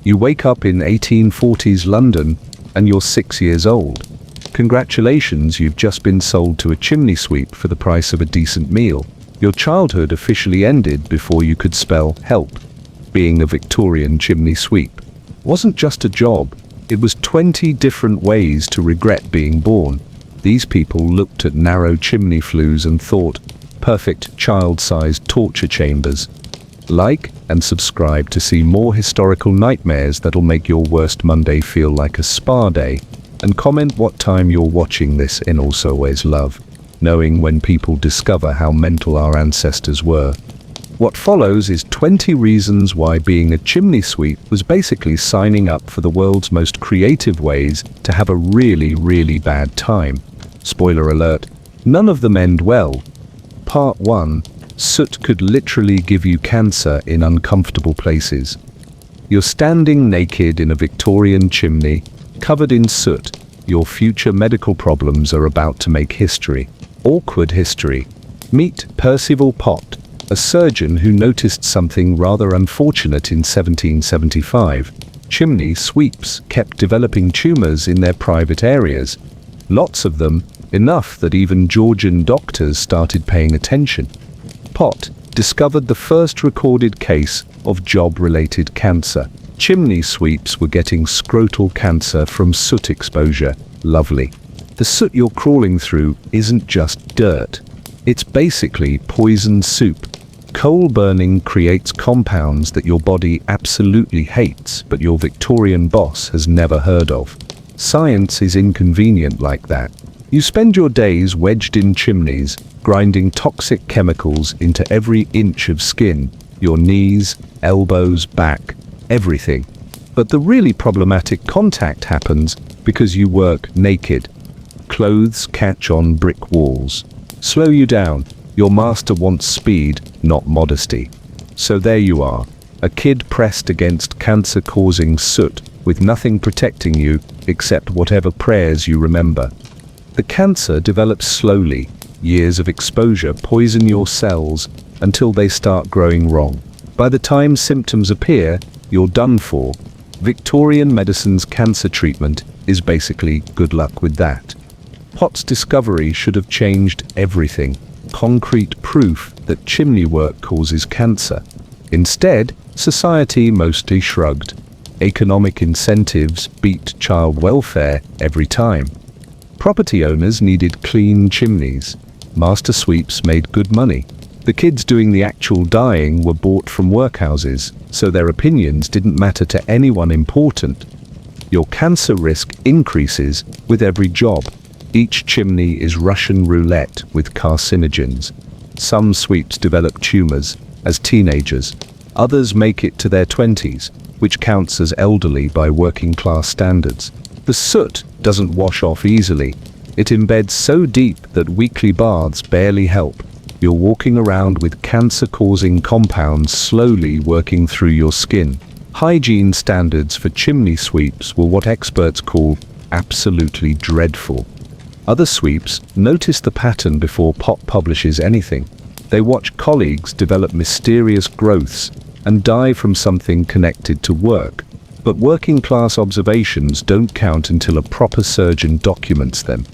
You wake up in 1840s London and you're 6 years old. Congratulations, you've just been sold to a chimney sweep for the price of a decent meal. Your childhood officially ended before you could spell help. Being a Victorian chimney sweep wasn't just a job, it was 20 different ways to regret being born. These people looked at narrow chimney flues and thought, perfect child-sized torture chambers. Like and subscribe to see more historical nightmares that'll make your worst Monday feel like a spa day. And comment what time you're watching this in. Also always love knowing when people discover how mental our ancestors were. What follows is 20 reasons why being a chimney sweep was basically signing up for the world's most creative ways to have a really, really bad time. Spoiler alert, none of them end well. Part 1. Soot could literally give you cancer in uncomfortable places. You're standing naked in a Victorian chimney, covered in soot. Your future medical problems are about to make history. Awkward history. Meet Percival Pott, a surgeon who noticed something rather unfortunate in 1775. Chimney sweeps kept developing tumors in their private areas. Lots of them, enough that even Georgian doctors started paying attention. Pott discovered the first recorded case of job-related cancer. Chimney sweeps were getting scrotal cancer from soot exposure. Lovely. The soot you're crawling through isn't just dirt. It's basically poison soup. Coal burning creates compounds that your body absolutely hates, but your Victorian boss has never heard of. Science is inconvenient like that. You spend your days wedged in chimneys, grinding toxic chemicals into every inch of skin, your knees, elbows, back, everything. But the really problematic contact happens because you work naked. Clothes catch on brick walls. Slow you down. Your master wants speed, not modesty. So there you are, a kid pressed against cancer-causing soot, with nothing protecting you except whatever prayers you remember. The cancer develops slowly. Years of exposure poison your cells until they start growing wrong. By the time symptoms appear, you're done for. Victorian medicine's cancer treatment is basically good luck with that. Pott's discovery should have changed everything. Concrete proof that chimney work causes cancer. Instead, society mostly shrugged. Economic incentives beat child welfare every time. Property owners needed clean chimneys. Master sweeps made good money. The kids doing the actual dying were bought from workhouses, so their opinions didn't matter to anyone important. Your cancer risk increases with every job. Each chimney is Russian roulette with carcinogens. Some sweeps develop tumors as teenagers. Others make it to their 20s, which counts as elderly by working class standards. The soot doesn't wash off easily. It embeds so deep that weekly baths barely help. You're walking around with cancer-causing compounds slowly working through your skin. Hygiene standards for chimney sweeps were what experts call absolutely dreadful. Other sweeps notice the pattern before Pott publishes anything. They watch colleagues develop mysterious growths and die from something connected to work. But working-class observations don't count until a proper surgeon documents them.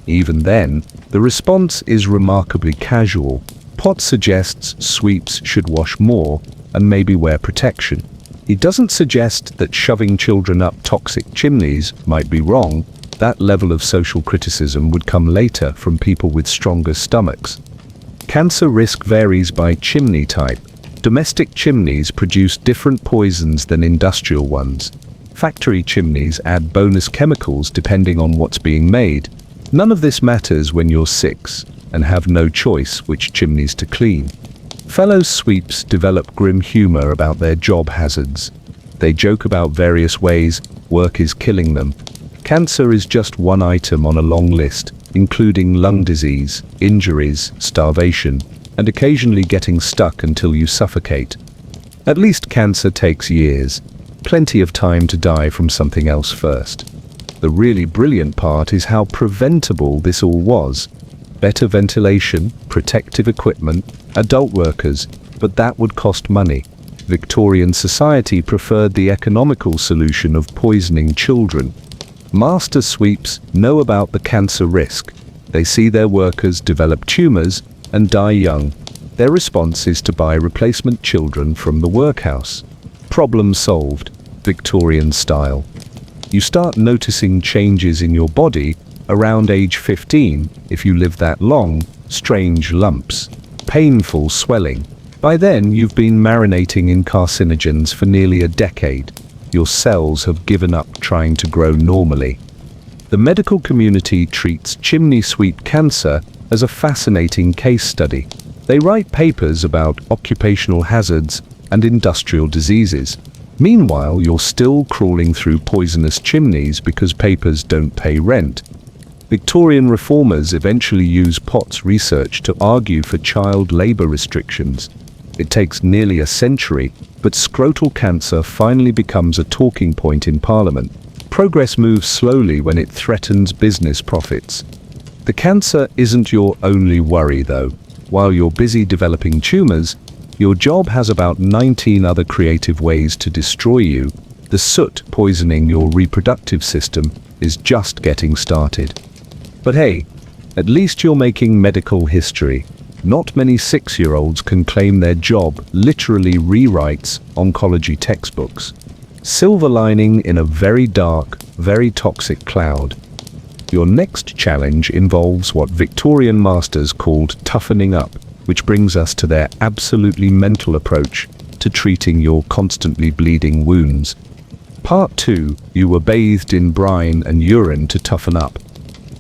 Even then, the response is remarkably casual. Pott suggests sweeps should wash more and maybe wear protection. He doesn't suggest that shoving children up toxic chimneys might be wrong. That level of social criticism would come later from people with stronger stomachs. Cancer risk varies by chimney type. Domestic chimneys produce different poisons than industrial ones. Factory chimneys add bonus chemicals depending on what's being made. None of this matters when you're 6 and have no choice which chimneys to clean. Fellow sweeps develop grim humor about their job hazards. They joke about various ways work is killing them. Cancer is just one item on a long list, including lung disease, injuries, starvation, and occasionally getting stuck until you suffocate. At least cancer takes years. Plenty of time to die from something else first. The really brilliant part is how preventable this all was. Better ventilation, protective equipment, adult workers, but that would cost money. Victorian society preferred the economical solution of poisoning children. Master sweeps know about the cancer risk. They see their workers develop tumors and die young. Their response is to buy replacement children from the workhouse. Problem solved, Victorian style. You start noticing changes in your body around age 15, if you live that long, strange lumps, painful swelling. By then, you've been marinating in carcinogens for nearly a decade. Your cells have given up trying to grow normally. The medical community treats chimney sweep cancer as a fascinating case study. They write papers about occupational hazards and industrial diseases. Meanwhile, you're still crawling through poisonous chimneys because papers don't pay rent. Victorian reformers eventually use Potts' research to argue for child labor restrictions. It takes nearly a century, but scrotal cancer finally becomes a talking point in Parliament. Progress moves slowly when it threatens business profits. The cancer isn't your only worry, though. While you're busy developing tumors, your job has about 19 other creative ways to destroy you. The soot poisoning your reproductive system is just getting started. But hey, at least you're making medical history. Not many 6-year-olds can claim their job literally rewrites oncology textbooks. Silver lining in a very dark, very toxic cloud. Your next challenge involves what Victorian masters called toughening up, which brings us to their absolutely mental approach to treating your constantly bleeding wounds. Part 2, you were bathed in brine and urine to toughen up.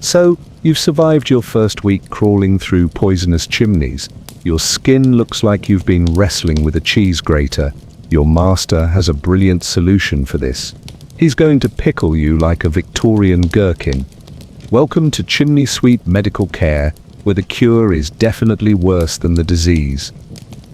So, you've survived your first week crawling through poisonous chimneys. Your skin looks like you've been wrestling with a cheese grater. Your master has a brilliant solution for this. He's going to pickle you like a Victorian gherkin. Welcome to chimney sweep medical care, where the cure is definitely worse than the disease.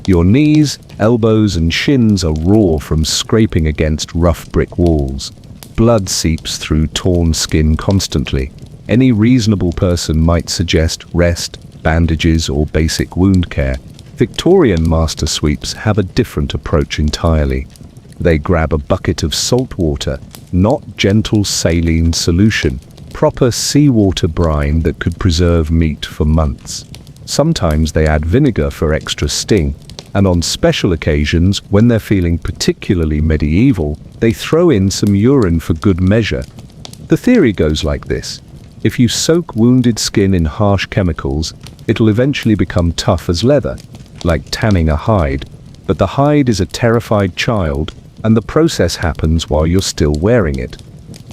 Your knees, elbows and shins are raw from scraping against rough brick walls. Blood seeps through torn skin constantly. Any reasonable person might suggest rest, bandages or basic wound care. Victorian master sweeps have a different approach entirely. They grab a bucket of salt water, not gentle saline solution, proper seawater brine that could preserve meat for months. Sometimes they add vinegar for extra sting, and on special occasions, when they're feeling particularly medieval, they throw in some urine for good measure. The theory goes like this. If you soak wounded skin in harsh chemicals, it'll eventually become tough as leather, like tanning a hide. But the hide is a terrified child, and the process happens while you're still wearing it.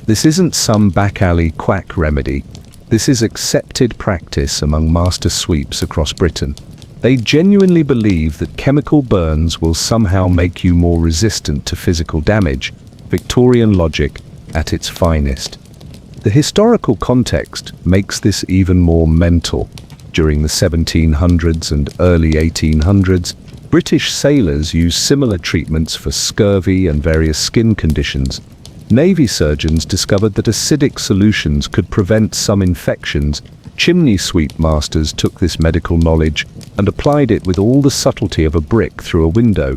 This isn't some back-alley quack remedy. This is accepted practice among master sweeps across Britain. They genuinely believe that chemical burns will somehow make you more resistant to physical damage. Victorian logic at its finest. The historical context makes this even more mental. During the 1700s and early 1800s, British sailors used similar treatments for scurvy and various skin conditions. Navy surgeons discovered that acidic solutions could prevent some infections. Chimney sweep masters took this medical knowledge and applied it with all the subtlety of a brick through a window.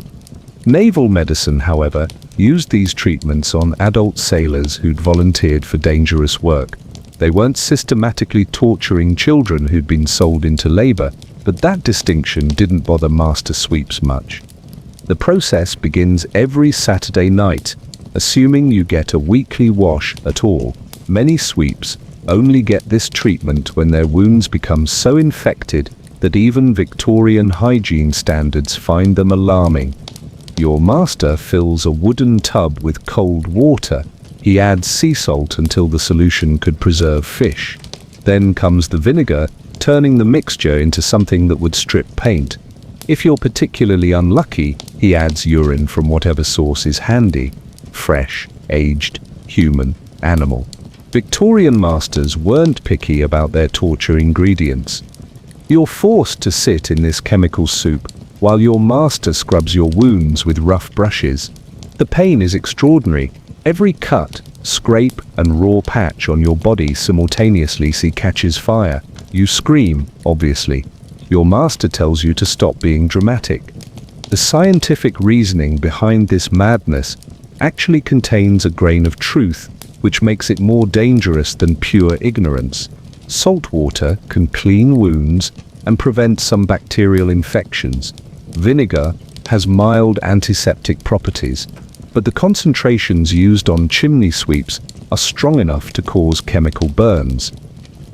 Naval medicine, however, used these treatments on adult sailors who'd volunteered for dangerous work. They weren't systematically torturing children who'd been sold into labor, but that distinction didn't bother master sweeps much. The process begins every Saturday night, assuming you get a weekly wash at all. Many sweeps only get this treatment when their wounds become so infected that even Victorian hygiene standards find them alarming. Your master fills a wooden tub with cold water. He adds sea salt until the solution could preserve fish. Then comes the vinegar, turning the mixture into something that would strip paint. If you're particularly unlucky, he adds urine from whatever source is handy. Fresh, aged, human, animal. Victorian masters weren't picky about their torture ingredients. You're forced to sit in this chemical soup while your master scrubs your wounds with rough brushes. The pain is extraordinary. Every cut, scrape and raw patch on your body simultaneously catches fire. You scream, obviously. Your master tells you to stop being dramatic. The scientific reasoning behind this madness actually contains a grain of truth, which makes it more dangerous than pure ignorance. Salt water can clean wounds and prevent some bacterial infections. Vinegar has mild antiseptic properties, but the concentrations used on chimney sweeps are strong enough to cause chemical burns.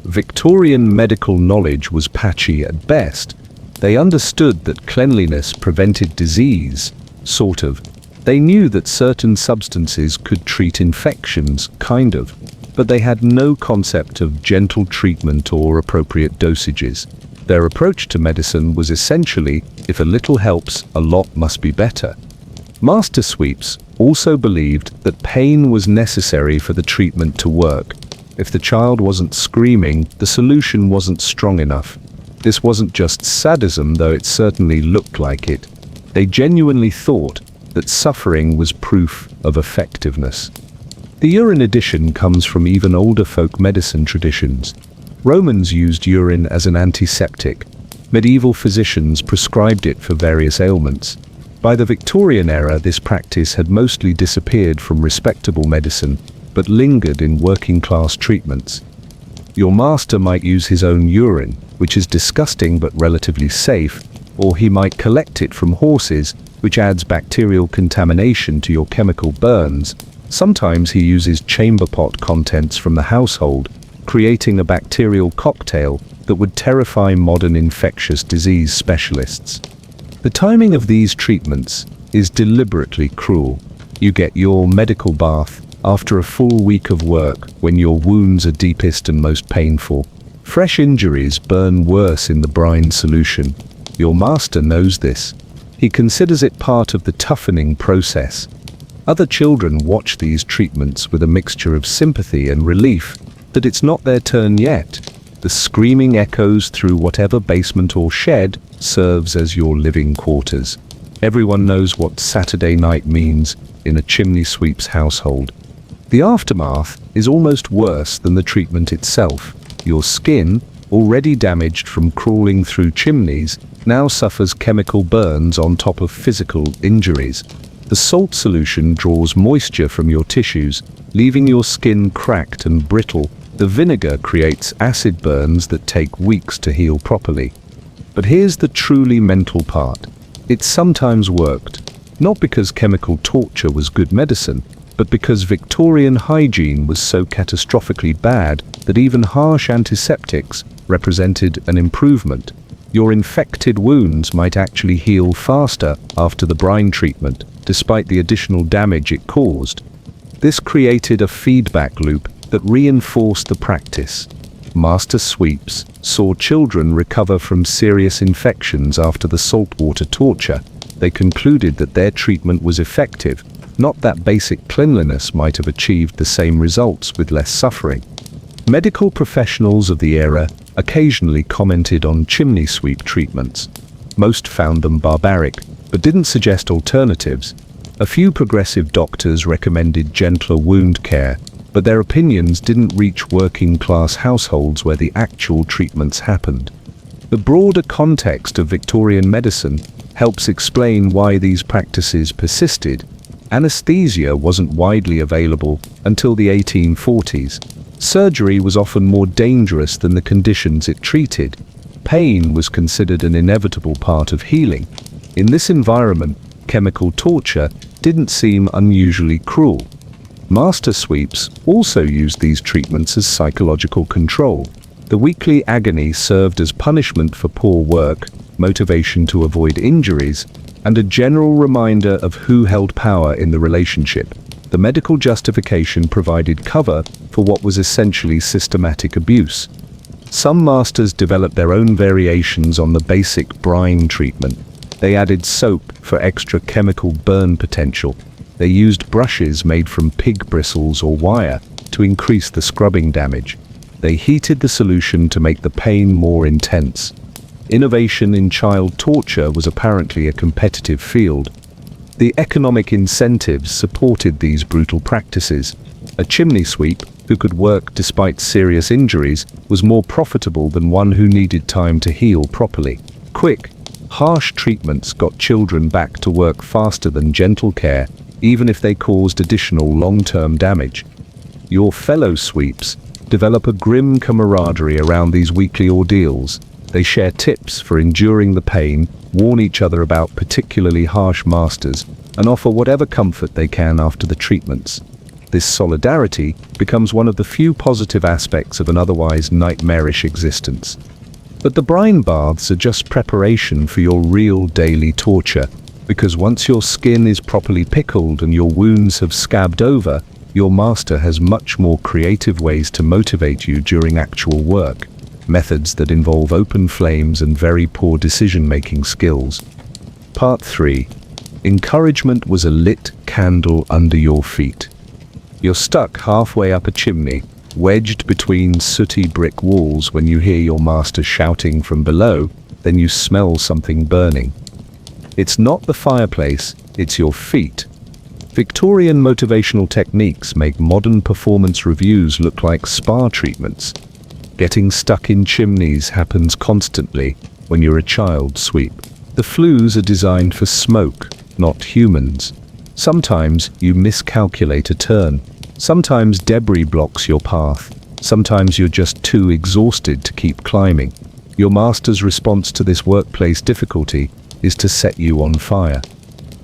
Victorian medical knowledge was patchy at best. They understood that cleanliness prevented disease, sort of. They knew that certain substances could treat infections, kind of, but they had no concept of gentle treatment or appropriate dosages. Their approach to medicine was essentially, if a little helps, a lot must be better. Master sweeps also believed that pain was necessary for the treatment to work. If the child wasn't screaming, the solution wasn't strong enough. This wasn't just sadism, though it certainly looked like it. They genuinely thought that suffering was proof of effectiveness. The urine addition comes from even older folk medicine traditions. Romans used urine as an antiseptic. Medieval physicians prescribed it for various ailments. By the Victorian era, this practice had mostly disappeared from respectable medicine, but lingered in working-class treatments. Your master might use his own urine, which is disgusting but relatively safe, or he might collect it from horses, which adds bacterial contamination to your chemical burns. Sometimes he uses chamber pot contents from the household, creating a bacterial cocktail that would terrify modern infectious disease specialists. The timing of these treatments is deliberately cruel. You get your medical bath after a full week of work, when your wounds are deepest and most painful. Fresh injuries burn worse in the brine solution. Your master knows this. He considers it part of the toughening process. Other children watch these treatments with a mixture of sympathy and relief that it's not their turn yet. The screaming echoes through whatever basement or shed serves as your living quarters. Everyone knows what Saturday night means in a chimney sweep's household. The aftermath is almost worse than the treatment itself. Your skin, already damaged from crawling through chimneys, now suffers chemical burns on top of physical injuries. The salt solution draws moisture from your tissues, leaving your skin cracked and brittle. The vinegar creates acid burns that take weeks to heal properly. But here's the truly mental part. It sometimes worked, not because chemical torture was good medicine, but because Victorian hygiene was so catastrophically bad that even harsh antiseptics represented an improvement. Your infected wounds might actually heal faster after the brine treatment, despite the additional damage it caused. This created a feedback loop that reinforced the practice. Master sweeps saw children recover from serious infections after the saltwater torture. They concluded that their treatment was effective, not that basic cleanliness might have achieved the same results with less suffering. Medical professionals of the era occasionally commented on chimney sweep treatments. Most found them barbaric, but didn't suggest alternatives. A few progressive doctors recommended gentler wound care, but their opinions didn't reach working-class households where the actual treatments happened. The broader context of Victorian medicine helps explain why these practices persisted. Anesthesia wasn't widely available until the 1840s. Surgery was often more dangerous than the conditions it treated. Pain was considered an inevitable part of healing. In this environment, chemical torture didn't seem unusually cruel. Master sweeps also used these treatments as psychological control. The weekly agony served as punishment for poor work, motivation to avoid injuries, and a general reminder of who held power in the relationship. The medical justification provided cover for what was essentially systematic abuse. Some masters developed their own variations on the basic brine treatment. They added soap for extra chemical burn potential. They used brushes made from pig bristles or wire to increase the scrubbing damage. They heated the solution to make the pain more intense. Innovation in child torture was apparently a competitive field. The economic incentives supported these brutal practices. A chimney sweep who could work despite serious injuries was more profitable than one who needed time to heal properly. Quick, Harsh treatments got children back to work faster than gentle care, even if they caused additional long-term damage. Your fellow sweeps develop a grim camaraderie around these weekly ordeals. They share tips for enduring the pain, warn each other about particularly harsh masters, and offer whatever comfort they can after the treatments. This solidarity becomes one of the few positive aspects of an otherwise nightmarish existence. But the brine baths are just preparation for your real daily torture, because once your skin is properly pickled and your wounds have scabbed over, your master has much more creative ways to motivate you during actual work, methods that involve open flames and very poor decision-making skills. Part 3. Encouragement was a lit candle under your feet. You're stuck halfway up a chimney, wedged between sooty brick walls when you hear your master shouting from below, then you smell something burning. It's not the fireplace, it's your feet. Victorian motivational techniques make modern performance reviews look like spa treatments. Getting stuck in chimneys happens constantly when you're a child sweep. The flues are designed for smoke, not humans. Sometimes you miscalculate a turn. Sometimes debris blocks your path. Sometimes you're just too exhausted to keep climbing. Your master's response to this workplace difficulty is to set you on fire.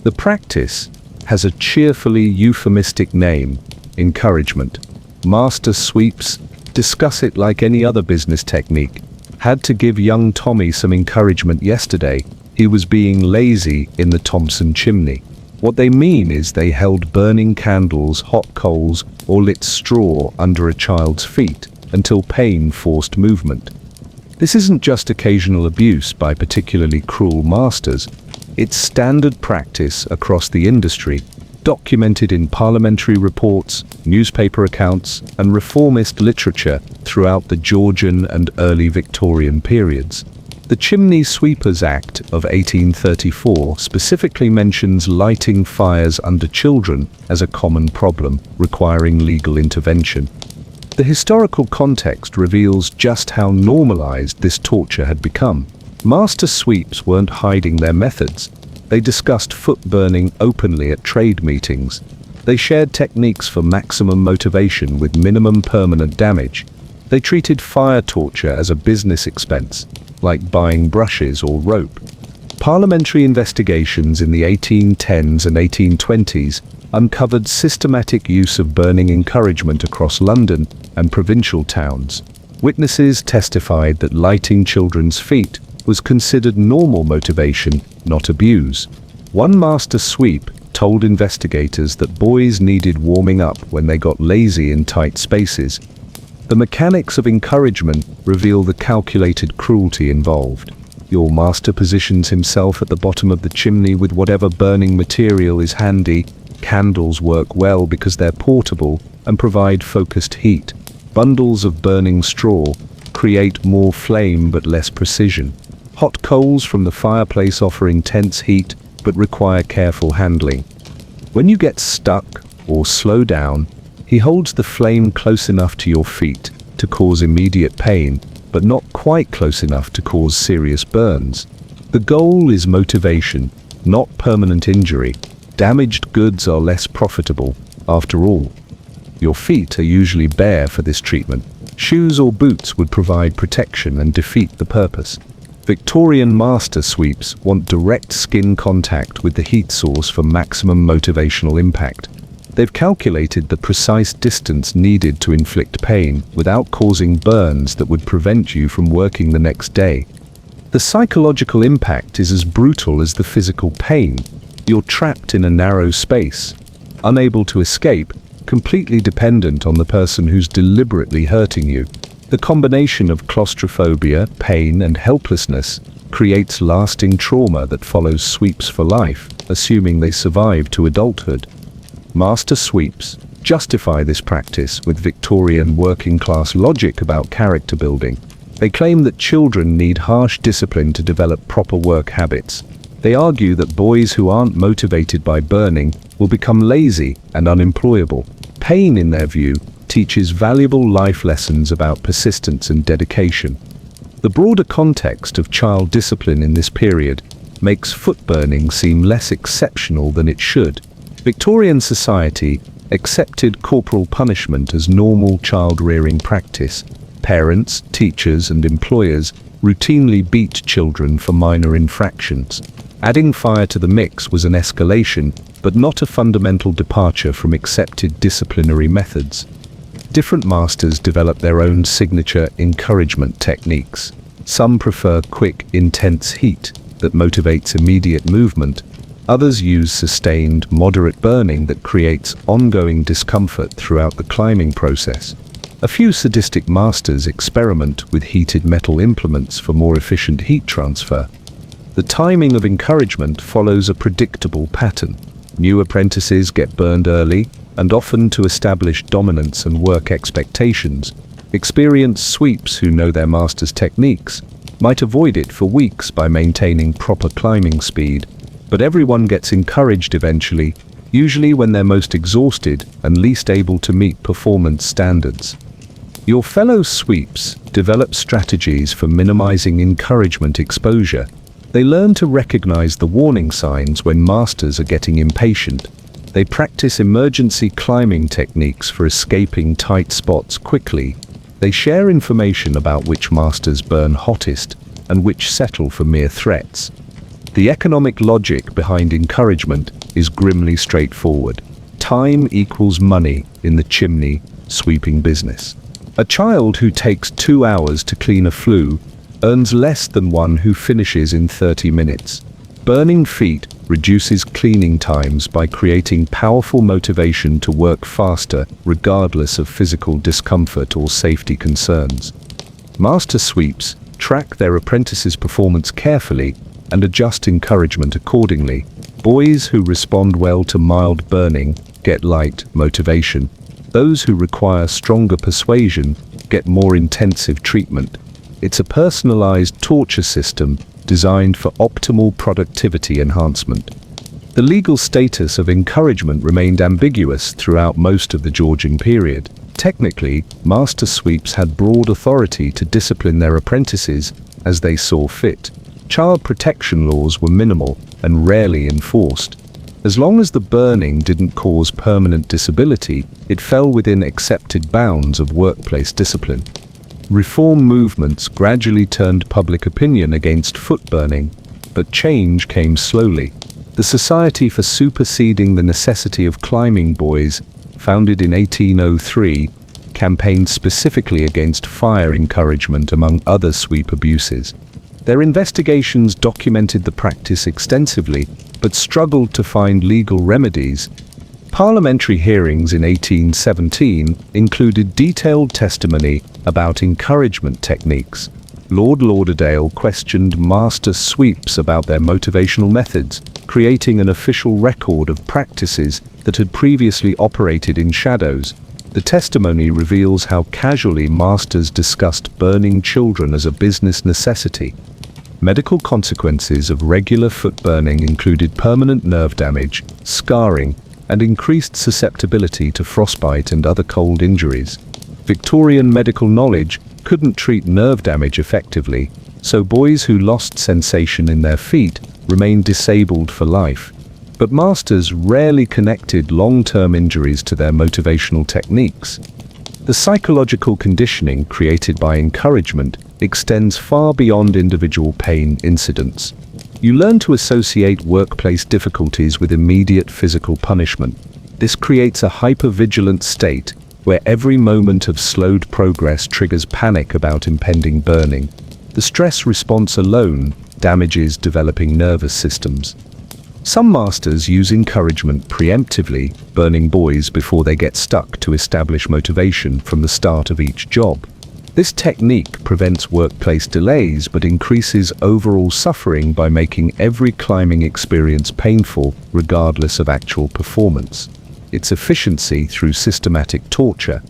The practice has a cheerfully euphemistic name: encouragement. Master sweeps discuss it like any other business technique. Had to give young Tommy some encouragement yesterday. He was being lazy in the Thompson chimney. What they mean is they held burning candles, hot coals, or lit straw under a child's feet until pain forced movement. This isn't just occasional abuse by particularly cruel masters. It's standard practice across the industry, documented in parliamentary reports, newspaper accounts, and reformist literature throughout the Georgian and early Victorian periods. The Chimney Sweepers Act of 1834 specifically mentions lighting fires under children as a common problem, requiring legal intervention. The historical context reveals just how normalized this torture had become. Master sweeps weren't hiding their methods. They discussed foot burning openly at trade meetings. They shared techniques for maximum motivation with minimum permanent damage. They treated fire torture as a business expense, like buying brushes or rope. Parliamentary investigations in the 1810s and 1820s uncovered systematic use of burning encouragement across London and provincial towns. Witnesses testified that lighting children's feet was considered normal motivation, not abuse. One master sweep told investigators that boys needed warming up when they got lazy in tight spaces. The mechanics of encouragement reveal the calculated cruelty involved. Your master positions himself at the bottom of the chimney with whatever burning material is handy. Candles work well because they're portable and provide focused heat. Bundles of burning straw create more flame but less precision. Hot coals from the fireplace offer intense heat but require careful handling. When you get stuck or slow down, he holds the flame close enough to your feet to cause immediate pain, but not quite close enough to cause serious burns. The goal is motivation, not permanent injury. Damaged goods are less profitable, after all. Your feet are usually bare for this treatment. Shoes or boots would provide protection and defeat the purpose. Victorian master sweeps want direct skin contact with the heat source for maximum motivational impact. They've calculated the precise distance needed to inflict pain without causing burns that would prevent you from working the next day. The psychological impact is as brutal as the physical pain. You're trapped in a narrow space, unable to escape, completely dependent on the person who's deliberately hurting you. The combination of claustrophobia, pain, and helplessness creates lasting trauma that follows sweeps for life, assuming they survive to adulthood. Master sweeps justify this practice with Victorian working-class logic about character building. They claim that children need harsh discipline to develop proper work habits. They argue that boys who aren't motivated by burning will become lazy and unemployable. Pain, in their view, teaches valuable life lessons about persistence and dedication. The broader context of child discipline in this period makes foot burning seem less exceptional than it should. Victorian society accepted corporal punishment as normal child-rearing practice. Parents, teachers, and employers routinely beat children for minor infractions. Adding fire to the mix was an escalation, but not a fundamental departure from accepted disciplinary methods. Different masters develop their own signature encouragement techniques. Some prefer quick, intense heat that motivates immediate movement. Others use sustained, moderate burning that creates ongoing discomfort throughout the climbing process. A few sadistic masters experiment with heated metal implements for more efficient heat transfer. The timing of encouragement follows a predictable pattern. New apprentices get burned early, and often to establish dominance and work expectations. Experienced sweeps who know their master's techniques might avoid it for weeks by maintaining proper climbing speed, but everyone gets encouraged eventually, usually when they're most exhausted and least able to meet performance standards. Your fellow sweeps develop strategies for minimizing encouragement exposure. They learn to recognize the warning signs when masters are getting impatient. They practice emergency climbing techniques for escaping tight spots quickly. They share information about which masters burn hottest and which settle for mere threats. The economic logic behind encouragement is grimly straightforward. Time equals money in the chimney sweeping business. A child who takes 2 hours to clean a flue earns less than one who finishes in 30 minutes. Burning feet reduces cleaning times by creating powerful motivation to work faster regardless of physical discomfort or safety concerns. Master sweeps track their apprentices' performance carefully and adjust encouragement accordingly. Boys who respond well to mild burning get light motivation. Those who require stronger persuasion get more intensive treatment. It's a personalized torture system designed for optimal productivity enhancement. The legal status of encouragement remained ambiguous throughout most of the Georgian period. Technically, master sweeps had broad authority to discipline their apprentices as they saw fit. Child protection laws were minimal and rarely enforced. As long as the burning didn't cause permanent disability, it fell within accepted bounds of workplace discipline. Reform movements gradually turned public opinion against foot burning, but change came slowly. The Society for Superseding the Necessity of Climbing Boys, founded in 1803, campaigned specifically against fire encouragement among other sweep abuses. Their investigations documented the practice extensively, but struggled to find legal remedies. Parliamentary hearings in 1817 included detailed testimony about encouragement techniques. Lord Lauderdale questioned master sweeps about their motivational methods, creating an official record of practices that had previously operated in shadows. The testimony reveals how casually masters discussed burning children as a business necessity. Medical consequences of regular foot burning included permanent nerve damage, scarring, and increased susceptibility to frostbite and other cold injuries. Victorian medical knowledge couldn't treat nerve damage effectively, so boys who lost sensation in their feet remained disabled for life. But masters rarely connected long-term injuries to their motivational techniques. The psychological conditioning created by encouragement extends far beyond individual pain incidents. You learn to associate workplace difficulties with immediate physical punishment. This creates a hyper-vigilant state where every moment of slowed progress triggers panic about impending burning. The stress response alone damages developing nervous systems. Some masters use encouragement preemptively, burning boys before they get stuck to establish motivation from the start of each job. This technique prevents workplace delays but increases overall suffering by making every climbing experience painful, regardless of actual performance. Its efficiency through systematic torture.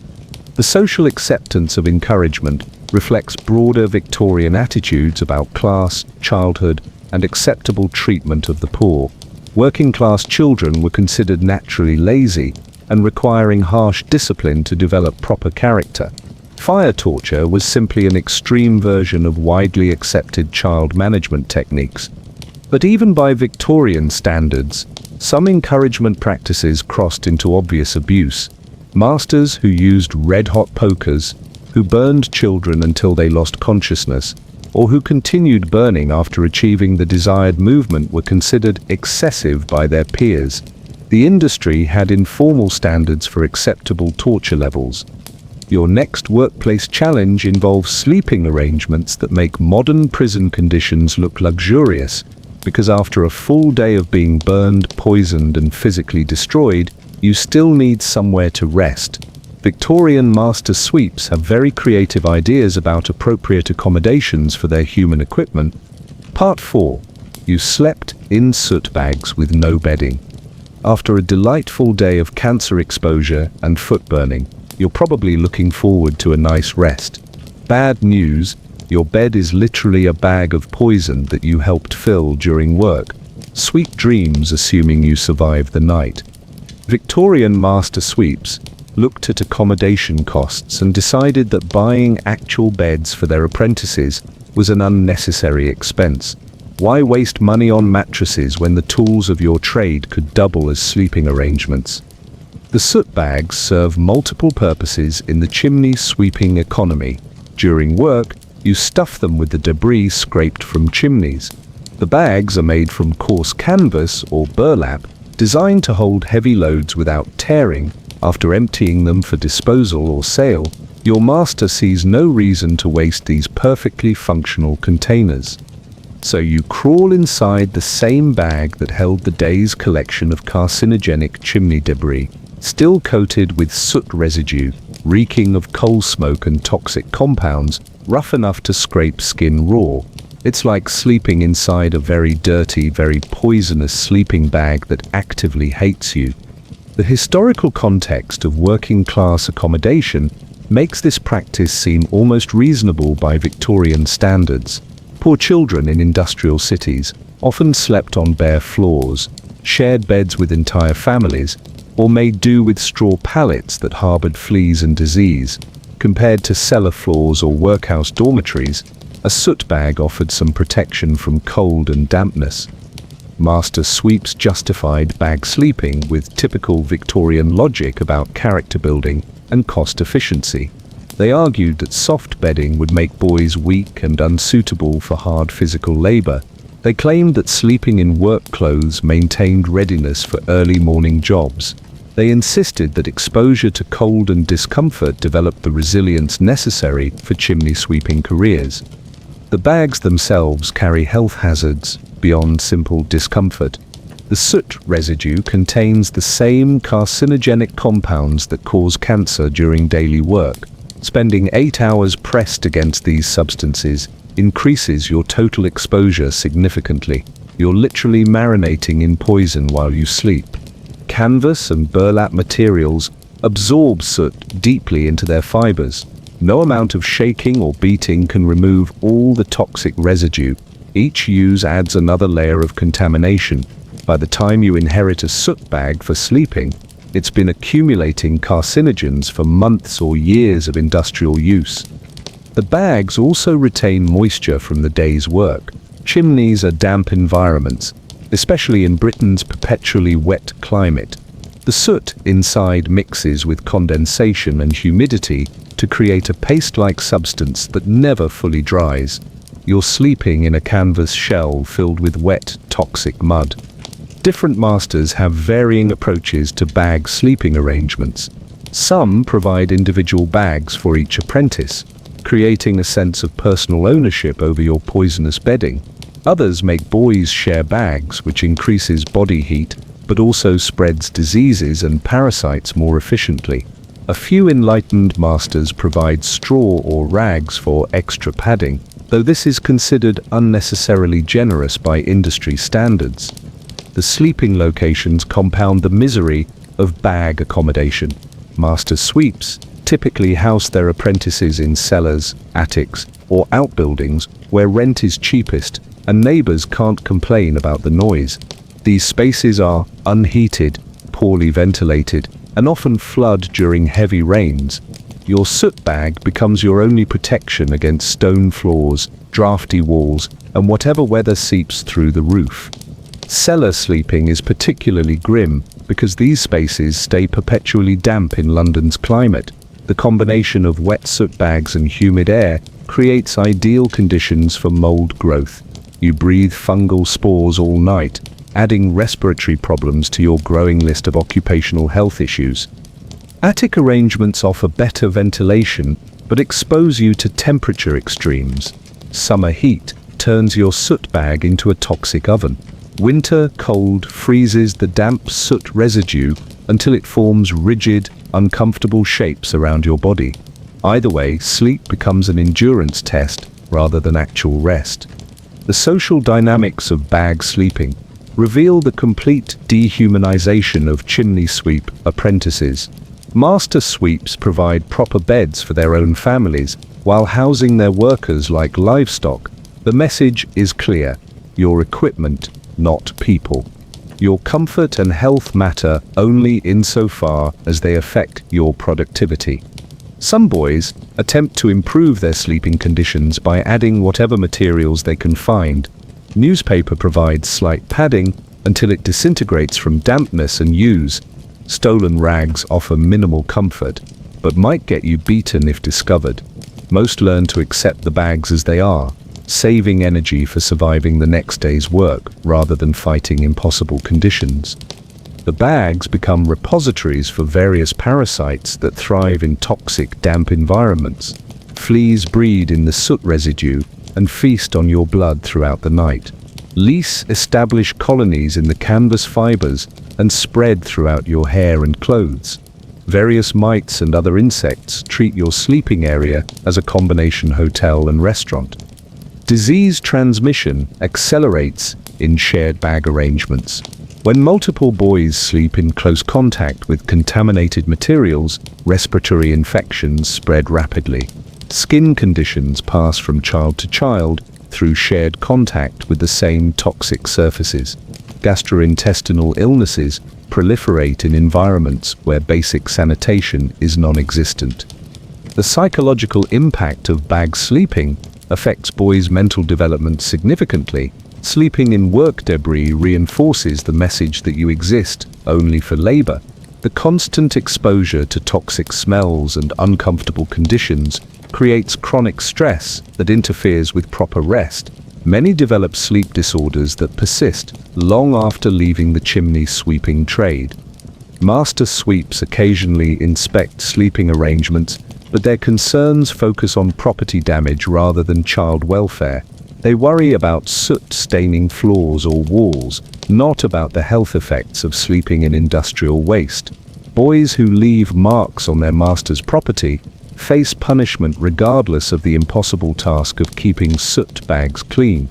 The social acceptance of encouragement reflects broader Victorian attitudes about class, childhood, and acceptable treatment of the poor. Working-class children were considered naturally lazy and requiring harsh discipline to develop proper character. Fire torture was simply an extreme version of widely accepted child management techniques. But even by Victorian standards, some encouragement practices crossed into obvious abuse. Masters who used red-hot pokers, who burned children until they lost consciousness, or who continued burning after achieving the desired movement were considered excessive by their peers. The industry had informal standards for acceptable torture levels. Your next workplace challenge involves sleeping arrangements that make modern prison conditions look luxurious, because after a full day of being burned, poisoned, and physically destroyed, you still need somewhere to rest. Victorian master sweeps have very creative ideas about appropriate accommodations for their human equipment. Part 4. You slept in soot bags with no bedding. After a delightful day of cancer exposure and foot burning, you're probably looking forward to a nice rest. Bad news, your bed is literally a bag of poison that you helped fill during work. Sweet dreams assuming you survived the night. Victorian master sweeps looked at accommodation costs and decided that buying actual beds for their apprentices was an unnecessary expense. Why waste money on mattresses when the tools of your trade could double as sleeping arrangements? The soot bags serve multiple purposes in the chimney sweeping economy. During work, you stuff them with the debris scraped from chimneys. The bags are made from coarse canvas or burlap, designed to hold heavy loads without tearing. After emptying them for disposal or sale, your master sees no reason to waste these perfectly functional containers. So you crawl inside the same bag that held the day's collection of carcinogenic chimney debris, still coated with soot residue, reeking of coal smoke and toxic compounds, rough enough to scrape skin raw. It's like sleeping inside a very dirty, very poisonous sleeping bag that actively hates you. The historical context of working-class accommodation makes this practice seem almost reasonable by Victorian standards. Poor children in industrial cities often slept on bare floors, shared beds with entire families, or made do with straw pallets that harbored fleas and disease. Compared to cellar floors or workhouse dormitories, a soot bag offered some protection from cold and dampness. Master sweeps justified bag sleeping with typical Victorian logic about character building and cost efficiency. They argued that soft bedding would make boys weak and unsuitable for hard physical labor. They claimed that sleeping in work clothes maintained readiness for early morning jobs. They insisted that exposure to cold and discomfort developed the resilience necessary for chimney sweeping careers. The bags themselves carry health hazards beyond simple discomfort. The soot residue contains the same carcinogenic compounds that cause cancer during daily work. Spending 8 hours pressed against these substances increases your total exposure significantly. You're literally marinating in poison while you sleep. Canvas and burlap materials absorb soot deeply into their fibers. No amount of shaking or beating can remove all the toxic residue. Each use adds another layer of contamination. By the time you inherit a soot bag for sleeping, it's been accumulating carcinogens for months or years of industrial use. The bags also retain moisture from the day's work. Chimneys are damp environments, especially in Britain's perpetually wet climate. The soot inside mixes with condensation and humidity to create a paste-like substance that never fully dries. You're sleeping in a canvas shell filled with wet, toxic mud. Different masters have varying approaches to bag sleeping arrangements. Some provide individual bags for each apprentice, creating a sense of personal ownership over your poisonous bedding. Others make boys share bags, which increases body heat, but also spreads diseases and parasites more efficiently. A few enlightened masters provide straw or rags for extra padding, though this is considered unnecessarily generous by industry standards. The sleeping locations compound the misery of bag accommodation. Master sweeps typically house their apprentices in cellars, attics, or outbuildings where rent is cheapest and neighbors can't complain about the noise. These spaces are unheated, poorly ventilated, and often flood during heavy rains. your soot bag becomes your only protection against stone floors, drafty walls, and whatever weather seeps through the roof. Cellar sleeping is particularly grim because these spaces stay perpetually damp in London's climate. The combination of wet soot bags and humid air creates ideal conditions for mold growth. You breathe fungal spores all night, adding respiratory problems to your growing list of occupational health issues. Attic arrangements offer better ventilation, but expose you to temperature extremes. Summer heat turns your soot bag into a toxic oven. Winter cold freezes the damp soot residue until it forms rigid, uncomfortable shapes around your body. Either way, sleep becomes an endurance test rather than actual rest. The social dynamics of bag sleeping reveal the complete dehumanization of chimney sweep apprentices. Master sweeps provide proper beds for their own families while housing their workers like livestock. The message is clear: your equipment, not people. Your comfort and health matter only insofar as they affect your productivity. Some boys attempt to improve their sleeping conditions by adding whatever materials they can find. Newspaper provides slight padding until it disintegrates from dampness and use. Stolen rags offer minimal comfort, but might get you beaten if discovered. Most learn to accept the bags as they are, saving energy for surviving the next day's work rather than fighting impossible conditions. The bags become repositories for various parasites that thrive in toxic, damp environments. Fleas breed in the soot residue and feast on your blood throughout the night. Lice establish colonies in the canvas fibers and spread throughout your hair and clothes. Various mites and other insects treat your sleeping area as a combination hotel and restaurant. Disease transmission accelerates in shared bag arrangements. When multiple boys sleep in close contact with contaminated materials, respiratory infections spread rapidly. Skin conditions pass from child to child through shared contact with the same toxic surfaces. Gastrointestinal illnesses proliferate in environments where basic sanitation is non-existent. The psychological impact of bag sleeping affects boys' mental development significantly. Sleeping in work debris reinforces the message that you exist only for labor. The constant exposure to toxic smells and uncomfortable conditions creates chronic stress that interferes with proper rest. Many develop sleep disorders that persist long after leaving the chimney sweeping trade. Master sweeps occasionally inspect sleeping arrangements, but their concerns focus on property damage rather than child welfare. They worry about soot staining floors or walls, not about the health effects of sleeping in industrial waste. Boys who leave marks on their master's property face punishment regardless of the impossible task of keeping soot bags clean.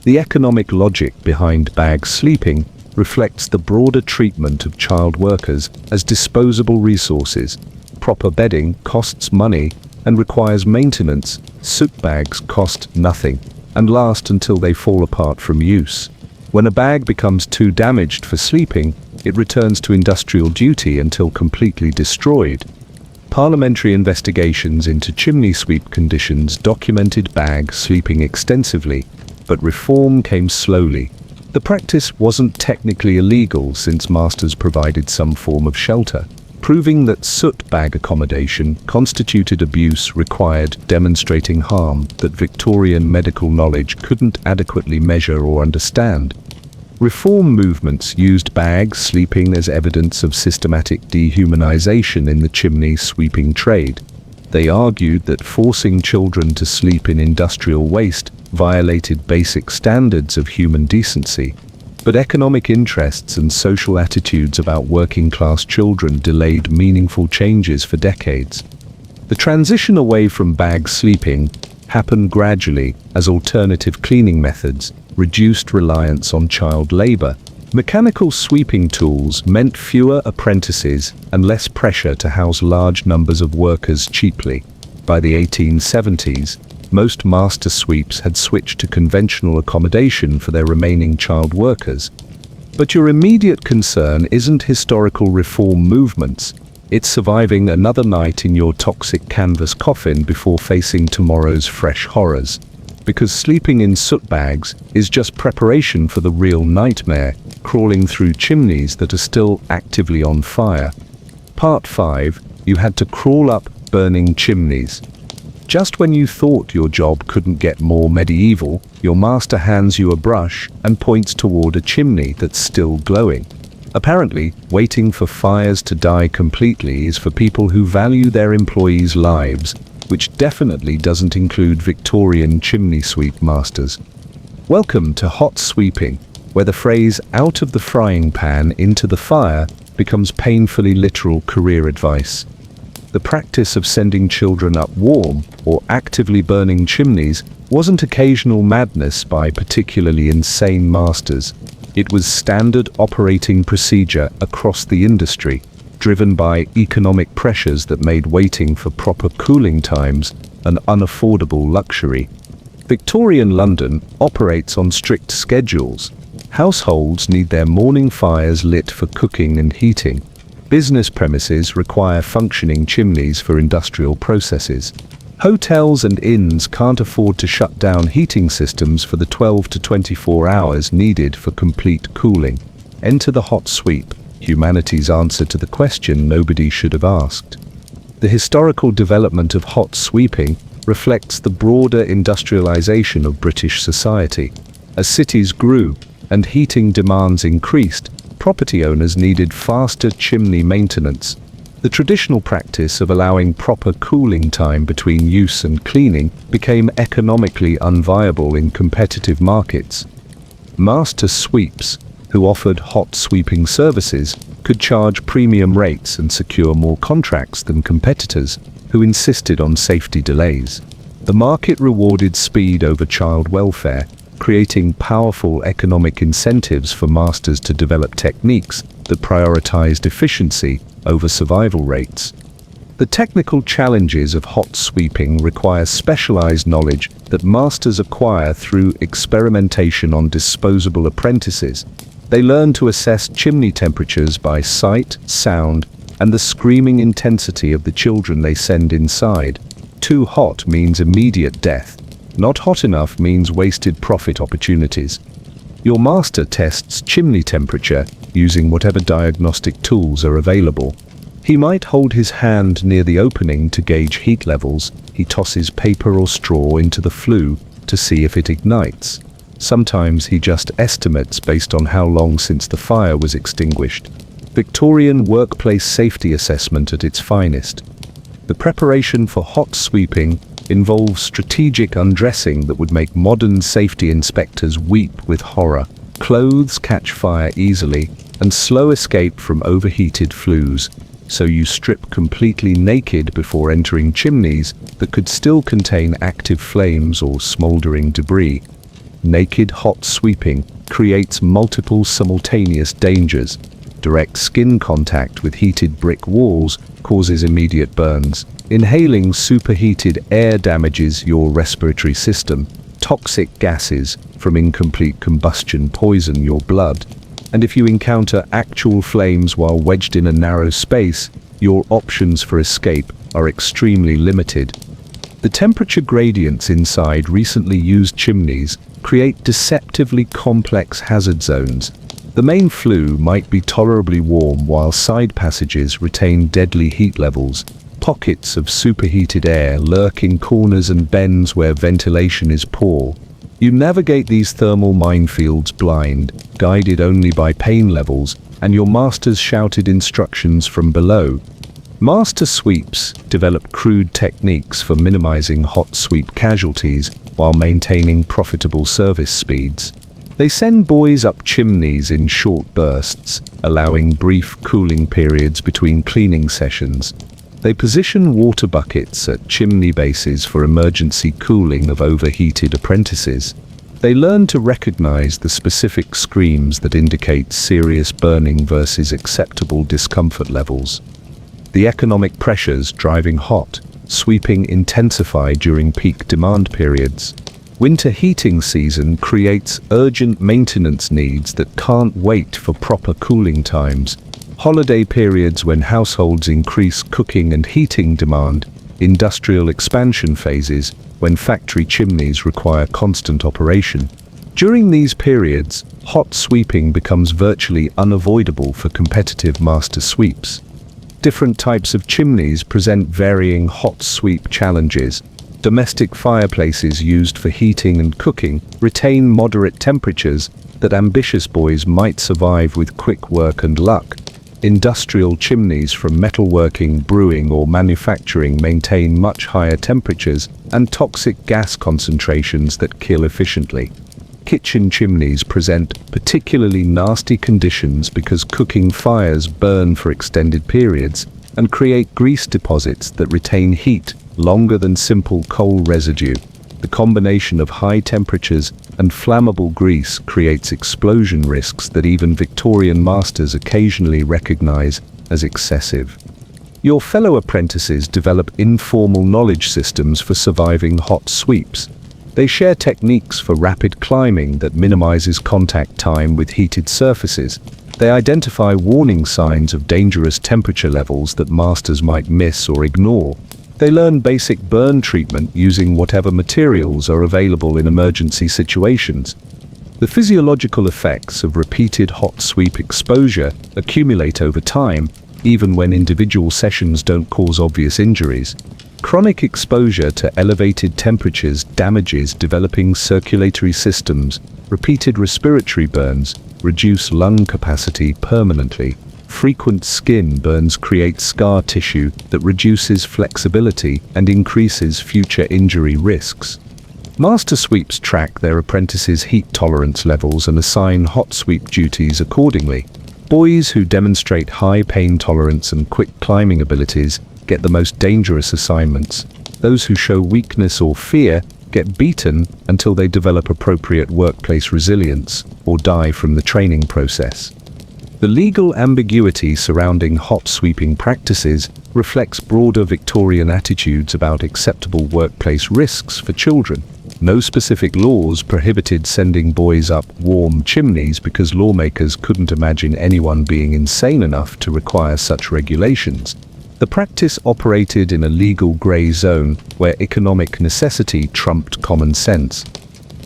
The economic logic behind bag sleeping reflects the broader treatment of child workers as disposable resources. Proper bedding costs money and requires maintenance. Soot bags cost nothing and last until they fall apart from use. When a bag becomes too damaged for sleeping, it returns to industrial duty until completely destroyed. Parliamentary investigations into chimney sweep conditions documented bag sleeping extensively, but reform came slowly. The practice wasn't technically illegal since masters provided some form of shelter. Proving that soot bag accommodation constituted abuse required demonstrating harm that Victorian medical knowledge couldn't adequately measure or understand. Reform movements used bag sleeping as evidence of systematic dehumanization in the chimney sweeping trade. They argued that forcing children to sleep in industrial waste violated basic standards of human decency. But economic interests and social attitudes about working-class children delayed meaningful changes for decades. The transition away from bag sleeping happened gradually as alternative cleaning methods reduced reliance on child labor. Mechanical sweeping tools meant fewer apprentices and less pressure to house large numbers of workers cheaply. By the 1870s, most master sweeps had switched to conventional accommodation for their remaining child workers. But your immediate concern isn't historical reform movements. It's surviving another night in your toxic canvas coffin before facing tomorrow's fresh horrors. Because sleeping in soot bags is just preparation for the real nightmare, crawling through chimneys that are still actively on fire. Part 5. You had to crawl up burning chimneys. Just when you thought your job couldn't get more medieval, your master hands you a brush and points toward a chimney that's still glowing. Apparently, waiting for fires to die completely is for people who value their employees' lives, which definitely doesn't include Victorian chimney sweep masters. Welcome to hot sweeping, where the phrase "out of the frying pan into the fire" becomes painfully literal career advice. The practice of sending children up warm or actively burning chimneys wasn't occasional madness by particularly insane masters. It was standard operating procedure across the industry, driven by economic pressures that made waiting for proper cooling times an unaffordable luxury. Victorian London operates on strict schedules. Households need their morning fires lit for cooking and heating. Business premises require functioning chimneys for industrial processes. Hotels and inns can't afford to shut down heating systems for the 12 to 24 hours needed for complete cooling. Enter the hot sweep, humanity's answer to the question nobody should have asked. The historical development of hot sweeping reflects the broader industrialization of British society. As cities grew and heating demands increased, property owners needed faster chimney maintenance. The traditional practice of allowing proper cooling time between use and cleaning became economically unviable in competitive markets. Master sweeps, who offered hot sweeping services, could charge premium rates and secure more contracts than competitors, who insisted on safety delays. The market rewarded speed over child welfare, creating powerful economic incentives for masters to develop techniques that prioritized efficiency over survival rates. The technical challenges of hot sweeping require specialized knowledge that masters acquire through experimentation on disposable apprentices. They learn to assess chimney temperatures by sight, sound, and the screaming intensity of the children they send inside. Too hot means immediate death. Not hot enough means wasted profit opportunities. Your master tests chimney temperature using whatever diagnostic tools are available. He might hold his hand near the opening to gauge heat levels. He tosses paper or straw into the flue to see if it ignites. Sometimes he just estimates based on how long since the fire was extinguished. Victorian workplace safety assessment at its finest. The preparation for hot sweeping involves strategic undressing that would make modern safety inspectors weep with horror. Clothes catch fire easily, and slow escape from overheated flues, so you strip completely naked before entering chimneys that could still contain active flames or smoldering debris. Naked hot sweeping creates multiple simultaneous dangers. Direct skin contact with heated brick walls causes immediate burns. Inhaling superheated air damages your respiratory system. Toxic gases from incomplete combustion poison your blood. And if you encounter actual flames while wedged in a narrow space, your options for escape are extremely limited. The temperature gradients inside recently used chimneys create deceptively complex hazard zones. The main flue might be tolerably warm while side passages retain deadly heat levels. Pockets of superheated air lurk in corners and bends where ventilation is poor. You navigate these thermal minefields blind, guided only by pain levels and your master's shouted instructions from below. Master sweeps develop crude techniques for minimizing hot sweep casualties while maintaining profitable service speeds. They send boys up chimneys in short bursts, allowing brief cooling periods between cleaning sessions. They position water buckets at chimney bases for emergency cooling of overheated apprentices. They learn to recognize the specific screams that indicate serious burning versus acceptable discomfort levels. The economic pressures driving hot sweeping intensify during peak demand periods. Winter heating season creates urgent maintenance needs that can't wait for proper cooling times. holiday periods when households increase cooking and heating demand, industrial expansion phases when factory chimneys require constant operation. During these periods, hot sweeping becomes virtually unavoidable for competitive master sweeps. Different types of chimneys present varying hot sweep challenges. Domestic fireplaces used for heating and cooking retain moderate temperatures that ambitious boys might survive with quick work and luck. Industrial chimneys from metalworking, brewing, or manufacturing maintain much higher temperatures and toxic gas concentrations that kill efficiently. Kitchen chimneys present particularly nasty conditions because cooking fires burn for extended periods and create grease deposits that retain heat longer than simple coal residue. The combination of high temperatures and flammable grease creates explosion risks that even Victorian masters occasionally recognize as excessive. Your fellow apprentices develop informal knowledge systems for surviving hot sweeps. They share techniques for rapid climbing that minimizes contact time with heated surfaces. They identify warning signs of dangerous temperature levels that masters might miss or ignore. They learn basic burn treatment using whatever materials are available in emergency situations. The physiological effects of repeated hot sweep exposure accumulate over time, even when individual sessions don't cause obvious injuries. Chronic exposure to elevated temperatures damages developing circulatory systems. Repeated respiratory burns reduce lung capacity permanently. Frequent skin burns create scar tissue that reduces flexibility and increases future injury risks. Master sweeps track their apprentices' heat tolerance levels and assign hot sweep duties accordingly. Boys who demonstrate high pain tolerance and quick climbing abilities get the most dangerous assignments. Those who show weakness or fear get beaten until they develop appropriate workplace resilience or die from the training process. The legal ambiguity surrounding hot sweeping practices reflects broader Victorian attitudes about acceptable workplace risks for children. No specific laws prohibited sending boys up warm chimneys because lawmakers couldn't imagine anyone being insane enough to require such regulations. The practice operated in a legal grey zone where economic necessity trumped common sense.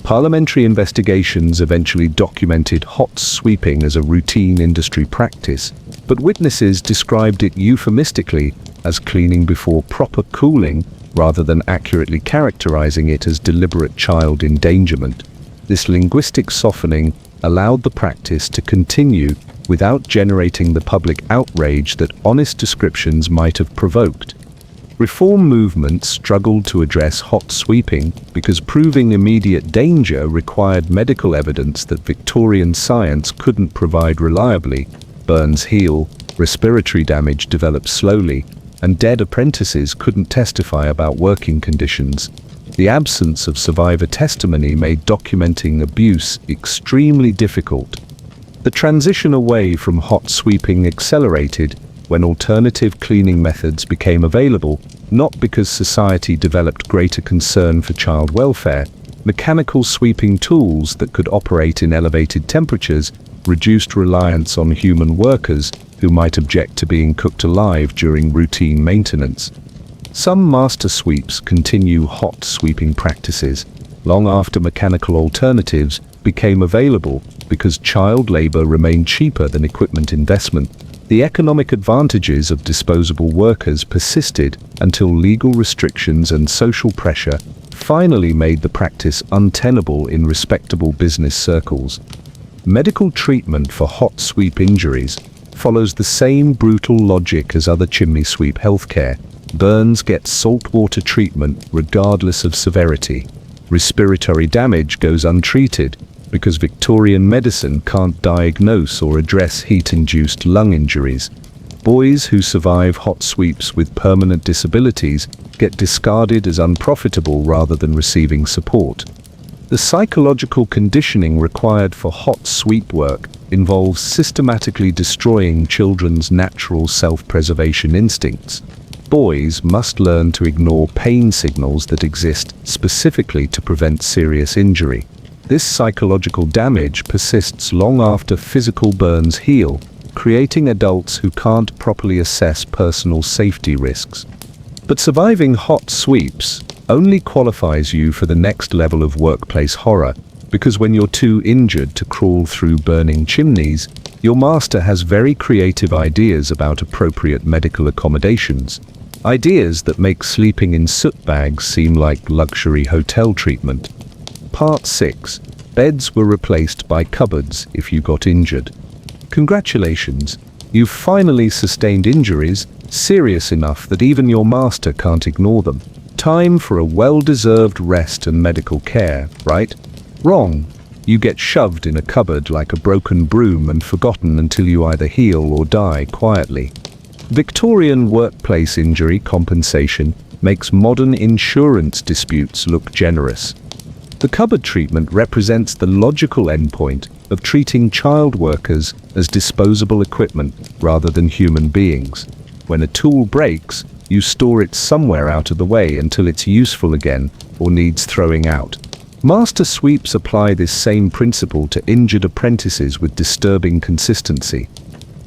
Parliamentary investigations eventually documented hot sweeping as a routine industry practice, but witnesses described it euphemistically as cleaning before proper cooling rather than accurately characterizing it as deliberate child endangerment. This linguistic softening allowed the practice to continue without generating the public outrage that honest descriptions might have provoked. Reform movements struggled to address hot sweeping because proving immediate danger required medical evidence that Victorian science couldn't provide reliably. Burns heal, respiratory damage develops slowly, and dead apprentices couldn't testify about working conditions. The absence of survivor testimony made documenting abuse extremely difficult. The transition away from hot sweeping accelerated when alternative cleaning methods became available, not because society developed greater concern for child welfare. Mechanical sweeping tools that could operate in elevated temperatures reduced reliance on human workers who might object to being cooked alive during routine maintenance. Some master sweeps continue hot sweeping practices long after mechanical alternatives became available because child labor remained cheaper than equipment investment. The economic advantages of disposable workers persisted until legal restrictions and social pressure finally made the practice untenable in respectable business circles. Medical treatment for hot sweep injuries follows the same brutal logic as other chimney sweep healthcare. Burns get saltwater treatment regardless of severity. Respiratory damage goes untreated because Victorian medicine can't diagnose or address heat-induced lung injuries. Boys who survive hot sweeps with permanent disabilities get discarded as unprofitable rather than receiving support. The psychological conditioning required for hot sweep work involves systematically destroying children's natural self-preservation instincts. Boys must learn to ignore pain signals that exist specifically to prevent serious injury. This psychological damage persists long after physical burns heal, creating adults who can't properly assess personal safety risks. But surviving hot sweeps only qualifies you for the next level of workplace horror, because when you're too injured to crawl through burning chimneys, your master has very creative ideas about appropriate medical accommodations. Ideas that make sleeping in soot bags seem like luxury hotel treatment. Part 6. Beds were replaced by cupboards if you got injured. Congratulations, you've finally sustained injuries serious enough that even your master can't ignore them. Time for a well-deserved rest and medical care, right? Wrong. You get shoved in a cupboard like a broken broom and forgotten until you either heal or die quietly. Victorian workplace injury compensation makes modern insurance disputes look generous. The cupboard treatment represents the logical endpoint of treating child workers as disposable equipment rather than human beings. When a tool breaks, you store it somewhere out of the way until it's useful again or needs throwing out. Master sweeps apply this same principle to injured apprentices with disturbing consistency.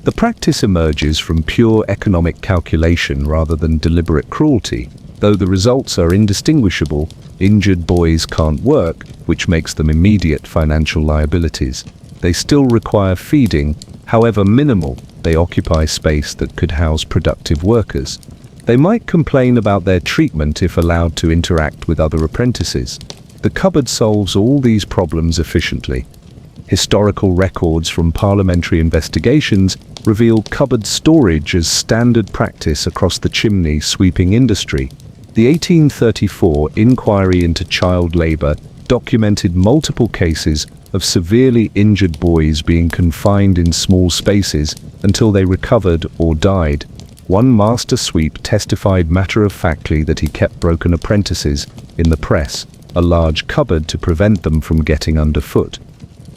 The practice emerges from pure economic calculation rather than deliberate cruelty. Though the results are indistinguishable, injured boys can't work, which makes them immediate financial liabilities. They still require feeding, however minimal. They occupy space that could house productive workers. They might complain about their treatment if allowed to interact with other apprentices. The cupboard solves all these problems efficiently. Historical records from parliamentary investigations reveal cupboard storage as standard practice across the chimney sweeping industry. The 1834 Inquiry into Child Labour documented multiple cases of severely injured boys being confined in small spaces until they recovered or died. One master sweep testified matter-of-factly that he kept broken apprentices in the press, a large cupboard to prevent them from getting underfoot.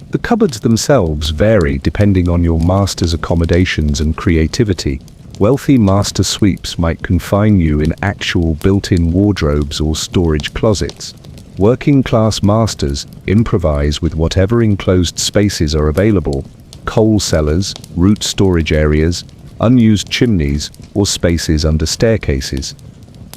The cupboards themselves vary depending on your master's accommodations and creativity. Wealthy master sweeps might confine you in actual built-in wardrobes or storage closets. Working-class masters improvise with whatever enclosed spaces are available: coal cellars, root storage areas, unused chimneys, or spaces under staircases.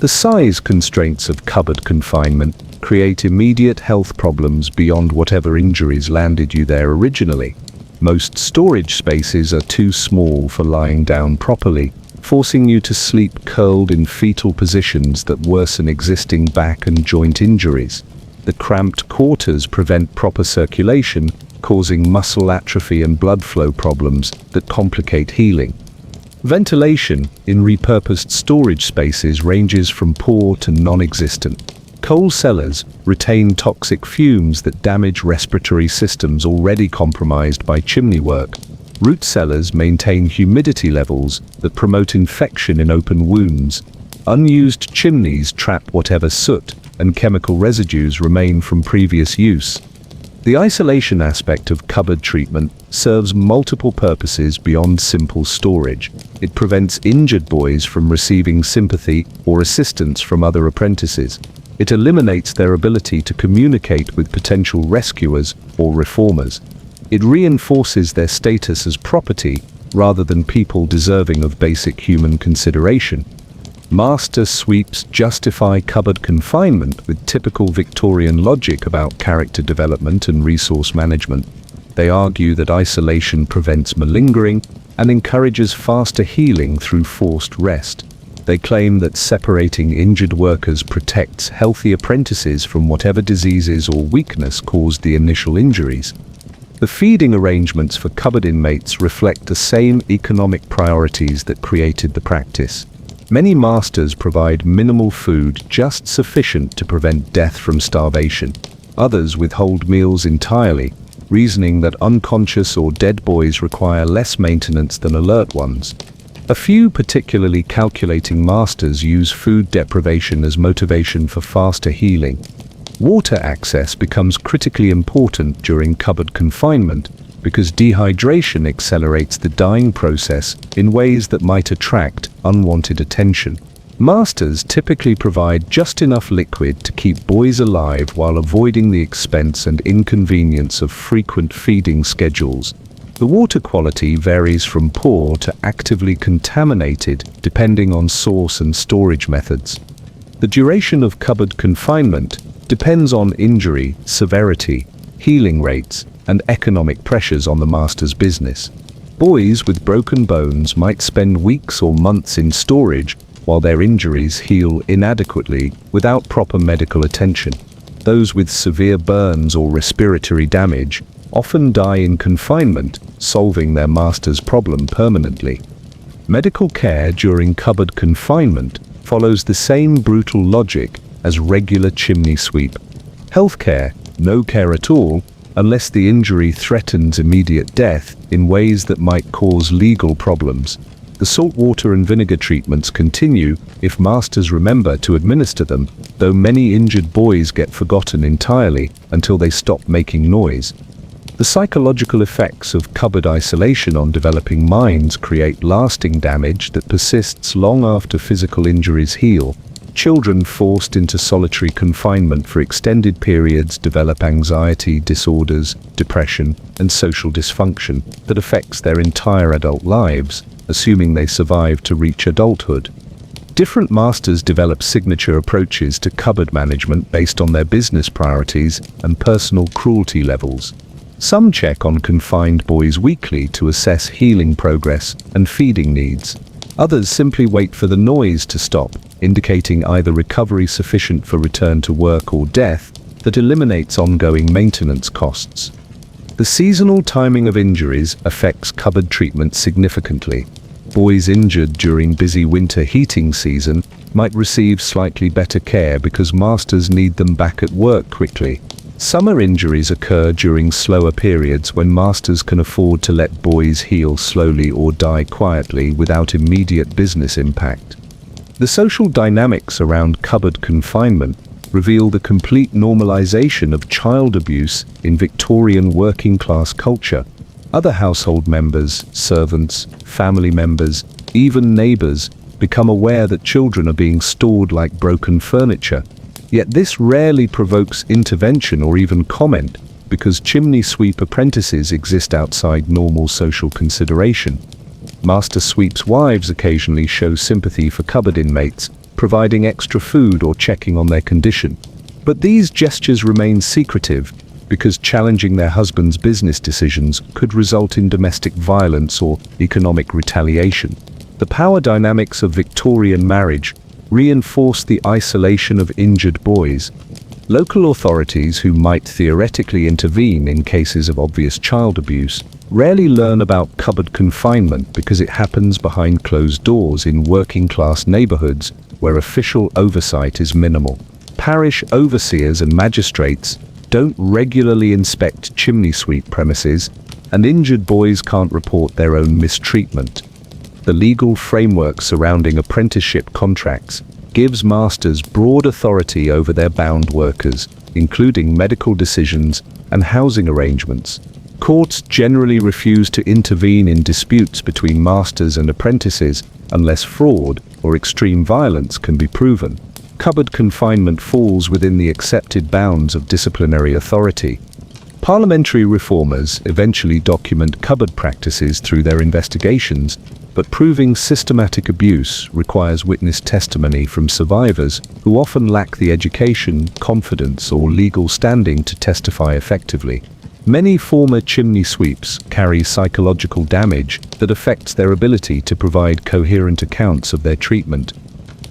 The size constraints of cupboard confinement create immediate health problems beyond whatever injuries landed you there originally. Most storage spaces are too small for lying down properly, forcing you to sleep curled in fetal positions that worsen existing back and joint injuries. The cramped quarters prevent proper circulation, causing muscle atrophy and blood flow problems that complicate healing. Ventilation in repurposed storage spaces ranges from poor to non-existent. Coal cellars retain toxic fumes that damage respiratory systems already compromised by chimney work. Root cellars maintain humidity levels that promote infection in open wounds. Unused chimneys trap whatever soot and chemical residues remain from previous use. The isolation aspect of cupboard treatment serves multiple purposes beyond simple storage. It prevents injured boys from receiving sympathy or assistance from other apprentices. It eliminates their ability to communicate with potential rescuers or reformers. It reinforces their status as property rather than people deserving of basic human consideration. Master sweeps justify cupboard confinement with typical Victorian logic about character development and resource management. They argue that isolation prevents malingering and encourages faster healing through forced rest. They claim that separating injured workers protects healthy apprentices from whatever diseases or weakness caused the initial injuries. The feeding arrangements for cupboard inmates reflect the same economic priorities that created the practice. Many masters provide minimal food just sufficient to prevent death from starvation. Others withhold meals entirely, reasoning that unconscious or dead boys require less maintenance than alert ones. A few particularly calculating masters use food deprivation as motivation for faster healing. Water access becomes critically important during cupboard confinement because dehydration accelerates the dying process in ways that might attract unwanted attention. Masters typically provide just enough liquid to keep boys alive while avoiding the expense and inconvenience of frequent feeding schedules. The water quality varies from poor to actively contaminated depending on source and storage methods. The duration of cupboard confinement depends on injury, severity, healing rates, and economic pressures on the master's business. Boys with broken bones might spend weeks or months in storage while their injuries heal inadequately without proper medical attention. Those with severe burns or respiratory damage often die in confinement, solving their master's problem permanently. Medical care during cupboard confinement follows the same brutal logic as regular chimney sweep. Healthcare, no care at all, unless the injury threatens immediate death in ways that might cause legal problems. The saltwater and vinegar treatments continue if masters remember to administer them, though many injured boys get forgotten entirely until they stop making noise. The psychological effects of cupboard isolation on developing minds create lasting damage that persists long after physical injuries heal. Children forced into solitary confinement for extended periods develop anxiety disorders, depression, and social dysfunction that affects their entire adult lives, assuming they survive to reach adulthood. Different masters develop signature approaches to cupboard management based on their business priorities and personal cruelty levels. Some check on confined boys weekly to assess healing progress and feeding needs. Others simply wait for the noise to stop, indicating either recovery sufficient for return to work or death that eliminates ongoing maintenance costs. The seasonal timing of injuries affects cupboard treatment significantly. Boys injured during busy winter heating season might receive slightly better care because masters need them back at work quickly. Summer injuries occur during slower periods when masters can afford to let boys heal slowly or die quietly without immediate business impact. The social dynamics around cupboard confinement reveal the complete normalization of child abuse in Victorian working-class culture. Other household members, servants, family members, even neighbors become aware that children are being stored like broken furniture. Yet this rarely provokes intervention or even comment because chimney sweep apprentices exist outside normal social consideration. Master sweeps' wives occasionally show sympathy for cupboard inmates, providing extra food or checking on their condition. But these gestures remain secretive because challenging their husband's business decisions could result in domestic violence or economic retaliation. The power dynamics of Victorian marriage reinforce the isolation of injured boys. Local authorities who might theoretically intervene in cases of obvious child abuse rarely learn about cupboard confinement because it happens behind closed doors in working-class neighborhoods where official oversight is minimal. Parish overseers and magistrates don't regularly inspect chimney sweep premises, and injured boys can't report their own mistreatment. The legal framework surrounding apprenticeship contracts gives masters broad authority over their bound workers, including medical decisions and housing arrangements. Courts generally refuse to intervene in disputes between masters and apprentices unless fraud or extreme violence can be proven. Cupboard confinement falls within the accepted bounds of disciplinary authority. Parliamentary reformers eventually document cupboard practices through their investigations, but proving systematic abuse requires witness testimony from survivors who often lack the education, confidence, or legal standing to testify effectively. Many former chimney sweeps carry psychological damage that affects their ability to provide coherent accounts of their treatment.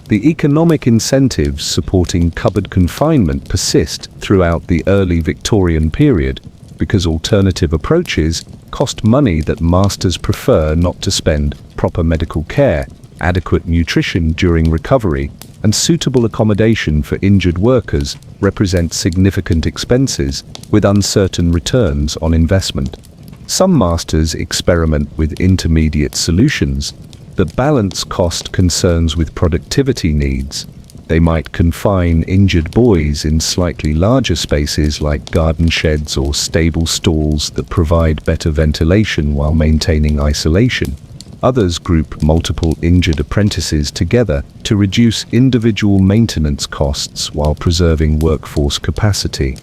The economic incentives supporting cupboard confinement persist throughout the early Victorian period because alternative approaches cost money that masters prefer not to spend. Proper medical care, adequate nutrition during recovery, and suitable accommodation for injured workers represent significant expenses with uncertain returns on investment. Some masters experiment with intermediate solutions that balance cost concerns with productivity needs. They might confine injured boys in slightly larger spaces like garden sheds or stable stalls that provide better ventilation while maintaining isolation. Others group multiple injured apprentices together to reduce individual maintenance costs while preserving workforce capacity.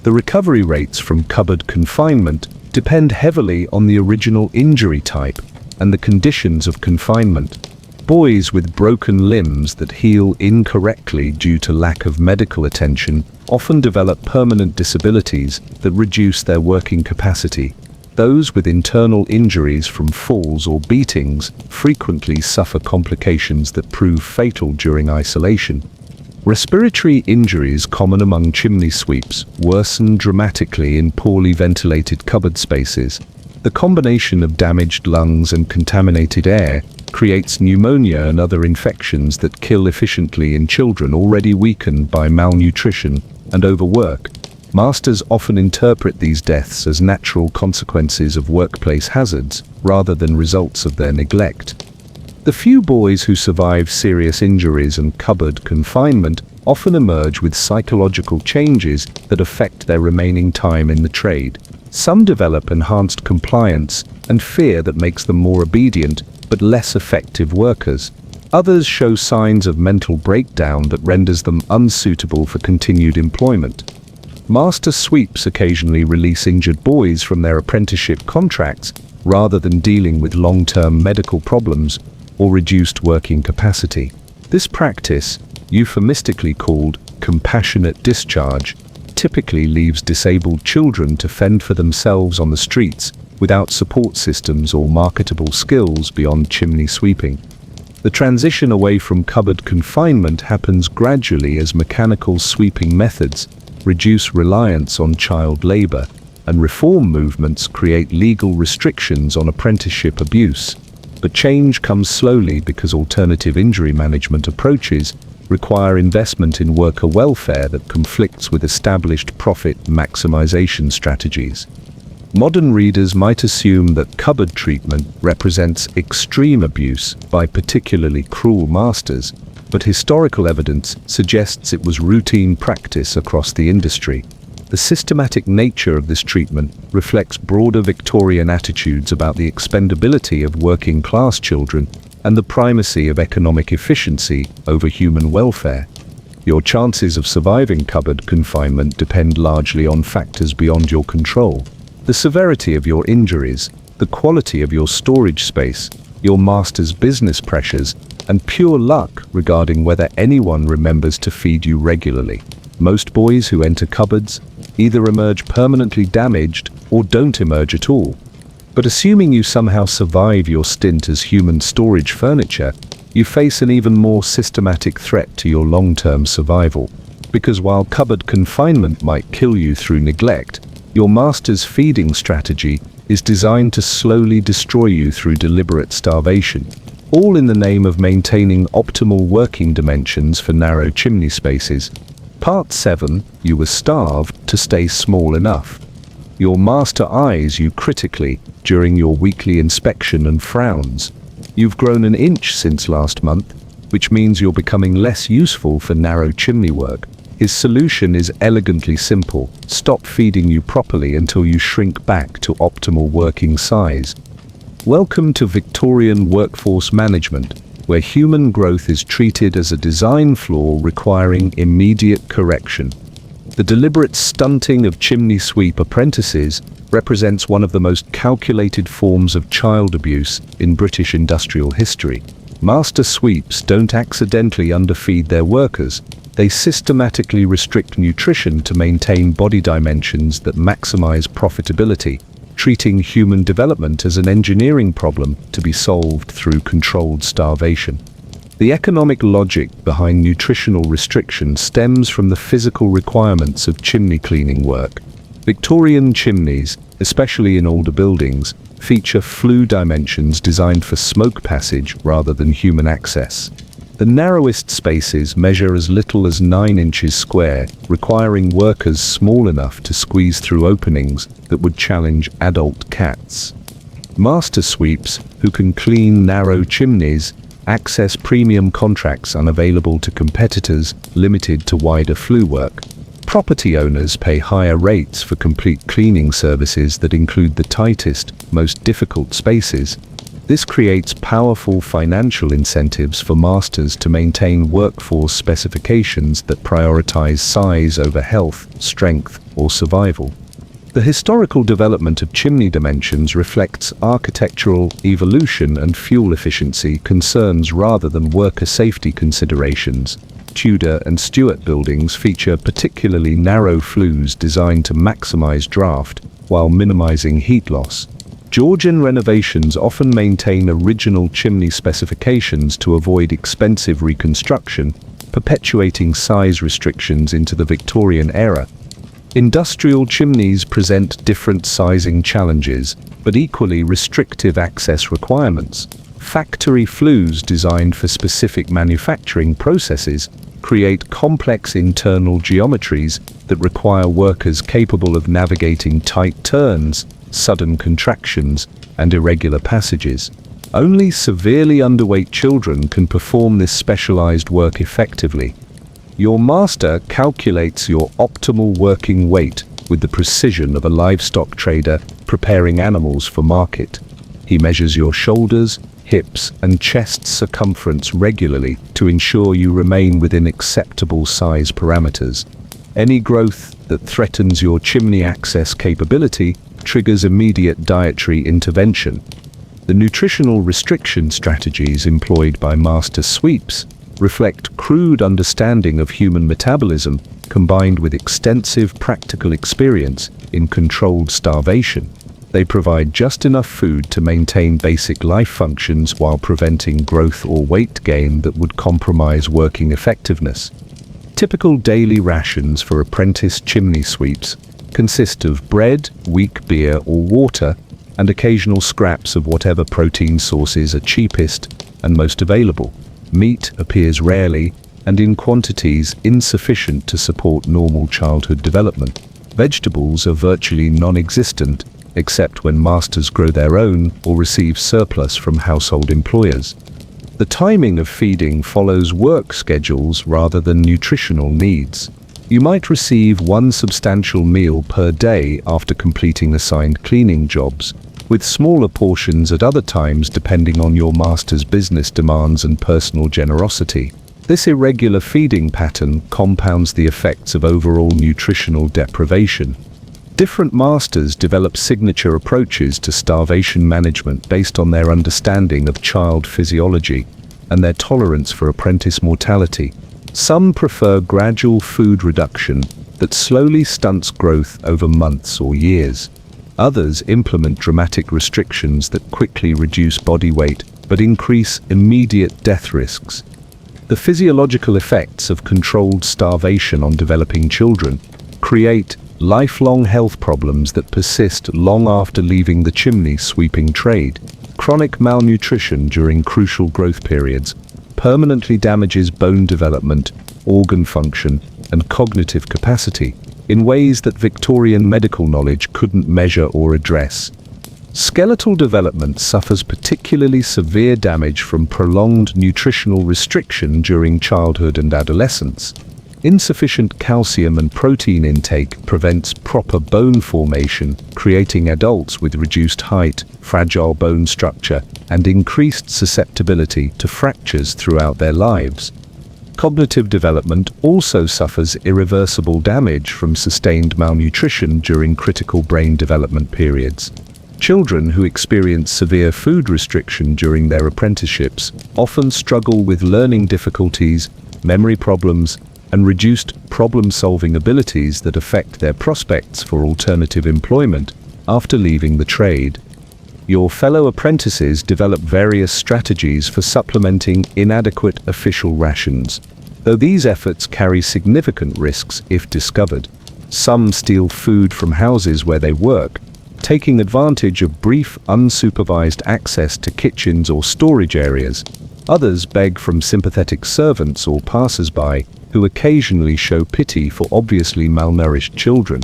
The recovery rates from cupboard confinement depend heavily on the original injury type and the conditions of confinement. Boys with broken limbs that heal incorrectly due to lack of medical attention often develop permanent disabilities that reduce their working capacity. Those with internal injuries from falls or beatings frequently suffer complications that prove fatal during isolation. Respiratory injuries common among chimney sweeps worsen dramatically in poorly ventilated cupboard spaces. The combination of damaged lungs and contaminated air creates pneumonia and other infections that kill efficiently in children already weakened by malnutrition and overwork. Masters often interpret these deaths as natural consequences of workplace hazards rather than results of their neglect. The few boys who survive serious injuries and cupboard confinement often emerge with psychological changes that affect their remaining time in the trade. Some develop enhanced compliance and fear that makes them more obedient but less effective workers. Others show signs of mental breakdown that renders them unsuitable for continued employment. Master sweeps occasionally release injured boys from their apprenticeship contracts rather than dealing with long-term medical problems or reduced working capacity. This practice, euphemistically called compassionate discharge, typically leaves disabled children to fend for themselves on the streets without support systems or marketable skills beyond chimney sweeping. The transition away from cupboard confinement happens gradually as mechanical sweeping methods reduce reliance on child labor, and reform movements create legal restrictions on apprenticeship abuse. But change comes slowly because alternative injury management approaches require investment in worker welfare that conflicts with established profit maximization strategies. Modern readers might assume that cupboard treatment represents extreme abuse by particularly cruel masters, but historical evidence suggests it was routine practice across the industry. The systematic nature of this treatment reflects broader Victorian attitudes about the expendability of working-class children and the primacy of economic efficiency over human welfare. Your chances of surviving cupboard confinement depend largely on factors beyond your control. The severity of your injuries, the quality of your storage space, your master's business pressures, and pure luck regarding whether anyone remembers to feed you regularly. Most boys who enter cupboards either emerge permanently damaged or don't emerge at all. But assuming you somehow survive your stint as human storage furniture, you face an even more systematic threat to your long-term survival. Because while cupboard confinement might kill you through neglect, your master's feeding strategy is designed to slowly destroy you through deliberate starvation, all in the name of maintaining optimal working dimensions for narrow chimney spaces. Part 7. You were starved to stay small enough. Your master eyes you critically during your weekly inspection and frowns. You've grown an inch since last month, which means you're becoming less useful for narrow chimney work. His solution is elegantly simple: stop feeding you properly until you shrink back to optimal working size. Welcome to Victorian workforce management, where human growth is treated as a design flaw requiring immediate correction. The deliberate stunting of chimney sweep apprentices represents one of the most calculated forms of child abuse in British industrial history. Master sweeps don't accidentally underfeed their workers. They systematically restrict nutrition to maintain body dimensions that maximize profitability, treating human development as an engineering problem to be solved through controlled starvation. The economic logic behind nutritional restriction stems from the physical requirements of chimney cleaning work. Victorian chimneys, especially in older buildings, feature flue dimensions designed for smoke passage rather than human access. The narrowest spaces measure as little as 9 inches square, requiring workers small enough to squeeze through openings that would challenge adult cats. Master sweeps, who can clean narrow chimneys, access premium contracts unavailable to competitors limited to wider flue work. Property owners pay higher rates for complete cleaning services that include the tightest, most difficult spaces. This creates powerful financial incentives for masters to maintain workforce specifications that prioritize size over health, strength, or survival. The historical development of chimney dimensions reflects architectural evolution and fuel efficiency concerns rather than worker safety considerations. Tudor and Stuart buildings feature particularly narrow flues designed to maximize draft while minimizing heat loss. Georgian renovations often maintain original chimney specifications to avoid expensive reconstruction, perpetuating size restrictions into the Victorian era. Industrial chimneys present different sizing challenges, but equally restrictive access requirements. Factory flues designed for specific manufacturing processes create complex internal geometries that require workers capable of navigating tight turns, sudden contractions, and irregular passages. Only severely underweight children can perform this specialized work effectively. Your master calculates your optimal working weight with the precision of a livestock trader preparing animals for market. He measures your shoulders, hips, and chest circumference regularly to ensure you remain within acceptable size parameters. Any growth that threatens your chimney access capability triggers immediate dietary intervention. The nutritional restriction strategies employed by master sweeps reflect crude understanding of human metabolism combined with extensive practical experience in controlled starvation. They provide just enough food to maintain basic life functions while preventing growth or weight gain that would compromise working effectiveness. Typical daily rations for apprentice chimney sweeps consist of bread, weak beer or water, and occasional scraps of whatever protein sources are cheapest and most available. Meat appears rarely and in quantities insufficient to support normal childhood development. Vegetables are virtually non-existent, except when masters grow their own or receive surplus from household employers. The timing of feeding follows work schedules rather than nutritional needs. You might receive one substantial meal per day after completing assigned cleaning jobs, with smaller portions at other times depending on your master's business demands and personal generosity. This irregular feeding pattern compounds the effects of overall nutritional deprivation. Different masters develop signature approaches to starvation management based on their understanding of child physiology and their tolerance for apprentice mortality. Some prefer gradual food reduction that slowly stunts growth over months or years. Others implement dramatic restrictions that quickly reduce body weight but increase immediate death risks. The physiological effects of controlled starvation on developing children create lifelong health problems that persist long after leaving the chimney sweeping trade. Chronic malnutrition during crucial growth periods permanently damages bone development, organ function, and cognitive capacity in ways that Victorian medical knowledge couldn't measure or address. Skeletal development suffers particularly severe damage from prolonged nutritional restriction during childhood and adolescence. Insufficient calcium and protein intake prevents proper bone formation, creating adults with reduced height, fragile bone structure, and increased susceptibility to fractures throughout their lives. Cognitive development also suffers irreversible damage from sustained malnutrition during critical brain development periods. Children who experience severe food restriction during their apprenticeships often struggle with learning difficulties, memory problems, and reduced problem-solving abilities that affect their prospects for alternative employment after leaving the trade. Your fellow apprentices develop various strategies for supplementing inadequate official rations, though these efforts carry significant risks if discovered. Some steal food from houses where they work, taking advantage of brief, unsupervised access to kitchens or storage areas. Others beg from sympathetic servants or passers-by who occasionally show pity for obviously malnourished children.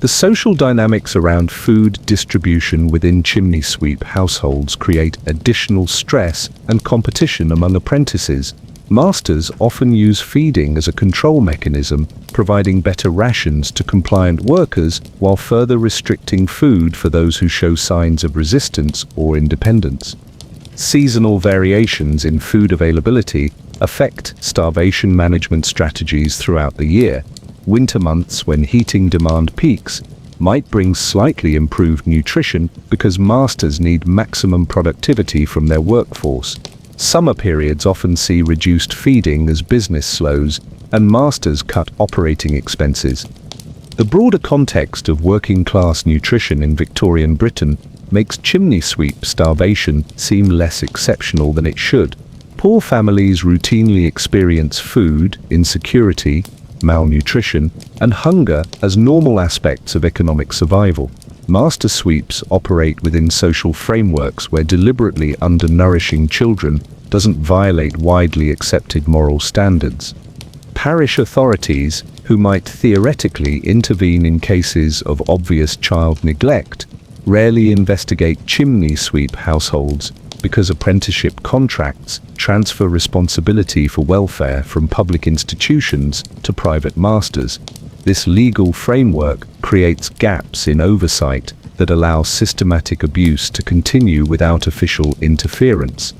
The social dynamics around food distribution within chimney sweep households create additional stress and competition among apprentices. Masters often use feeding as a control mechanism, providing better rations to compliant workers while further restricting food for those who show signs of resistance or independence. Seasonal variations in food availability affect starvation management strategies throughout the year. Winter months, when heating demand peaks, might bring slightly improved nutrition because masters need maximum productivity from their workforce. Summer periods often see reduced feeding as business slows, and masters cut operating expenses. The broader context of working-class nutrition in Victorian Britain makes chimney sweep starvation seem less exceptional than it should. Poor families routinely experience food insecurity, malnutrition, and hunger as normal aspects of economic survival. Master sweeps operate within social frameworks where deliberately undernourishing children doesn't violate widely accepted moral standards. Parish authorities, who might theoretically intervene in cases of obvious child neglect, rarely investigate chimney sweep households because apprenticeship contracts transfer responsibility for welfare from public institutions to private masters. This legal framework creates gaps in oversight that allow systematic abuse to continue without official interference.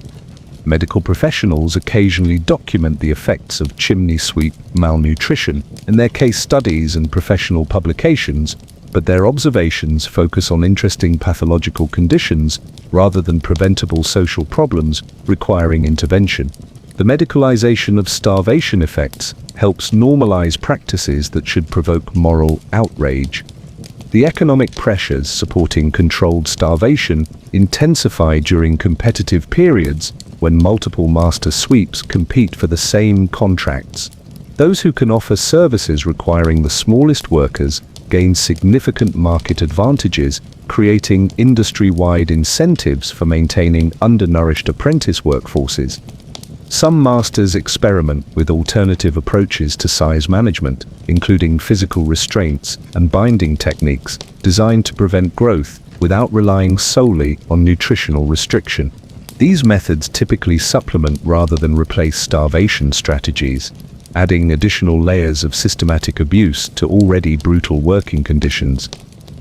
Medical professionals occasionally document the effects of chimney sweep malnutrition in their case studies and professional publications, but their observations focus on interesting pathological conditions rather than preventable social problems requiring intervention. The medicalization of starvation effects helps normalize practices that should provoke moral outrage. The economic pressures supporting controlled starvation intensify during competitive periods when multiple master sweeps compete for the same contracts. Those who can offer services requiring the smallest workers gain significant market advantages, creating industry-wide incentives for maintaining undernourished apprentice workforces. Some masters experiment with alternative approaches to size management, including physical restraints and binding techniques designed to prevent growth without relying solely on nutritional restriction. These methods typically supplement rather than replace starvation strategies, adding additional layers of systematic abuse to already brutal working conditions.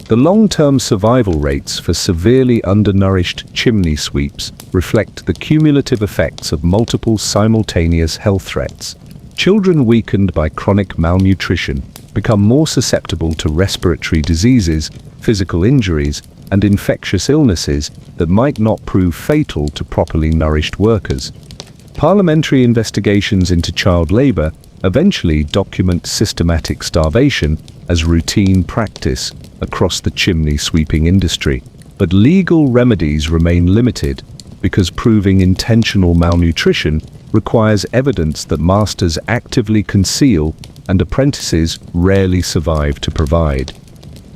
The long-term survival rates for severely undernourished chimney sweeps reflect the cumulative effects of multiple simultaneous health threats. Children weakened by chronic malnutrition become more susceptible to respiratory diseases, physical injuries, and infectious illnesses that might not prove fatal to properly nourished workers. Parliamentary investigations into child labor eventually document systematic starvation as routine practice across the chimney sweeping industry. But legal remedies remain limited because proving intentional malnutrition requires evidence that masters actively conceal and apprentices rarely survive to provide.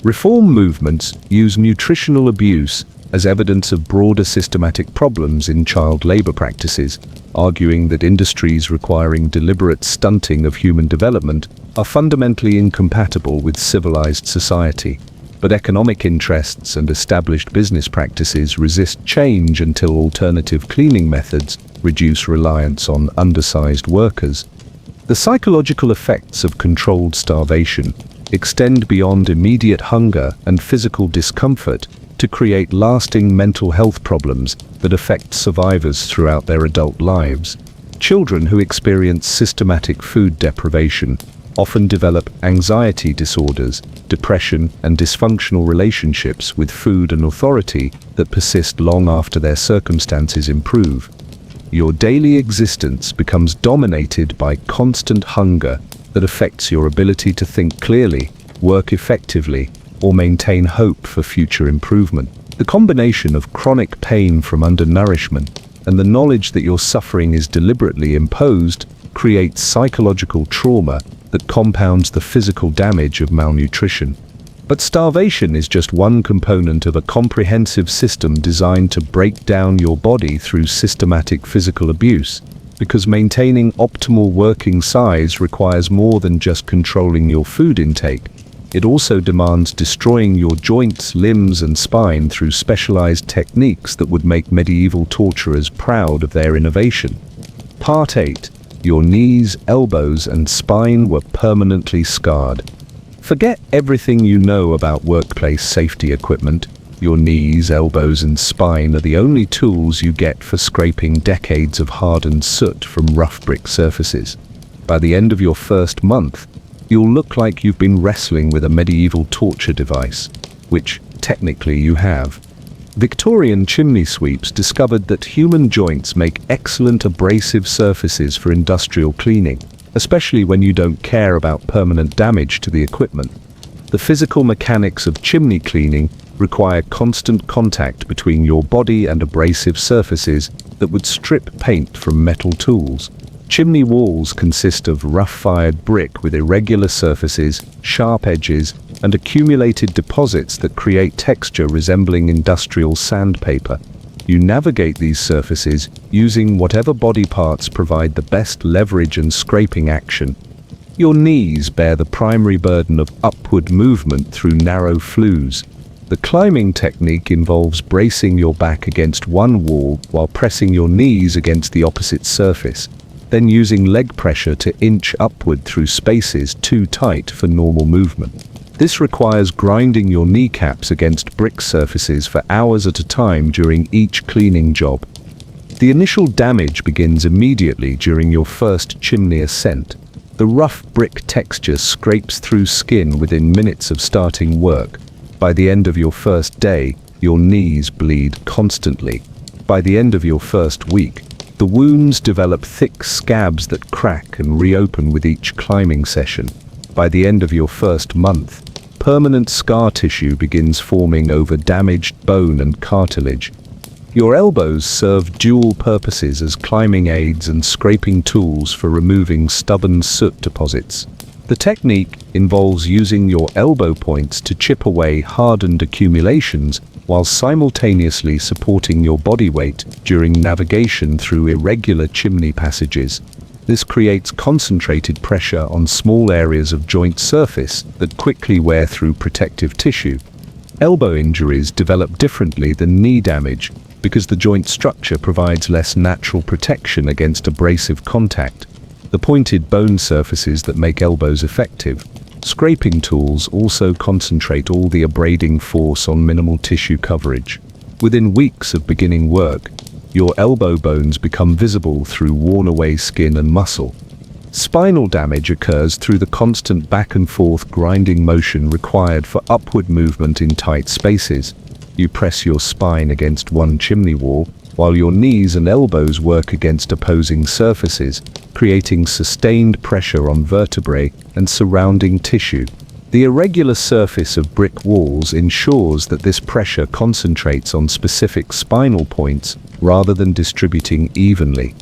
Reform movements use nutritional abuse as evidence of broader systematic problems in child labor practices, arguing that industries requiring deliberate stunting of human development are fundamentally incompatible with civilized society. But economic interests and established business practices resist change until alternative cleaning methods reduce reliance on undersized workers. The psychological effects of controlled starvation extend beyond immediate hunger and physical discomfort to create lasting mental health problems that affect survivors throughout their adult lives. Children who experience systematic food deprivation often develop anxiety disorders, depression, and dysfunctional relationships with food and authority that persist long after their circumstances improve. Your daily existence becomes dominated by constant hunger that affects your ability to think clearly, work effectively, or maintain hope for future improvement. The combination of chronic pain from undernourishment and the knowledge that your suffering is deliberately imposed creates psychological trauma that compounds the physical damage of malnutrition. But starvation is just one component of a comprehensive system designed to break down your body through systematic physical abuse, because maintaining optimal working size requires more than just controlling your food intake. It also demands destroying your joints, limbs, and spine through specialized techniques that would make medieval torturers proud of their innovation. Part 8. Your knees, elbows, and spine were permanently scarred. Forget everything you know about workplace safety equipment. Your knees, elbows, and spine are the only tools you get for scraping decades of hardened soot from rough brick surfaces. By the end of your first month, you'll look like you've been wrestling with a medieval torture device, which, technically, you have. Victorian chimney sweeps discovered that human joints make excellent abrasive surfaces for industrial cleaning, especially when you don't care about permanent damage to the equipment. The physical mechanics of chimney cleaning require constant contact between your body and abrasive surfaces that would strip paint from metal tools. Chimney walls consist of rough-fired brick with irregular surfaces, sharp edges, and accumulated deposits that create texture resembling industrial sandpaper. You navigate these surfaces using whatever body parts provide the best leverage and scraping action. Your knees bear the primary burden of upward movement through narrow flues. The climbing technique involves bracing your back against one wall while pressing your knees against the opposite surface, then using leg pressure to inch upward through spaces too tight for normal movement. This requires grinding your kneecaps against brick surfaces for hours at a time during each cleaning job. The initial damage begins immediately during your first chimney ascent. The rough brick texture scrapes through skin within minutes of starting work. By the end of your first day, your knees bleed constantly. By the end of your first week, the wounds develop thick scabs that crack and reopen with each climbing session. By the end of your first month, permanent scar tissue begins forming over damaged bone and cartilage. Your elbows serve dual purposes as climbing aids and scraping tools for removing stubborn soot deposits. The technique involves using your elbow points to chip away hardened accumulations while simultaneously supporting your body weight during navigation through irregular chimney passages. This creates concentrated pressure on small areas of joint surface that quickly wear through protective tissue. Elbow injuries develop differently than knee damage because the joint structure provides less natural protection against abrasive contact. The pointed bone surfaces that make elbows effective. Scraping tools also concentrate all the abrading force on minimal tissue coverage. Within weeks of beginning work, your elbow bones become visible through worn-away skin and muscle. Spinal damage occurs through the constant back-and-forth grinding motion required for upward movement in tight spaces. You press your spine against one chimney wall, while your knees and elbows work against opposing surfaces, creating sustained pressure on vertebrae and surrounding tissue. The irregular surface of brick walls ensures that this pressure concentrates on specific spinal points rather than distributing evenly.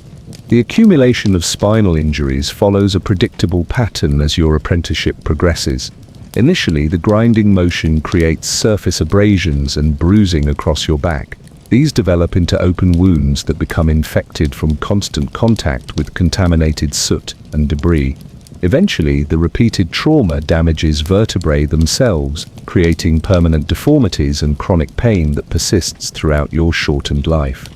The accumulation of spinal injuries follows a predictable pattern as your apprenticeship progresses. Initially, the grinding motion creates surface abrasions and bruising across your back. These develop into open wounds that become infected from constant contact with contaminated soot and debris. Eventually, the repeated trauma damages vertebrae themselves, creating permanent deformities and chronic pain that persists throughout your shortened life.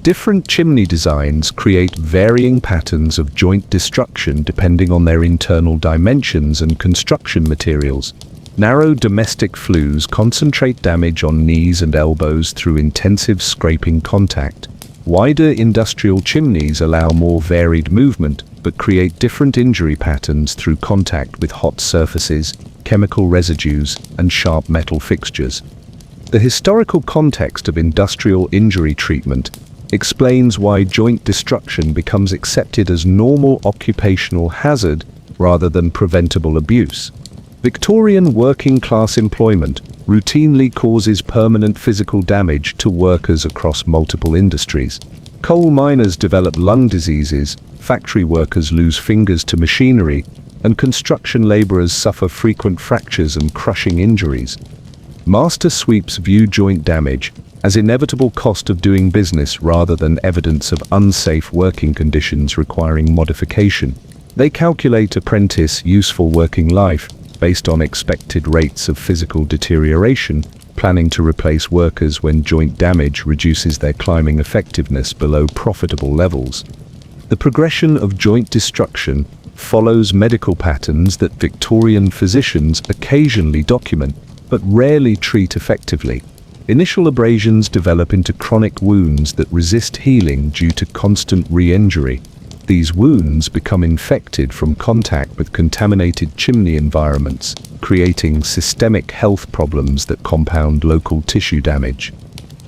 Different chimney designs create varying patterns of joint destruction depending on their internal dimensions and construction materials. Narrow domestic flues concentrate damage on knees and elbows through intensive scraping contact. Wider industrial chimneys allow more varied movement, but create different injury patterns through contact with hot surfaces, chemical residues, and sharp metal fixtures. The historical context of industrial injury treatment explains why joint destruction becomes accepted as normal occupational hazard rather than preventable abuse. Victorian working-class employment routinely causes permanent physical damage to workers across multiple industries. Coal miners develop lung diseases, factory workers lose fingers to machinery, and construction laborers suffer frequent fractures and crushing injuries. Master sweeps view joint damage as inevitable cost of doing business rather than evidence of unsafe working conditions requiring modification. They calculate apprentice useful working life based on expected rates of physical deterioration, planning to replace workers when joint damage reduces their climbing effectiveness below profitable levels. The progression of joint destruction follows medical patterns that Victorian physicians occasionally document, but rarely treat effectively. Initial abrasions develop into chronic wounds that resist healing due to constant re-injury. These wounds become infected from contact with contaminated chimney environments, creating systemic health problems that compound local tissue damage.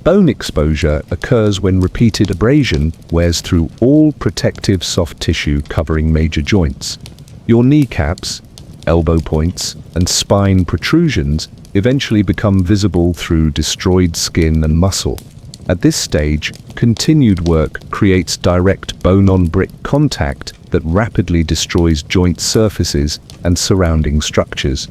Bone exposure occurs when repeated abrasion wears through all protective soft tissue covering major joints. Your kneecaps, elbow points, and spine protrusions eventually become visible through destroyed skin and muscle. At this stage, continued work creates direct bone-on-brick contact that rapidly destroys joint surfaces and surrounding structures.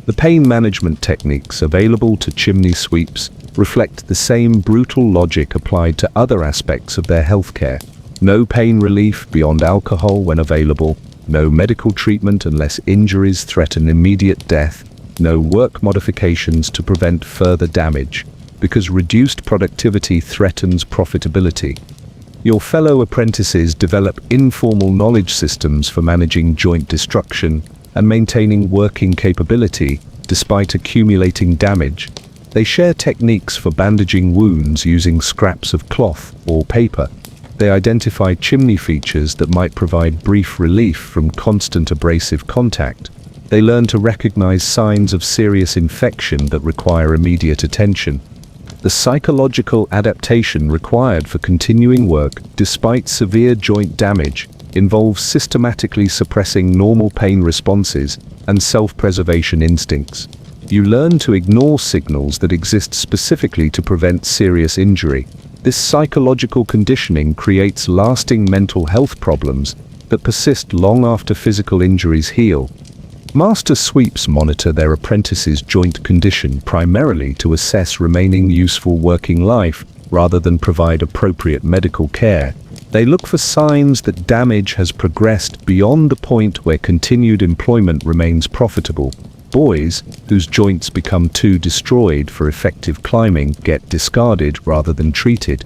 The pain management techniques available to chimney sweeps reflect the same brutal logic applied to other aspects of their healthcare. No pain relief beyond alcohol when available, no medical treatment unless injuries threaten immediate death, no work modifications to prevent further damage, because reduced productivity threatens profitability. Your fellow apprentices develop informal knowledge systems for managing joint destruction and maintaining working capability despite accumulating damage. They share techniques for bandaging wounds using scraps of cloth or paper. They identify chimney features that might provide brief relief from constant abrasive contact. They learn to recognize signs of serious infection that require immediate attention. The psychological adaptation required for continuing work despite severe joint damage involves systematically suppressing normal pain responses and self-preservation instincts. You learn to ignore signals that exist specifically to prevent serious injury. This psychological conditioning creates lasting mental health problems that persist long after physical injuries heal. Master sweeps monitor their apprentices' joint condition primarily to assess remaining useful working life rather than provide appropriate medical care. They look for signs that damage has progressed beyond the point where continued employment remains profitable. Boys, whose joints become too destroyed for effective climbing, get discarded rather than treated.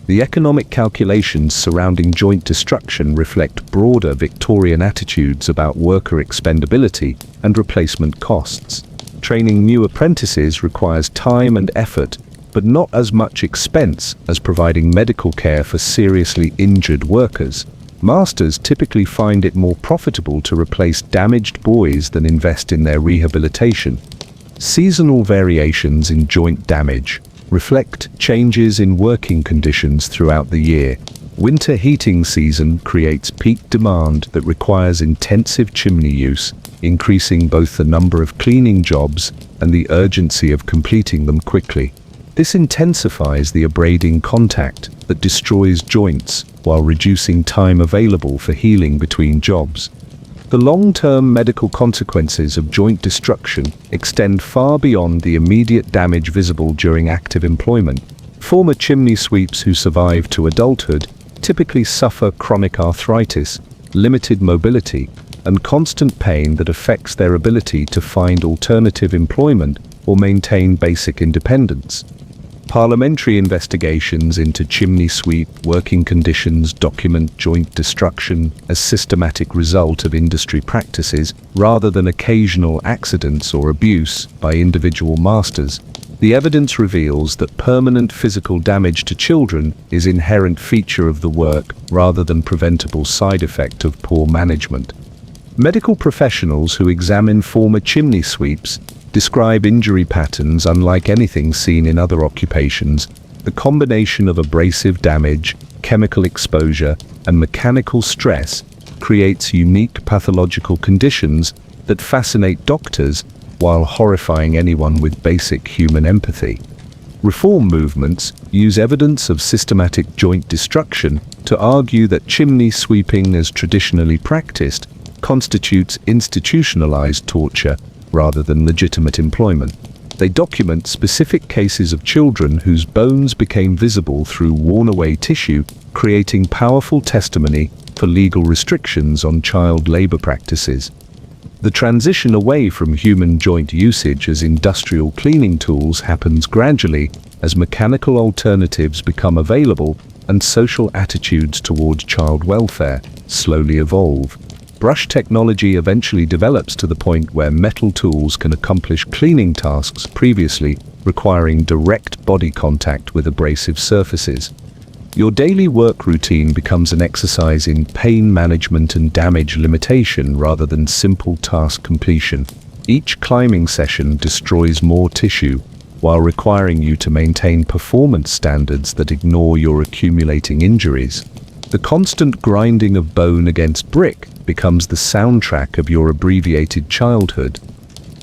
The economic calculations surrounding joint destruction reflect broader Victorian attitudes about worker expendability and replacement costs. Training new apprentices requires time and effort, but not as much expense as providing medical care for seriously injured workers. Masters typically find it more profitable to replace damaged boys than invest in their rehabilitation. Seasonal variations in joint damage reflect changes in working conditions throughout the year. Winter heating season creates peak demand that requires intensive chimney use, increasing both the number of cleaning jobs and the urgency of completing them quickly. This intensifies the abrading contact that destroys joints while reducing time available for healing between jobs. The long-term medical consequences of joint destruction extend far beyond the immediate damage visible during active employment. Former chimney sweeps who survive to adulthood typically suffer chronic arthritis, limited mobility, and constant pain that affects their ability to find alternative employment or maintain basic independence. Parliamentary investigations into chimney sweep working conditions document joint destruction as systematic result of industry practices rather than occasional accidents or abuse by individual masters. The evidence reveals that permanent physical damage to children is an inherent feature of the work rather than preventable side effect of poor management. Medical professionals who examine former chimney sweeps describe injury patterns unlike anything seen in other occupations. The combination of abrasive damage, chemical exposure, and mechanical stress creates unique pathological conditions that fascinate doctors while horrifying anyone with basic human empathy. Reform movements use evidence of systematic joint destruction to argue that chimney sweeping as traditionally practiced constitutes institutionalized torture rather than legitimate employment. They document specific cases of children whose bones became visible through worn-away tissue, creating powerful testimony for legal restrictions on child labor practices. The transition away from human joint usage as industrial cleaning tools happens gradually as mechanical alternatives become available and social attitudes toward child welfare slowly evolve. Brush technology eventually develops to the point where metal tools can accomplish cleaning tasks previously requiring direct body contact with abrasive surfaces. Your daily work routine becomes an exercise in pain management and damage limitation rather than simple task completion. Each climbing session destroys more tissue, while requiring you to maintain performance standards that ignore your accumulating injuries. The constant grinding of bone against brick becomes the soundtrack of your abbreviated childhood.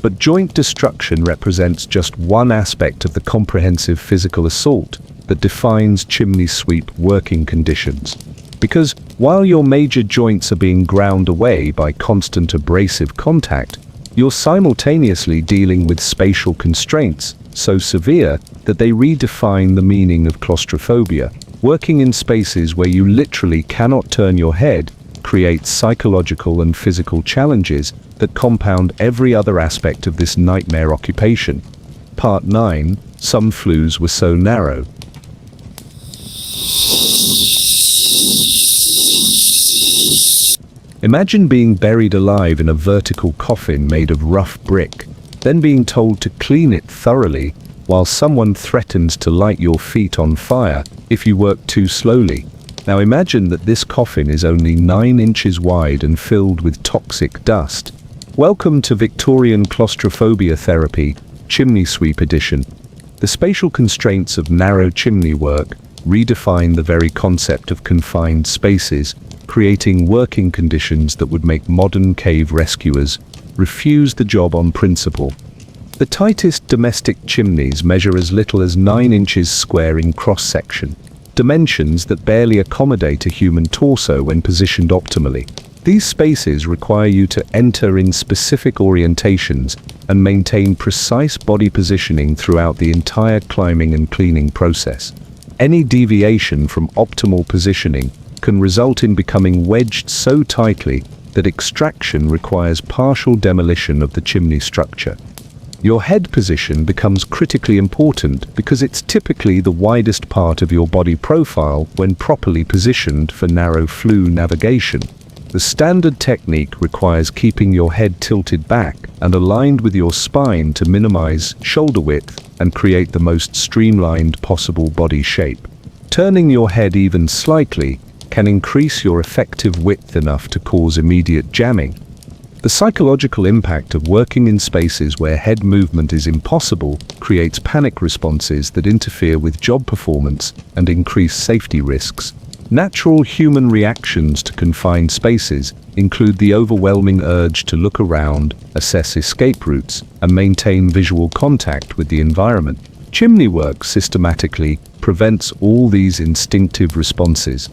But joint destruction represents just one aspect of the comprehensive physical assault that defines chimney sweep working conditions. Because while your major joints are being ground away by constant abrasive contact, you're simultaneously dealing with spatial constraints so severe that they redefine the meaning of claustrophobia. Working in spaces where you literally cannot turn your head creates psychological and physical challenges that compound every other aspect of this nightmare occupation. Part 9. Some flues were so narrow. Imagine being buried alive in a vertical coffin made of rough brick, then being told to clean it thoroughly, while someone threatens to light your feet on fire if you work too slowly. Now imagine that this coffin is only 9 inches wide and filled with toxic dust. Welcome to Victorian claustrophobia therapy, chimney sweep edition. The spatial constraints of narrow chimney work redefine the very concept of confined spaces, creating working conditions that would make modern cave rescuers refuse the job on principle. The tightest domestic chimneys measure as little as 9 inches square in cross-section, dimensions that barely accommodate a human torso when positioned optimally. These spaces require you to enter in specific orientations and maintain precise body positioning throughout the entire climbing and cleaning process. Any deviation from optimal positioning can result in becoming wedged so tightly that extraction requires partial demolition of the chimney structure. Your head position becomes critically important because it's typically the widest part of your body profile when properly positioned for narrow flue navigation. The standard technique requires keeping your head tilted back and aligned with your spine to minimize shoulder width and create the most streamlined possible body shape. Turning your head even slightly can increase your effective width enough to cause immediate jamming. The psychological impact of working in spaces where head movement is impossible creates panic responses that interfere with job performance and increase safety risks. Natural human reactions to confined spaces include the overwhelming urge to look around, assess escape routes, and maintain visual contact with the environment. Chimney work systematically prevents all these instinctive responses.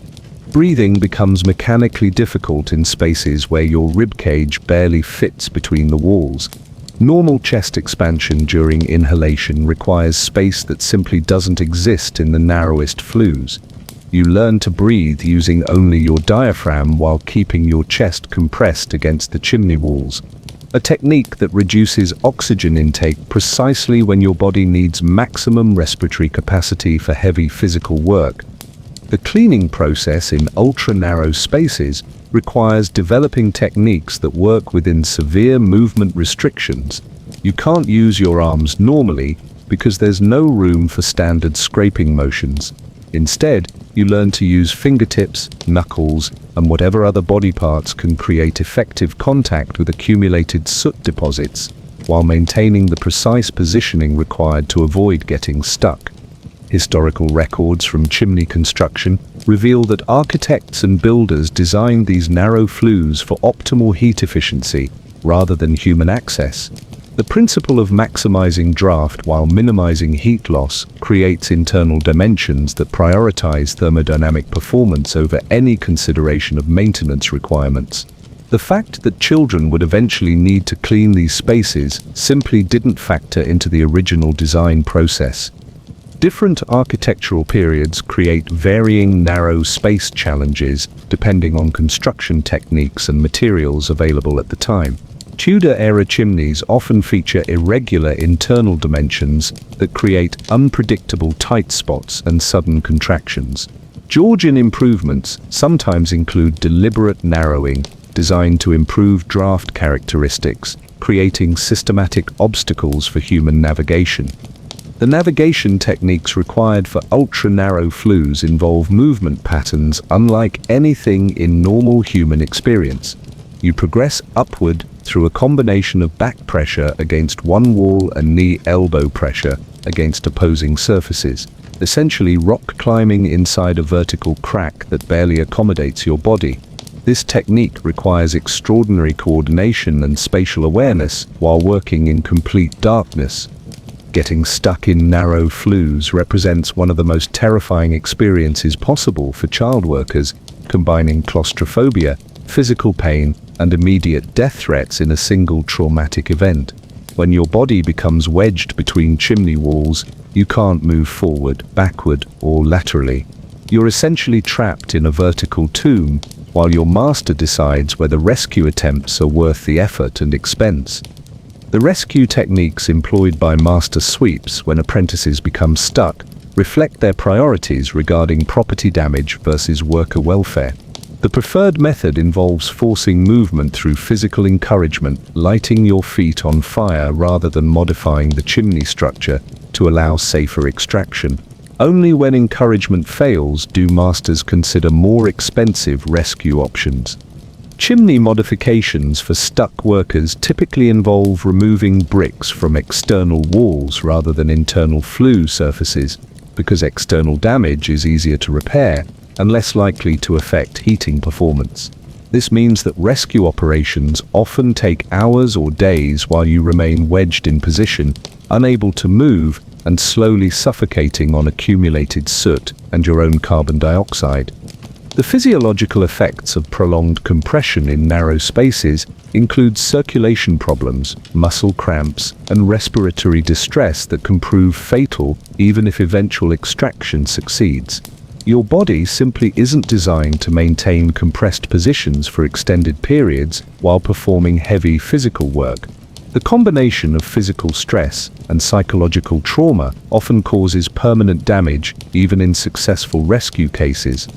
Breathing becomes mechanically difficult in spaces where your ribcage barely fits between the walls. Normal chest expansion during inhalation requires space that simply doesn't exist in the narrowest flues. You learn to breathe using only your diaphragm while keeping your chest compressed against the chimney walls, a technique that reduces oxygen intake precisely when your body needs maximum respiratory capacity for heavy physical work. The cleaning process in ultra-narrow spaces requires developing techniques that work within severe movement restrictions. You can't use your arms normally because there's no room for standard scraping motions. Instead, you learn to use fingertips, knuckles, and whatever other body parts can create effective contact with accumulated soot deposits, while maintaining the precise positioning required to avoid getting stuck. Historical records from chimney construction reveal that architects and builders designed these narrow flues for optimal heat efficiency rather than human access. The principle of maximizing draft while minimizing heat loss creates internal dimensions that prioritize thermodynamic performance over any consideration of maintenance requirements. The fact that children would eventually need to clean these spaces simply didn't factor into the original design process. Different architectural periods create varying narrow space challenges depending on construction techniques and materials available at the time. Tudor-era chimneys often feature irregular internal dimensions that create unpredictable tight spots and sudden contractions. Georgian improvements sometimes include deliberate narrowing, designed to improve draft characteristics, creating systematic obstacles for human navigation. The navigation techniques required for ultra-narrow flues involve movement patterns unlike anything in normal human experience. You progress upward through a combination of back pressure against one wall and knee-elbow pressure against opposing surfaces, essentially rock climbing inside a vertical crack that barely accommodates your body. This technique requires extraordinary coordination and spatial awareness while working in complete darkness. Getting stuck in narrow flues represents one of the most terrifying experiences possible for child workers, combining claustrophobia, physical pain, and immediate death threats in a single traumatic event. When your body becomes wedged between chimney walls, you can't move forward, backward, or laterally. You're essentially trapped in a vertical tomb while your master decides whether rescue attempts are worth the effort and expense. The rescue techniques employed by master sweeps when apprentices become stuck reflect their priorities regarding property damage versus worker welfare. The preferred method involves forcing movement through physical encouragement, lighting your feet on fire rather than modifying the chimney structure to allow safer extraction. Only when encouragement fails do masters consider more expensive rescue options. Chimney modifications for stuck workers typically involve removing bricks from external walls rather than internal flue surfaces, because external damage is easier to repair and less likely to affect heating performance. This means that rescue operations often take hours or days while you remain wedged in position, unable to move, and slowly suffocating on accumulated soot and your own carbon dioxide. The physiological effects of prolonged compression in narrow spaces include circulation problems, muscle cramps, and respiratory distress that can prove fatal even if eventual extraction succeeds. Your body simply isn't designed to maintain compressed positions for extended periods while performing heavy physical work. The combination of physical stress and psychological trauma often causes permanent damage, even in successful rescue cases.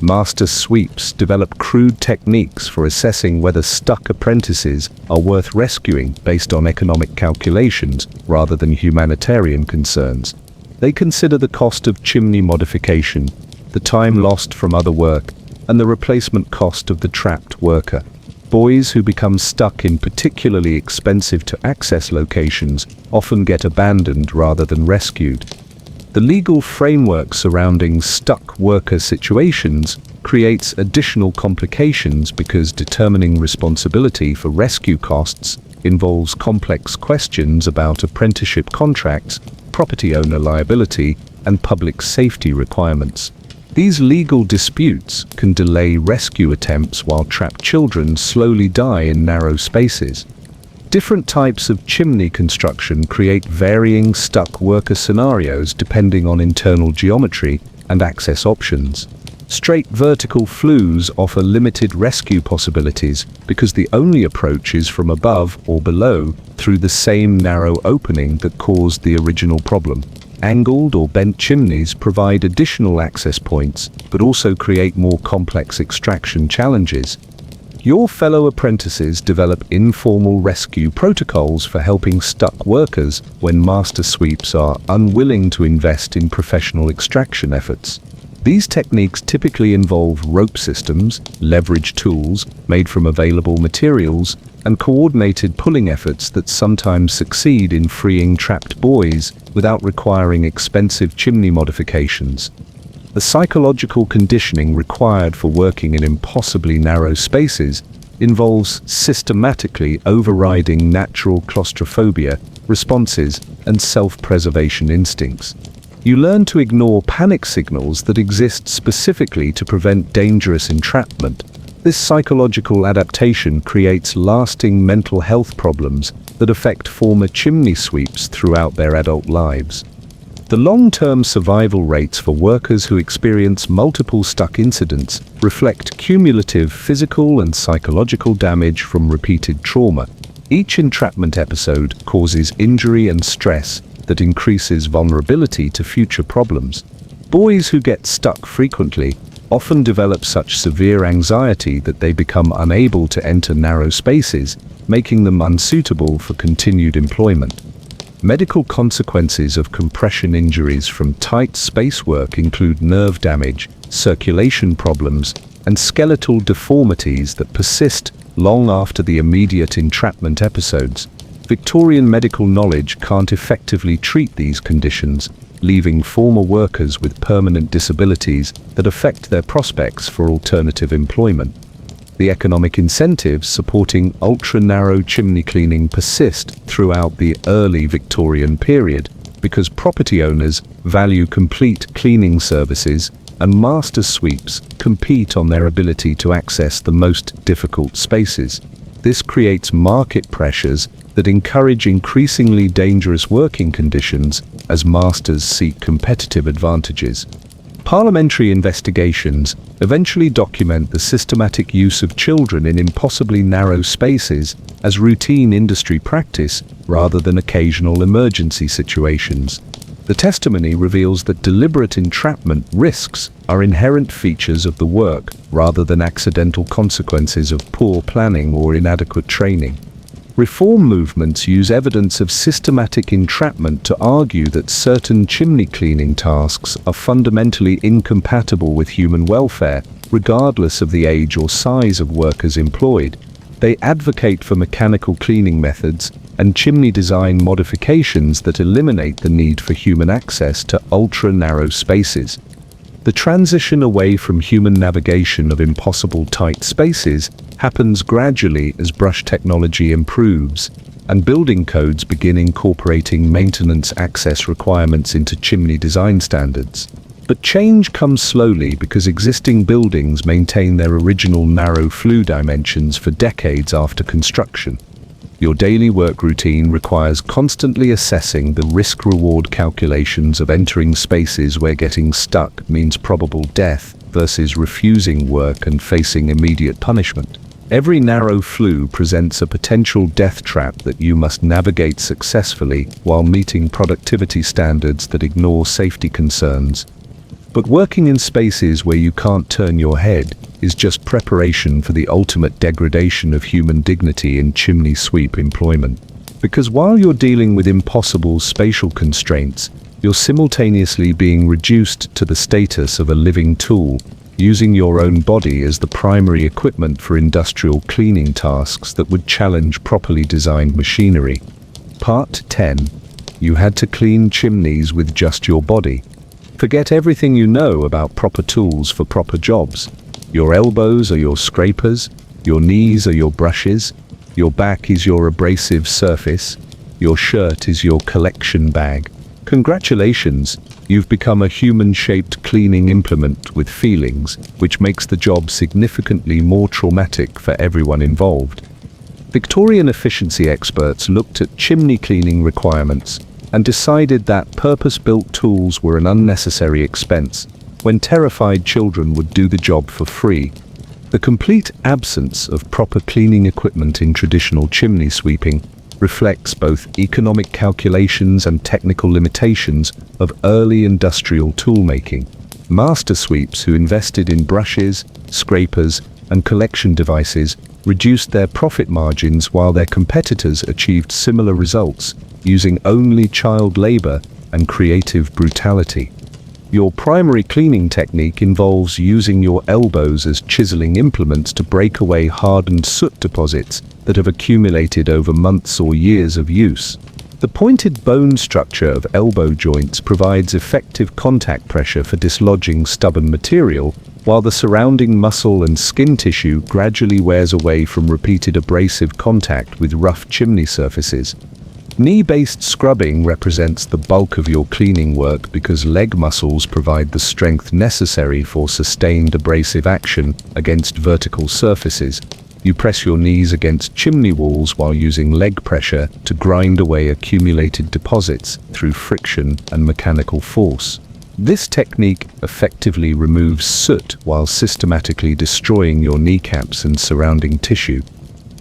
Master sweeps develop crude techniques for assessing whether stuck apprentices are worth rescuing based on economic calculations rather than humanitarian concerns. They consider the cost of chimney modification, the time lost from other work, and the replacement cost of the trapped worker. Boys who become stuck in particularly expensive to access locations often get abandoned rather than rescued. The legal framework surrounding stuck worker situations creates additional complications because determining responsibility for rescue costs involves complex questions about apprenticeship contracts, property owner liability, and public safety requirements. These legal disputes can delay rescue attempts while trapped children slowly die in narrow spaces. Different types of chimney construction create varying stuck worker scenarios depending on internal geometry and access options. Straight vertical flues offer limited rescue possibilities because the only approach is from above or below through the same narrow opening that caused the original problem. Angled or bent chimneys provide additional access points, but also create more complex extraction challenges. Your fellow apprentices develop informal rescue protocols for helping stuck workers when master sweeps are unwilling to invest in professional extraction efforts. These techniques typically involve rope systems, leverage tools made from available materials, and coordinated pulling efforts that sometimes succeed in freeing trapped boys without requiring expensive chimney modifications. The psychological conditioning required for working in impossibly narrow spaces involves systematically overriding natural claustrophobia responses and self-preservation instincts. You learn to ignore panic signals that exist specifically to prevent dangerous entrapment. This psychological adaptation creates lasting mental health problems that affect former chimney sweeps throughout their adult lives. The long-term survival rates for workers who experience multiple stuck incidents reflect cumulative physical and psychological damage from repeated trauma. Each entrapment episode causes injury and stress that increases vulnerability to future problems. Boys who get stuck frequently often develop such severe anxiety that they become unable to enter narrow spaces, making them unsuitable for continued employment. Medical consequences of compression injuries from tight spacework include nerve damage, circulation problems, and skeletal deformities that persist long after the immediate entrapment episodes. Victorian medical knowledge can't effectively treat these conditions, leaving former workers with permanent disabilities that affect their prospects for alternative employment. The economic incentives supporting ultra-narrow chimney cleaning persist throughout the early Victorian period because property owners value complete cleaning services and master sweeps compete on their ability to access the most difficult spaces. This creates market pressures that encourage increasingly dangerous working conditions as masters seek competitive advantages. Parliamentary investigations eventually document the systematic use of children in impossibly narrow spaces as routine industry practice rather than occasional emergency situations. The testimony reveals that deliberate entrapment risks are inherent features of the work rather than accidental consequences of poor planning or inadequate training. Reform movements use evidence of systematic entrapment to argue that certain chimney cleaning tasks are fundamentally incompatible with human welfare, regardless of the age or size of workers employed. They advocate for mechanical cleaning methods and chimney design modifications that eliminate the need for human access to ultra-narrow spaces. The transition away from human navigation of impossible tight spaces happens gradually as brush technology improves and building codes begin incorporating maintenance access requirements into chimney design standards. But change comes slowly because existing buildings maintain their original narrow flue dimensions for decades after construction. Your daily work routine requires constantly assessing the risk-reward calculations of entering spaces where getting stuck means probable death versus refusing work and facing immediate punishment. Every narrow flue presents a potential death trap that you must navigate successfully while meeting productivity standards that ignore safety concerns. But working in spaces where you can't turn your head is just preparation for the ultimate degradation of human dignity in chimney sweep employment. Because while you're dealing with impossible spatial constraints, you're simultaneously being reduced to the status of a living tool, using your own body as the primary equipment for industrial cleaning tasks that would challenge properly designed machinery. Part 10. You had to clean chimneys with just your body. Forget everything you know about proper tools for proper jobs. Your elbows are your scrapers, your knees are your brushes, your back is your abrasive surface, your shirt is your collection bag. Congratulations, you've become a human-shaped cleaning implement with feelings, which makes the job significantly more traumatic for everyone involved. Victorian efficiency experts looked at chimney cleaning requirements and decided that purpose-built tools were an unnecessary expense when terrified children would do the job for free. The complete absence of proper cleaning equipment in traditional chimney sweeping reflects both economic calculations and technical limitations of early industrial toolmaking. Master sweeps who invested in brushes, scrapers, and collection devices reduced their profit margins while their competitors achieved similar results using only child labor and creative brutality. Your primary cleaning technique involves using your elbows as chiseling implements to break away hardened soot deposits that have accumulated over months or years of use. The pointed bone structure of elbow joints provides effective contact pressure for dislodging stubborn material, while the surrounding muscle and skin tissue gradually wears away from repeated abrasive contact with rough chimney surfaces. Knee-based scrubbing represents the bulk of your cleaning work because leg muscles provide the strength necessary for sustained abrasive action against vertical surfaces. You press your knees against chimney walls while using leg pressure to grind away accumulated deposits through friction and mechanical force. This technique effectively removes soot while systematically destroying your kneecaps and surrounding tissue.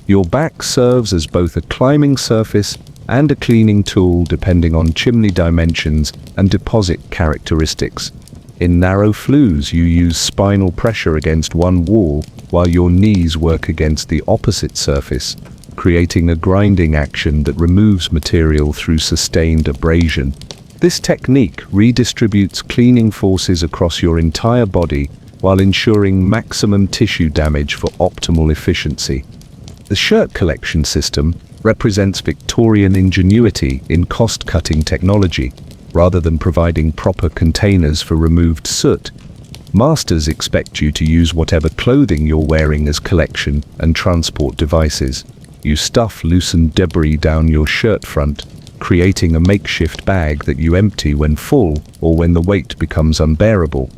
Your back serves as both a climbing surface and a cleaning tool depending on chimney dimensions and deposit characteristics. In narrow flues, you use spinal pressure against one wall while your knees work against the opposite surface. creating a grinding action that removes material through sustained abrasion. This technique redistributes cleaning forces across your entire body while ensuring maximum tissue damage for optimal efficiency. The shirt collection system represents Victorian ingenuity in cost-cutting technology. Rather than providing proper containers for removed soot, masters expect you to use whatever clothing you're wearing as collection and transport devices. You stuff loosened debris down your shirt front, creating a makeshift bag that you empty when full or when the weight becomes unbearable.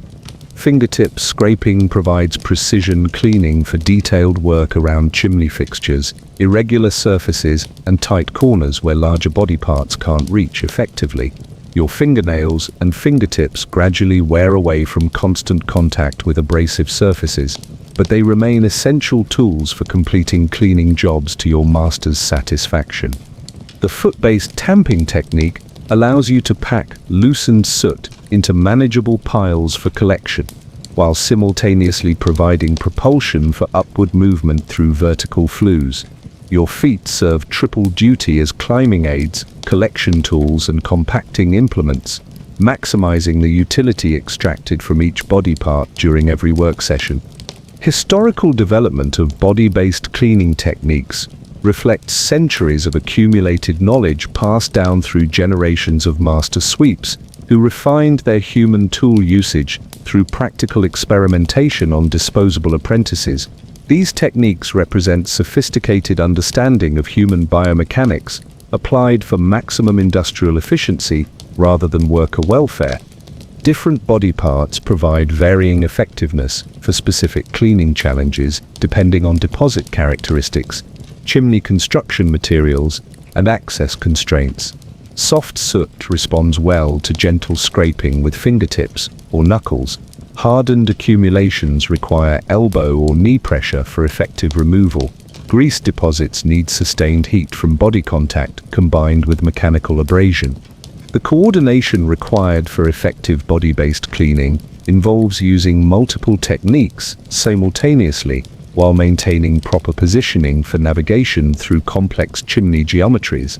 Fingertip scraping provides precision cleaning for detailed work around chimney fixtures, irregular surfaces, and tight corners where larger body parts can't reach effectively. Your fingernails and fingertips gradually wear away from constant contact with abrasive surfaces, but they remain essential tools for completing cleaning jobs to your master's satisfaction. The foot-based tamping technique allows you to pack loosened soot into manageable piles for collection, while simultaneously providing propulsion for upward movement through vertical flues. Your feet serve triple duty as climbing aids, collection tools, and compacting implements, maximizing the utility extracted from each body part during every work session. Historical development of body-based cleaning techniques reflects centuries of accumulated knowledge passed down through generations of master sweeps who refined their human tool usage through practical experimentation on disposable apprentices. These techniques represent sophisticated understanding of human biomechanics applied for maximum industrial efficiency rather than worker welfare. Different body parts provide varying effectiveness for specific cleaning challenges depending on deposit characteristics, chimney construction materials, and access constraints. Soft soot responds well to gentle scraping with fingertips or knuckles. Hardened accumulations require elbow or knee pressure for effective removal. Grease deposits need sustained heat from body contact combined with mechanical abrasion. The coordination required for effective body-based cleaning involves using multiple techniques simultaneously while maintaining proper positioning for navigation through complex chimney geometries.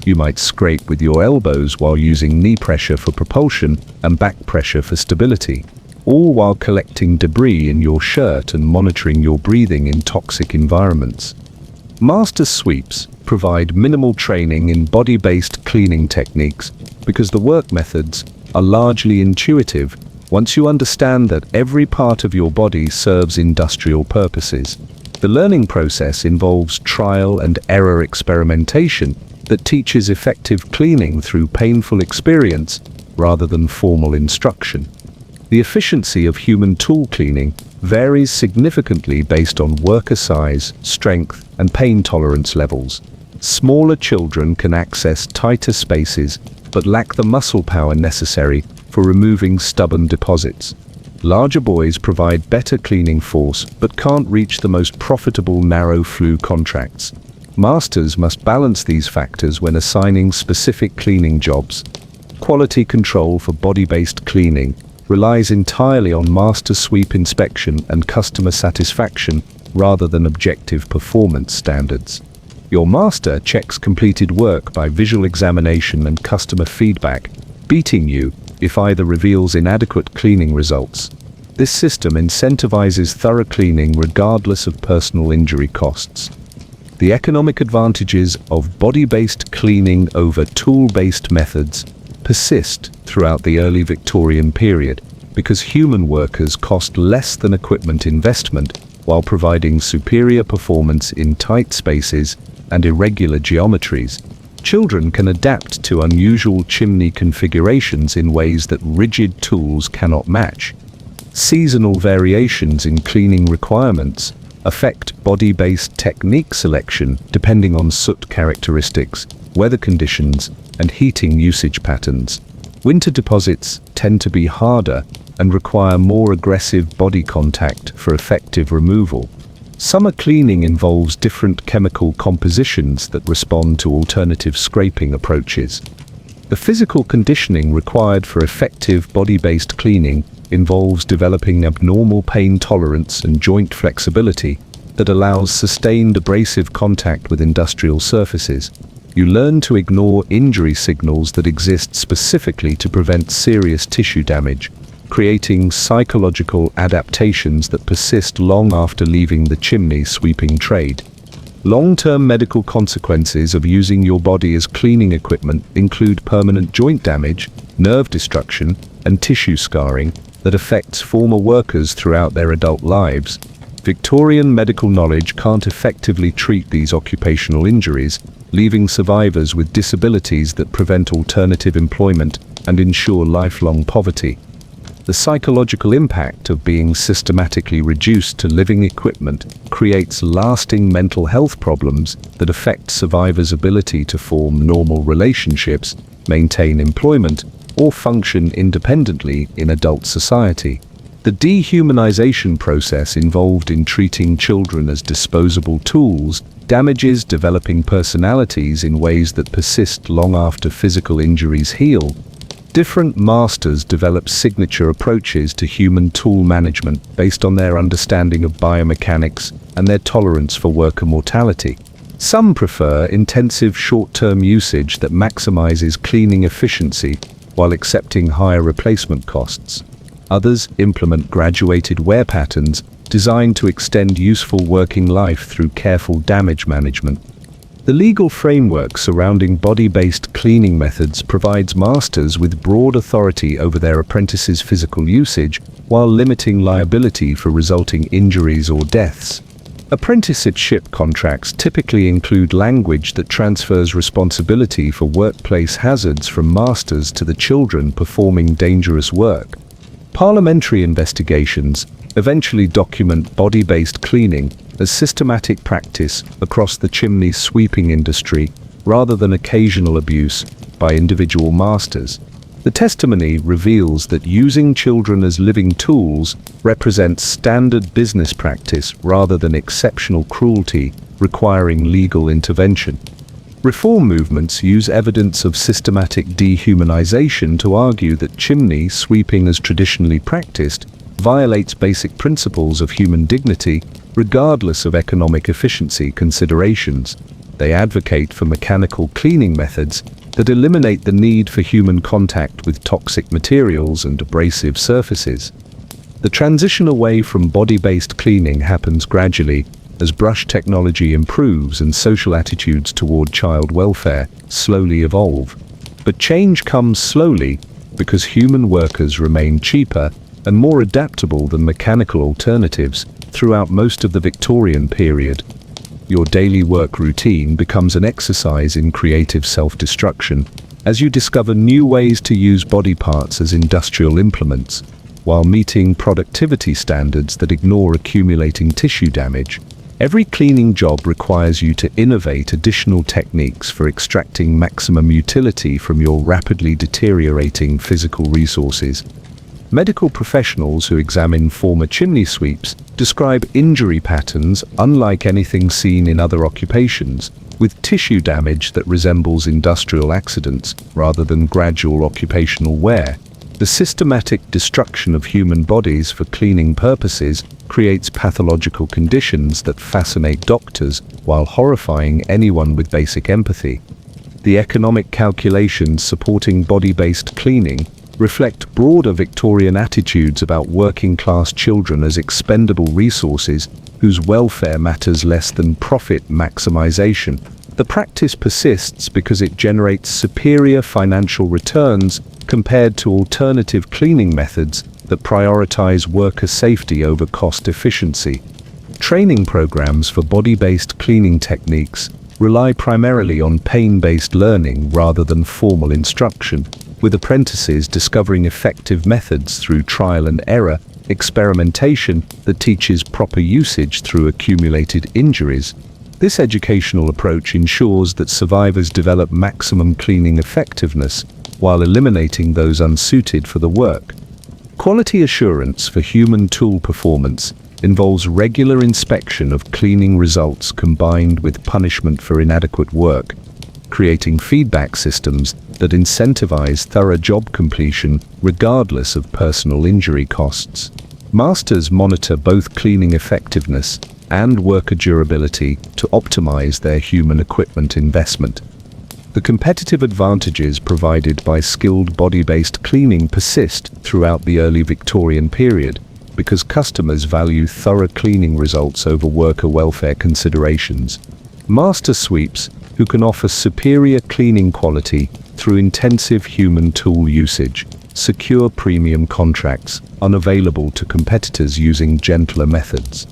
You might scrape with your elbows while using knee pressure for propulsion and back pressure for stability, all while collecting debris in your shirt and monitoring your breathing in toxic environments. Master sweeps provide minimal training in body-based cleaning techniques because the work methods are largely intuitive once you understand that every part of your body serves industrial purposes. The learning process involves trial and error experimentation that teaches effective cleaning through painful experience rather than formal instruction. The efficiency of human tool cleaning varies significantly based on worker size, strength, and pain tolerance levels. Smaller children can access tighter spaces but lack the muscle power necessary for removing stubborn deposits. Larger boys provide better cleaning force but can't reach the most profitable narrow flue contracts. Masters must balance these factors when assigning specific cleaning jobs. Quality control for body-based cleaning relies entirely on master sweep inspection and customer satisfaction rather than objective performance standards. Your master checks completed work by visual examination and customer feedback, beating you if either reveals inadequate cleaning results. This system incentivizes thorough cleaning regardless of personal injury costs. The economic advantages of body-based cleaning over tool-based methods persist throughout the early Victorian period because human workers cost less than equipment investment while providing superior performance in tight spaces and irregular geometries. Children can adapt to unusual chimney configurations in ways that rigid tools cannot match. Seasonal variations in cleaning requirements affect body-based technique selection depending on soot characteristics, weather conditions, and heating usage patterns. Winter deposits tend to be harder and require more aggressive body contact for effective removal. Summer cleaning involves different chemical compositions that respond to alternative scraping approaches. The physical conditioning required for effective body-based cleaning involves developing abnormal pain tolerance and joint flexibility, that allows sustained abrasive contact with industrial surfaces. You learn to ignore injury signals that exist specifically to prevent serious tissue damage, creating psychological adaptations that persist long after leaving the chimney sweeping trade. Long-term medical consequences of using your body as cleaning equipment include permanent joint damage, nerve destruction, and tissue scarring that affects former workers throughout their adult lives. Victorian medical knowledge can't effectively treat these occupational injuries, leaving survivors with disabilities that prevent alternative employment and ensure lifelong poverty. The psychological impact of being systematically reduced to living equipment creates lasting mental health problems that affect survivors' ability to form normal relationships, maintain employment, or function independently in adult society. The dehumanization process involved in treating children as disposable tools damages developing personalities in ways that persist long after physical injuries heal. Different masters develop signature approaches to human tool management based on their understanding of biomechanics and their tolerance for worker mortality. Some prefer intensive short-term usage that maximizes cleaning efficiency while accepting higher replacement costs. Others implement graduated wear patterns designed to extend useful working life through careful damage management. The legal framework surrounding body-based cleaning methods provides masters with broad authority over their apprentices' physical usage while limiting liability for resulting injuries or deaths. Apprenticeship contracts typically include language that transfers responsibility for workplace hazards from masters to the children performing dangerous work. Parliamentary investigations eventually document body-based cleaning as systematic practice across the chimney sweeping industry rather than occasional abuse by individual masters. The testimony reveals that using children as living tools represents standard business practice rather than exceptional cruelty requiring legal intervention. Reform movements use evidence of systematic dehumanization to argue that chimney sweeping as traditionally practiced violates basic principles of human dignity regardless of economic efficiency considerations. They advocate for mechanical cleaning methods that eliminate the need for human contact with toxic materials and abrasive surfaces. The transition away from body-based cleaning happens gradually as brush technology improves and social attitudes toward child welfare slowly evolve. But change comes slowly because human workers remain cheaper and more adaptable than mechanical alternatives throughout most of the Victorian period. Your daily work routine becomes an exercise in creative self-destruction as you discover new ways to use body parts as industrial implements, while meeting productivity standards that ignore accumulating tissue damage. Every cleaning job requires you to innovate additional techniques for extracting maximum utility from your rapidly deteriorating physical resources. Medical professionals who examine former chimney sweeps describe injury patterns unlike anything seen in other occupations, with tissue damage that resembles industrial accidents rather than gradual occupational wear. The systematic destruction of human bodies for cleaning purposes creates pathological conditions that fascinate doctors while horrifying anyone with basic empathy. The economic calculations supporting body-based cleaning reflect broader Victorian attitudes about working-class children as expendable resources whose welfare matters less than profit maximization. The practice persists because it generates superior financial returns compared to alternative cleaning methods that prioritize worker safety over cost efficiency. Training programs for body-based cleaning techniques rely primarily on pain-based learning rather than formal instruction, with apprentices discovering effective methods through trial and error, experimentation that teaches proper usage through accumulated injuries. This educational approach ensures that survivors develop maximum cleaning effectiveness while eliminating those unsuited for the work. Quality assurance for human tool performance involves regular inspection of cleaning results combined with punishment for inadequate work, creating feedback systems that incentivize thorough job completion regardless of personal injury costs. Masters monitor both cleaning effectiveness and worker durability to optimize their human equipment investment. The competitive advantages provided by skilled body-based cleaning persist throughout the early Victorian period because customers value thorough cleaning results over worker welfare considerations. Master sweeps, who can offer superior cleaning quality through intensive human tool usage, secure premium contracts unavailable to competitors using gentler methods.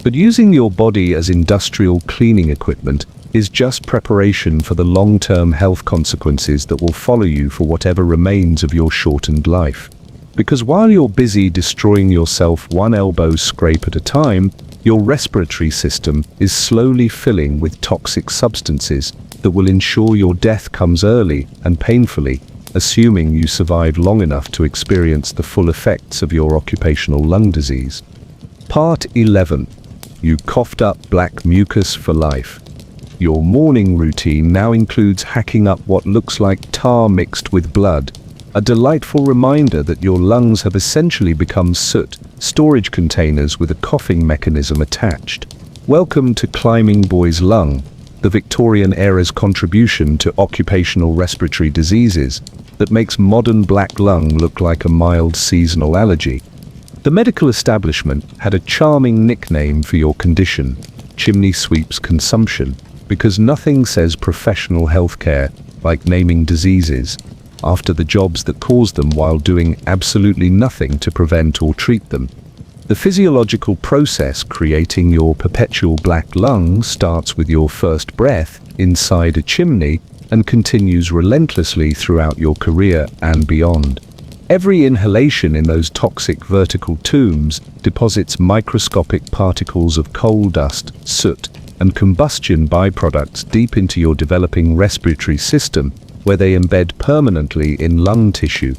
But using your body as industrial cleaning equipment is just preparation for the long-term health consequences that will follow you for whatever remains of your shortened life. Because while you're busy destroying yourself one elbow scrape at a time, your respiratory system is slowly filling with toxic substances that will ensure your death comes early and painfully, assuming you survive long enough to experience the full effects of your occupational lung disease. Part 11. You coughed up black mucus for life. Your morning routine now includes hacking up what looks like tar mixed with blood, a delightful reminder that your lungs have essentially become soot, storage containers with a coughing mechanism attached. Welcome to Climbing Boy's Lung, the Victorian era's contribution to occupational respiratory diseases that makes modern black lung look like a mild seasonal allergy. The medical establishment had a charming nickname for your condition, chimney sweep's consumption, because nothing says professional healthcare like naming diseases after the jobs that cause them while doing absolutely nothing to prevent or treat them. The physiological process creating your perpetual black lung starts with your first breath inside a chimney and continues relentlessly throughout your career and beyond. Every inhalation in those toxic vertical tombs deposits microscopic particles of coal dust, soot, and combustion byproducts deep into your developing respiratory system, where they embed permanently in lung tissue.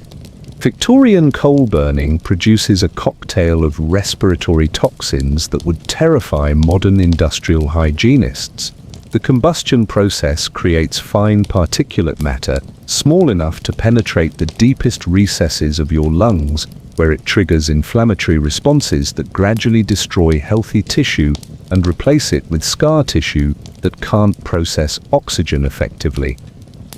Victorian coal burning produces a cocktail of respiratory toxins that would terrify modern industrial hygienists. The combustion process creates fine particulate matter, small enough to penetrate the deepest recesses of your lungs, where it triggers inflammatory responses that gradually destroy healthy tissue and replace it with scar tissue that can't process oxygen effectively.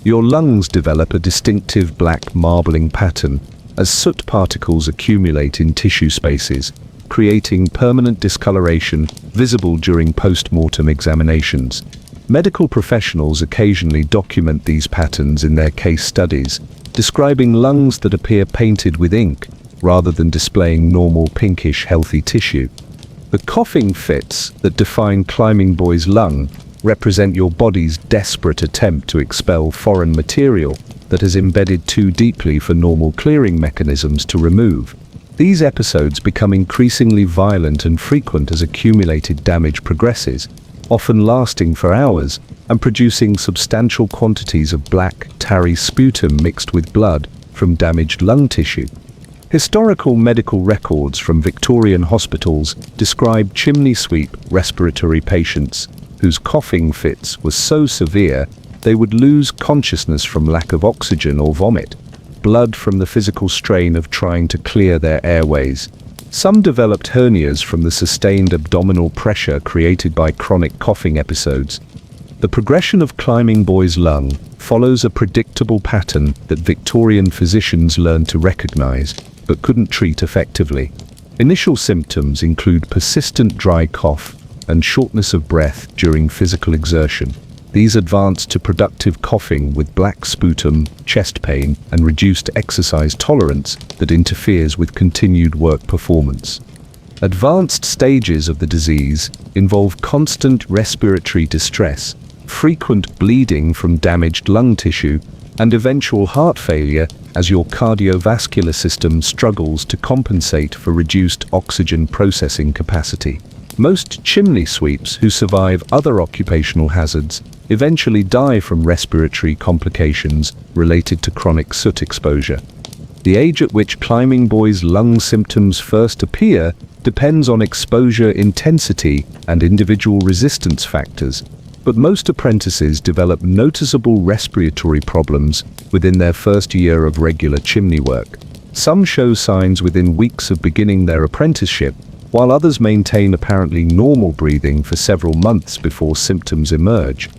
Your lungs develop a distinctive black marbling pattern as soot particles accumulate in tissue spaces, creating permanent discoloration visible during post-mortem examinations. Medical professionals occasionally document these patterns in their case studies, describing lungs that appear painted with ink rather than displaying normal pinkish healthy tissue. The coughing fits that define Climbing Boy's lung represent your body's desperate attempt to expel foreign material that has embedded too deeply for normal clearing mechanisms to remove. These episodes become increasingly violent and frequent as accumulated damage progresses, often lasting for hours and producing substantial quantities of black, tarry sputum mixed with blood from damaged lung tissue. Historical medical records from Victorian hospitals describe chimney sweep respiratory patients whose coughing fits were so severe they would lose consciousness from lack of oxygen or vomit, blood from the physical strain of trying to clear their airways. Some developed hernias from the sustained abdominal pressure created by chronic coughing episodes. The progression of Climbing Boy's lung follows a predictable pattern that Victorian physicians learned to recognize but couldn't treat effectively. Initial symptoms include persistent dry cough and shortness of breath during physical exertion. These advance to productive coughing with black sputum, chest pain, and reduced exercise tolerance that interferes with continued work performance. Advanced stages of the disease involve constant respiratory distress, frequent bleeding from damaged lung tissue, and eventual heart failure as your cardiovascular system struggles to compensate for reduced oxygen processing capacity. Most chimney sweeps who survive other occupational hazards eventually die from respiratory complications related to chronic soot exposure. The age at which Climbing Boy's lung symptoms first appear depends on exposure intensity and individual resistance factors, but most apprentices develop noticeable respiratory problems within their first year of regular chimney work. Some show signs within weeks of beginning their apprenticeship, while others maintain apparently normal breathing for several months before symptoms emerge.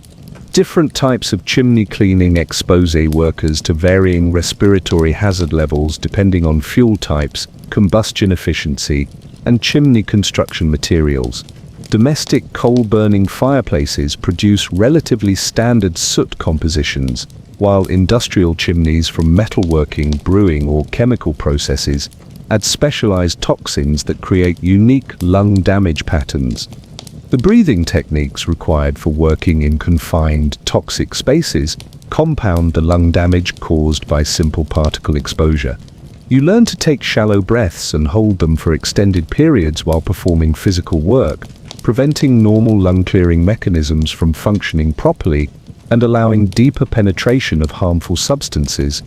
Different types of chimney cleaning expose workers to varying respiratory hazard levels depending on fuel types, combustion efficiency, and chimney construction materials. Domestic coal-burning fireplaces produce relatively standard soot compositions, while industrial chimneys from metalworking, brewing, or chemical processes add specialized toxins that create unique lung damage patterns. The breathing techniques required for working in confined, toxic spaces compound the lung damage caused by simple particle exposure. You learn to take shallow breaths and hold them for extended periods while performing physical work, preventing normal lung-clearing mechanisms from functioning properly and allowing deeper penetration of harmful substances.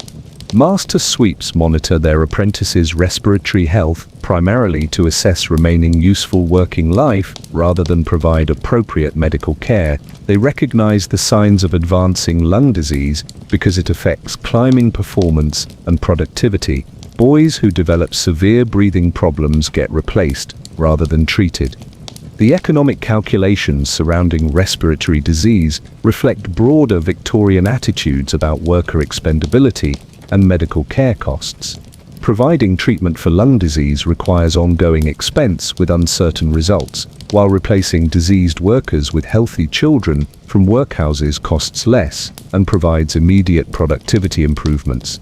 Master sweeps monitor their apprentices' respiratory health primarily to assess remaining useful working life rather than provide appropriate medical care. They recognize the signs of advancing lung disease because it affects climbing performance and productivity. Boys who develop severe breathing problems get replaced rather than treated. The economic calculations surrounding respiratory disease reflect broader Victorian attitudes about worker expendability and medical care costs. Providing treatment for lung disease requires ongoing expense with uncertain results, while replacing diseased workers with healthy children from workhouses costs less and provides immediate productivity improvements.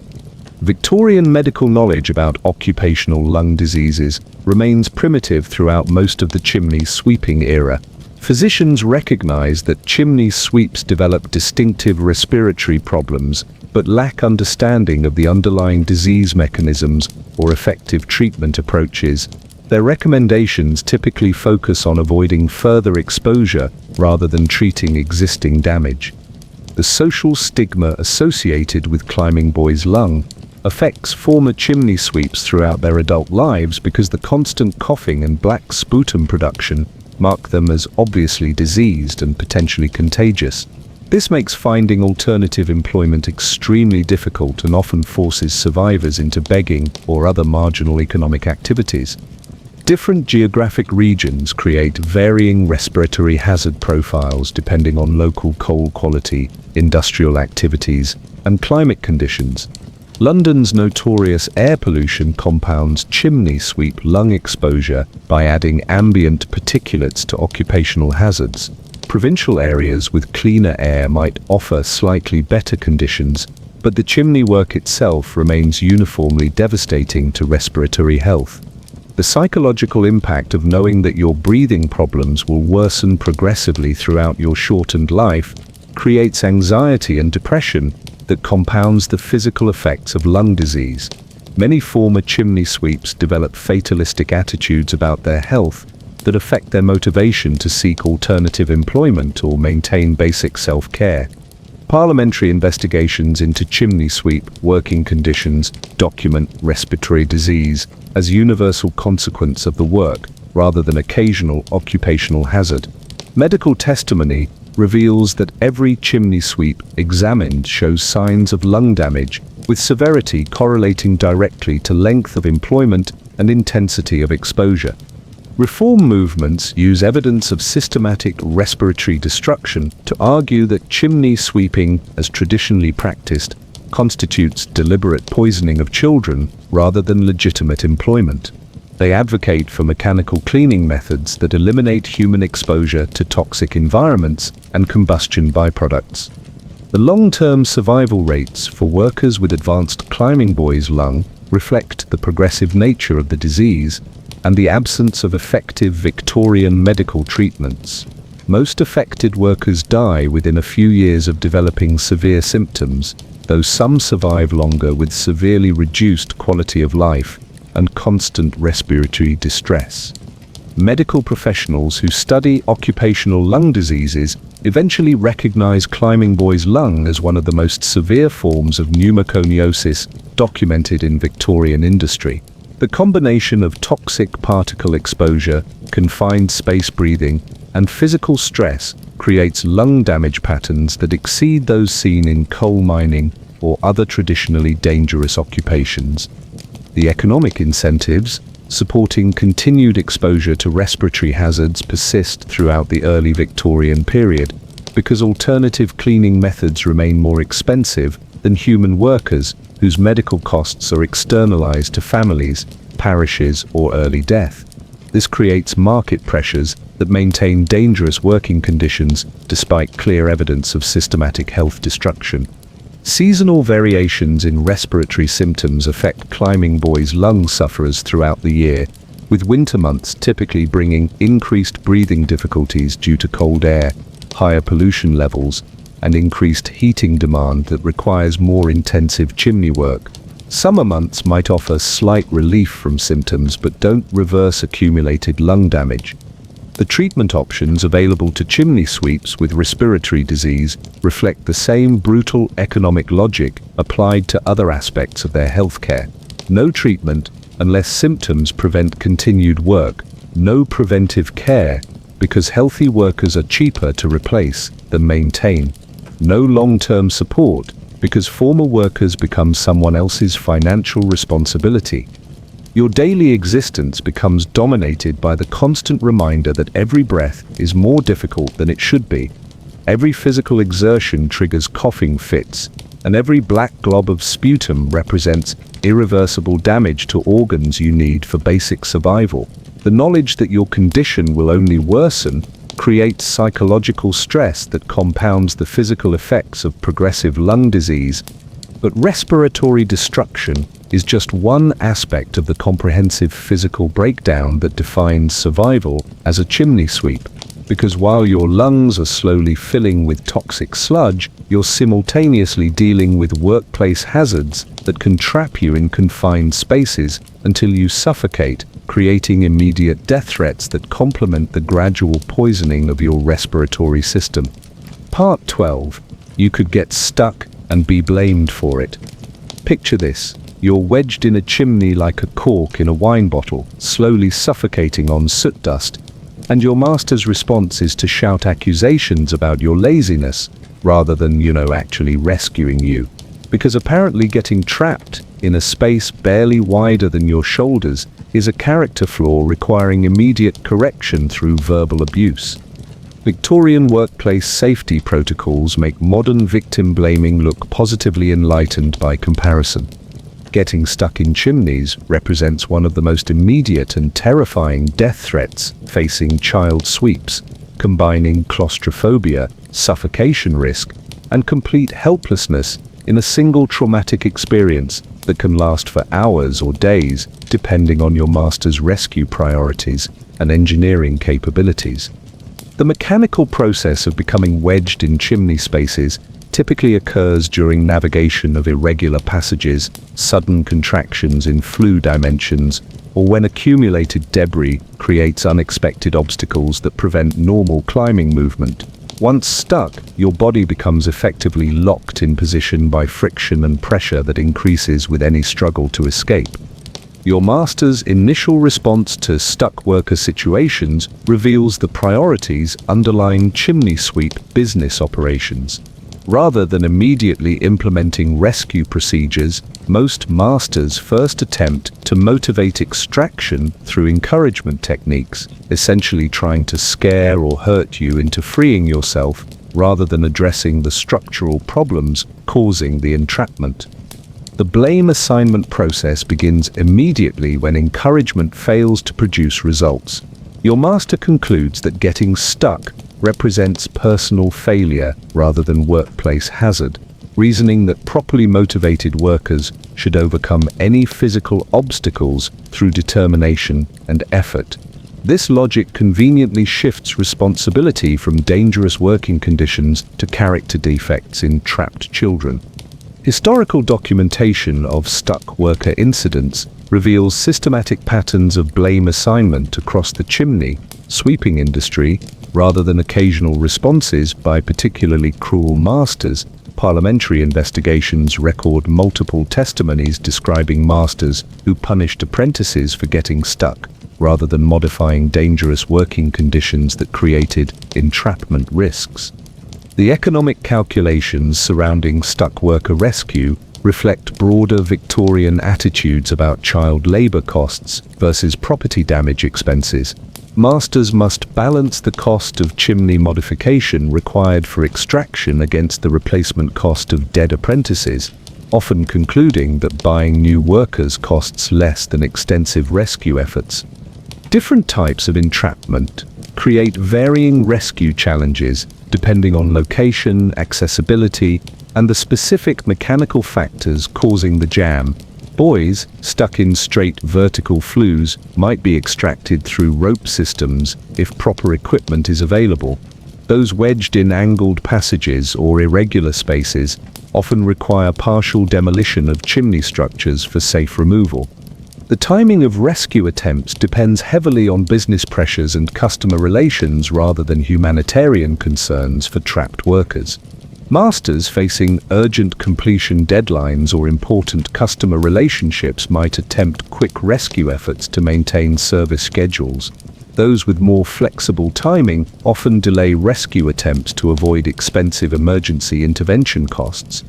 Victorian medical knowledge about occupational lung diseases remains primitive throughout most of the chimney sweeping era. Physicians recognize that chimney sweeps develop distinctive respiratory problems but lack understanding of the underlying disease mechanisms or effective treatment approaches. Their recommendations typically focus on avoiding further exposure rather than treating existing damage. The social stigma associated with climbing boys' lung affects former chimney sweeps throughout their adult lives because the constant coughing and black sputum production mark them as obviously diseased and potentially contagious. This makes finding alternative employment extremely difficult and often forces survivors into begging or other marginal economic activities. Different geographic regions create varying respiratory hazard profiles depending on local coal quality, industrial activities, and climate conditions. London's notorious air pollution compounds chimney sweep lung exposure by adding ambient particulates to occupational hazards. Provincial areas with cleaner air might offer slightly better conditions, but the chimney work itself remains uniformly devastating to respiratory health. The psychological impact of knowing that your breathing problems will worsen progressively throughout your shortened life creates anxiety and depression that compounds the physical effects of lung disease. Many former chimney sweeps develop fatalistic attitudes about their health that affect their motivation to seek alternative employment or maintain basic self-care. Parliamentary investigations into chimney sweep working conditions document respiratory disease as universal consequence of the work rather than occasional occupational hazard. Medical testimony reveals that every chimney sweep examined shows signs of lung damage, with severity correlating directly to length of employment and intensity of exposure. Reform movements use evidence of systematic respiratory destruction to argue that chimney sweeping, as traditionally practiced, constitutes deliberate poisoning of children rather than legitimate employment. They advocate for mechanical cleaning methods that eliminate human exposure to toxic environments and combustion byproducts. The long-term survival rates for workers with advanced climbing boys' lung reflect the progressive nature of the disease and the absence of effective Victorian medical treatments. Most affected workers die within a few years of developing severe symptoms, though some survive longer with severely reduced quality of life and constant respiratory distress. Medical professionals who study occupational lung diseases eventually recognize climbing boys' lung as one of the most severe forms of pneumoconiosis documented in Victorian industry. The combination of toxic particle exposure, confined space breathing, and physical stress creates lung damage patterns that exceed those seen in coal mining or other traditionally dangerous occupations. The economic incentives, supporting continued exposure to respiratory hazards, persist throughout the early Victorian period because alternative cleaning methods remain more expensive than human workers whose medical costs are externalized to families, parishes, or early death. This creates market pressures that maintain dangerous working conditions despite clear evidence of systematic health destruction. Seasonal variations in respiratory symptoms affect climbing boys' lung sufferers throughout the year, with winter months typically bringing increased breathing difficulties due to cold air, higher pollution levels, and increased heating demand that requires more intensive chimney work. Summer months might offer slight relief from symptoms but don't reverse accumulated lung damage. The treatment options available to chimney sweeps with respiratory disease reflect the same brutal economic logic applied to other aspects of their healthcare. No treatment unless symptoms prevent continued work. No preventive care because healthy workers are cheaper to replace than maintain. No long-term support because former workers become someone else's financial responsibility. Your daily existence becomes dominated by the constant reminder that every breath is more difficult than it should be. Every physical exertion triggers coughing fits, and every black glob of sputum represents irreversible damage to organs you need for basic survival. The knowledge that your condition will only worsen creates psychological stress that compounds the physical effects of progressive lung disease. But respiratory destruction is just one aspect of the comprehensive physical breakdown that defines survival as a chimney sweep. Because while your lungs are slowly filling with toxic sludge, you're simultaneously dealing with workplace hazards that can trap you in confined spaces until you suffocate, creating immediate death threats that complement the gradual poisoning of your respiratory system. Part 12. You could get stuck and be blamed for it. Picture this. You're wedged in a chimney like a cork in a wine bottle, slowly suffocating on soot dust, and your master's response is to shout accusations about your laziness, rather than, actually rescuing you. Because apparently getting trapped in a space barely wider than your shoulders is a character flaw requiring immediate correction through verbal abuse. Victorian workplace safety protocols make modern victim blaming look positively enlightened by comparison. Getting stuck in chimneys represents one of the most immediate and terrifying death threats facing child sweeps, combining claustrophobia, suffocation risk, and complete helplessness in a single traumatic experience that can last for hours or days, depending on your master's rescue priorities and engineering capabilities. The mechanical process of becoming wedged in chimney spaces typically occurs during navigation of irregular passages, sudden contractions in flue dimensions, or when accumulated debris creates unexpected obstacles that prevent normal climbing movement. Once stuck, your body becomes effectively locked in position by friction and pressure that increases with any struggle to escape. Your master's initial response to stuck worker situations reveals the priorities underlying chimney sweep business operations. Rather than immediately implementing rescue procedures, most masters first attempt to motivate extraction through encouragement techniques, essentially trying to scare or hurt you into freeing yourself rather than addressing the structural problems causing the entrapment. The blame assignment process begins immediately when encouragement fails to produce results. Your master concludes that getting stuck represents personal failure rather than workplace hazard, reasoning that properly motivated workers should overcome any physical obstacles through determination and effort. This logic conveniently shifts responsibility from dangerous working conditions to character defects in trapped children. Historical documentation of stuck worker incidents reveals systematic patterns of blame assignment across the chimney sweeping industry rather than occasional responses by particularly cruel masters. Parliamentary investigations record multiple testimonies describing masters who punished apprentices for getting stuck, rather than modifying dangerous working conditions that created entrapment risks. The economic calculations surrounding stuck worker rescue reflect broader Victorian attitudes about child labor costs versus property damage expenses. Masters must balance the cost of chimney modification required for extraction against the replacement cost of dead apprentices, often concluding that buying new workers costs less than extensive rescue efforts. Different types of entrapment create varying rescue challenges depending on location, accessibility, and the specific mechanical factors causing the jam. Boys stuck in straight vertical flues might be extracted through rope systems if proper equipment is available. Those wedged in angled passages or irregular spaces often require partial demolition of chimney structures for safe removal. The timing of rescue attempts depends heavily on business pressures and customer relations rather than humanitarian concerns for trapped workers. Masters facing urgent completion deadlines or important customer relationships might attempt quick rescue efforts to maintain service schedules. Those with more flexible timing often delay rescue attempts to avoid expensive emergency intervention costs.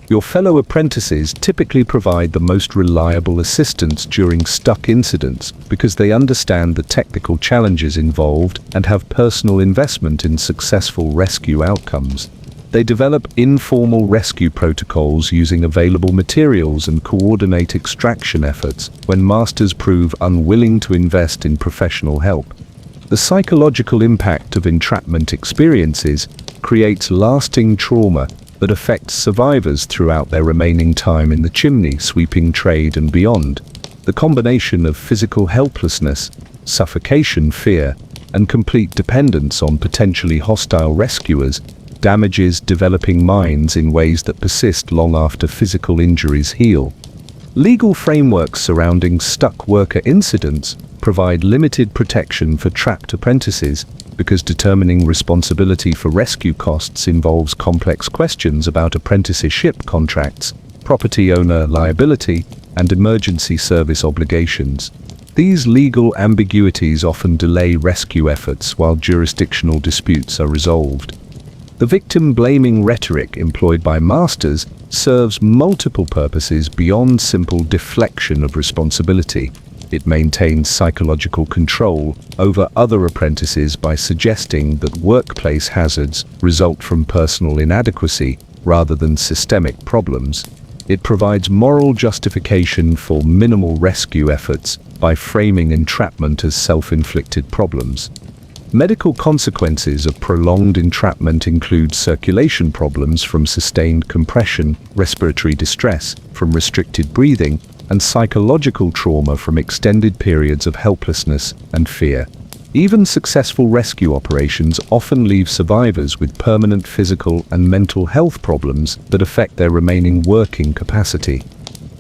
Your fellow apprentices typically provide the most reliable assistance during stuck incidents because they understand the technical challenges involved and have personal investment in successful rescue outcomes. They develop informal rescue protocols using available materials and coordinate extraction efforts when masters prove unwilling to invest in professional help. The psychological impact of entrapment experiences creates lasting trauma that affects survivors throughout their remaining time in the chimney sweeping trade and beyond. The combination of physical helplessness, suffocation fear, and complete dependence on potentially hostile rescuers damages developing minds in ways that persist long after physical injuries heal. Legal frameworks surrounding stuck worker incidents provide limited protection for trapped apprentices because determining responsibility for rescue costs involves complex questions about apprenticeship contracts, property owner liability, and emergency service obligations. These legal ambiguities often delay rescue efforts while jurisdictional disputes are resolved. The victim-blaming rhetoric employed by masters serves multiple purposes beyond simple deflection of responsibility. It maintains psychological control over other apprentices by suggesting that workplace hazards result from personal inadequacy rather than systemic problems. It provides moral justification for minimal rescue efforts by framing entrapment as self-inflicted problems. Medical consequences of prolonged entrapment include circulation problems from sustained compression, respiratory distress from restricted breathing, and psychological trauma from extended periods of helplessness and fear. Even successful rescue operations often leave survivors with permanent physical and mental health problems that affect their remaining working capacity.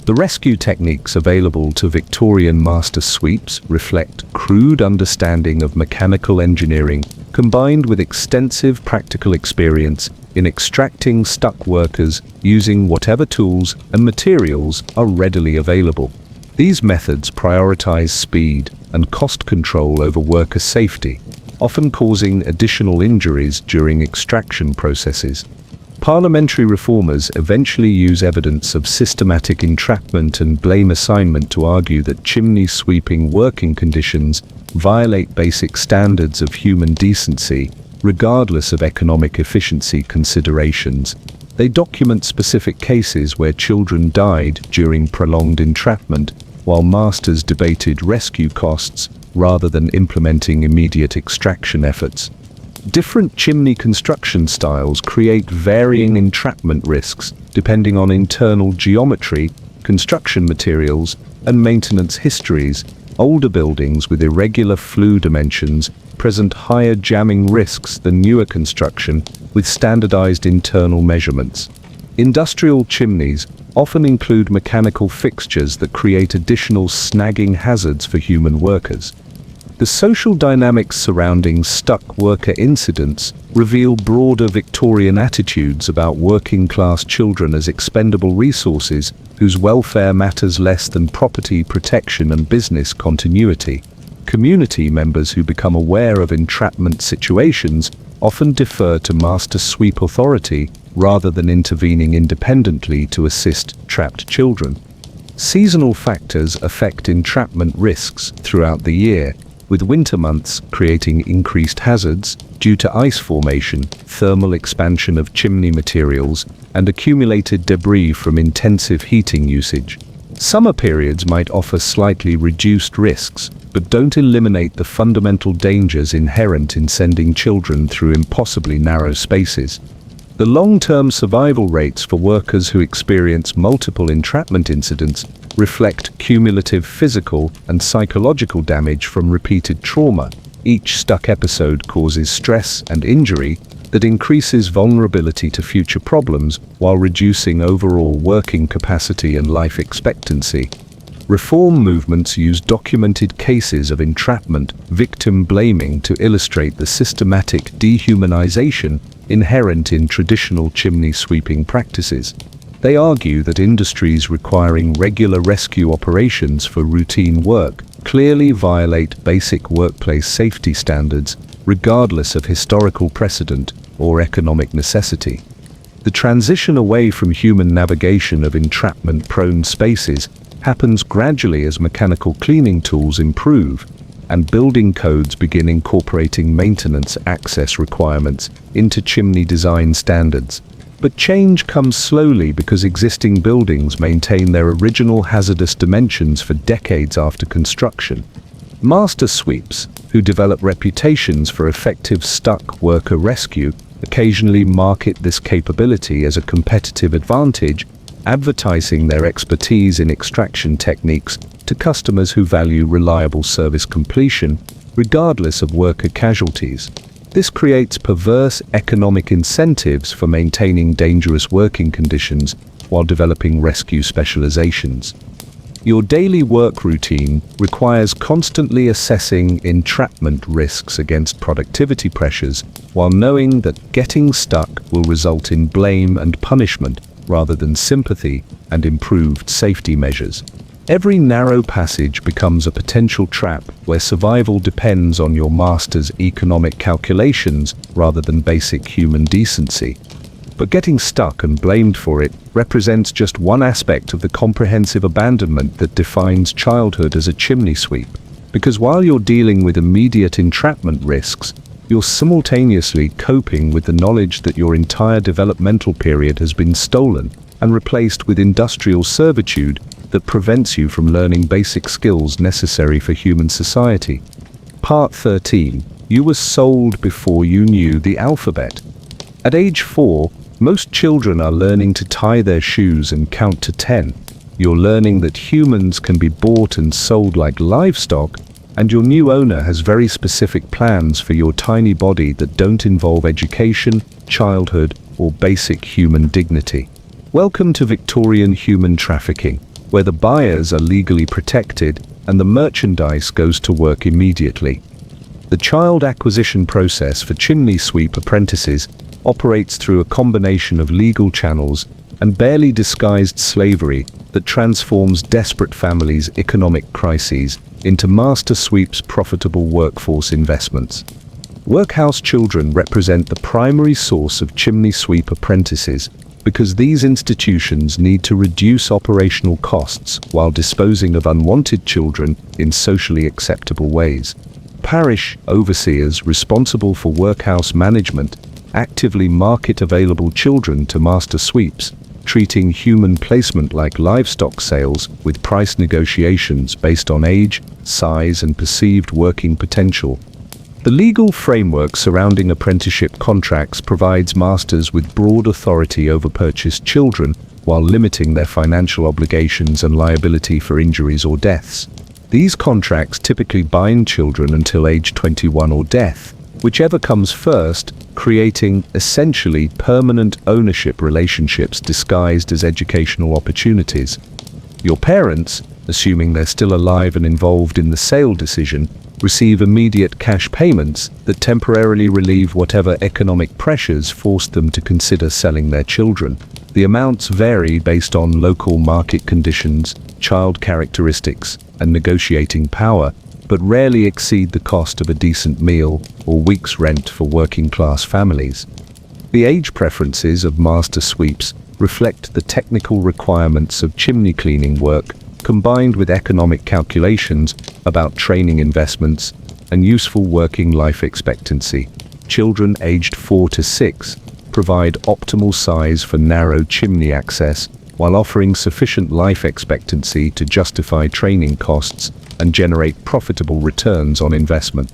The rescue techniques available to Victorian master sweeps reflect crude understanding of mechanical engineering combined with extensive practical experience in extracting stuck workers using whatever tools and materials are readily available. These methods prioritize speed and cost control over worker safety, often causing additional injuries during extraction processes. Parliamentary reformers eventually use evidence of systematic entrapment and blame assignment to argue that chimney sweeping working conditions violate basic standards of human decency, regardless of economic efficiency considerations. They document specific cases where children died during prolonged entrapment, while masters debated rescue costs rather than implementing immediate extraction efforts. Different chimney construction styles create varying entrapment risks depending on internal geometry, construction materials, and maintenance histories. Older buildings with irregular flue dimensions present higher jamming risks than newer construction with standardized internal measurements. Industrial chimneys often include mechanical fixtures that create additional snagging hazards for human workers. The social dynamics surrounding stuck worker incidents reveal broader Victorian attitudes about working-class children as expendable resources whose welfare matters less than property protection and business continuity. Community members who become aware of entrapment situations often defer to master sweep authority rather than intervening independently to assist trapped children. Seasonal factors affect entrapment risks throughout the year, with winter months creating increased hazards due to ice formation, thermal expansion of chimney materials, and accumulated debris from intensive heating usage. Summer periods might offer slightly reduced risks, but don't eliminate the fundamental dangers inherent in sending children through impossibly narrow spaces. The long-term survival rates for workers who experience multiple entrapment incidents reflect cumulative physical and psychological damage from repeated trauma. Each stuck episode causes stress and injury that increases vulnerability to future problems while reducing overall working capacity and life expectancy. Reform movements use documented cases of entrapment victim blaming to illustrate the systematic dehumanization inherent in traditional chimney sweeping practices. They argue that industries requiring regular rescue operations for routine work clearly violate basic workplace safety standards, regardless of historical precedent or economic necessity. The transition away from human navigation of entrapment-prone spaces happens gradually as mechanical cleaning tools improve and building codes begin incorporating maintenance access requirements into chimney design standards. But change comes slowly because existing buildings maintain their original hazardous dimensions for decades after construction. Master sweeps, who develop reputations for effective stuck worker rescue, occasionally market this capability as a competitive advantage, advertising their expertise in extraction techniques to customers who value reliable service completion, regardless of worker casualties. This creates perverse economic incentives for maintaining dangerous working conditions while developing rescue specializations. Your daily work routine requires constantly assessing entrapment risks against productivity pressures while knowing that getting stuck will result in blame and punishment rather than sympathy and improved safety measures. Every narrow passage becomes a potential trap where survival depends on your master's economic calculations rather than basic human decency. But getting stuck and blamed for it represents just one aspect of the comprehensive abandonment that defines childhood as a chimney sweep. Because while you're dealing with immediate entrapment risks, you're simultaneously coping with the knowledge that your entire developmental period has been stolen and replaced with industrial servitude that prevents you from learning basic skills necessary for human society. Part 13. You were sold before you knew the alphabet. At age 4, most children are learning to tie their shoes and count to 10. You're learning that humans can be bought and sold like livestock, and your new owner has very specific plans for your tiny body that don't involve education, childhood, or basic human dignity. Welcome to Victorian human trafficking, where the buyers are legally protected and the merchandise goes to work immediately. The child acquisition process for chimney sweep apprentices operates through a combination of legal channels and barely disguised slavery that transforms desperate families' economic crises into master sweeps' profitable workforce investments. Workhouse children represent the primary source of chimney sweep apprentices because these institutions need to reduce operational costs while disposing of unwanted children in socially acceptable ways. Parish overseers responsible for workhouse management actively market available children to master sweeps, treating human placement like livestock sales with price negotiations based on age, size, and perceived working potential. The legal framework surrounding apprenticeship contracts provides masters with broad authority over purchased children while limiting their financial obligations and liability for injuries or deaths. These contracts typically bind children until age 21 or death, whichever comes first, creating essentially permanent ownership relationships disguised as educational opportunities. Your parents, assuming they're still alive and involved in the sale decision, receive immediate cash payments that temporarily relieve whatever economic pressures forced them to consider selling their children. The amounts vary based on local market conditions, child characteristics, and negotiating power, but rarely exceed the cost of a decent meal or week's rent for working-class families. The age preferences of master sweeps reflect the technical requirements of chimney cleaning work, combined with economic calculations about training investments and useful working life expectancy. Children aged 4 to 6 provide optimal size for narrow chimney access, while offering sufficient life expectancy to justify training costs and generate profitable returns on investment.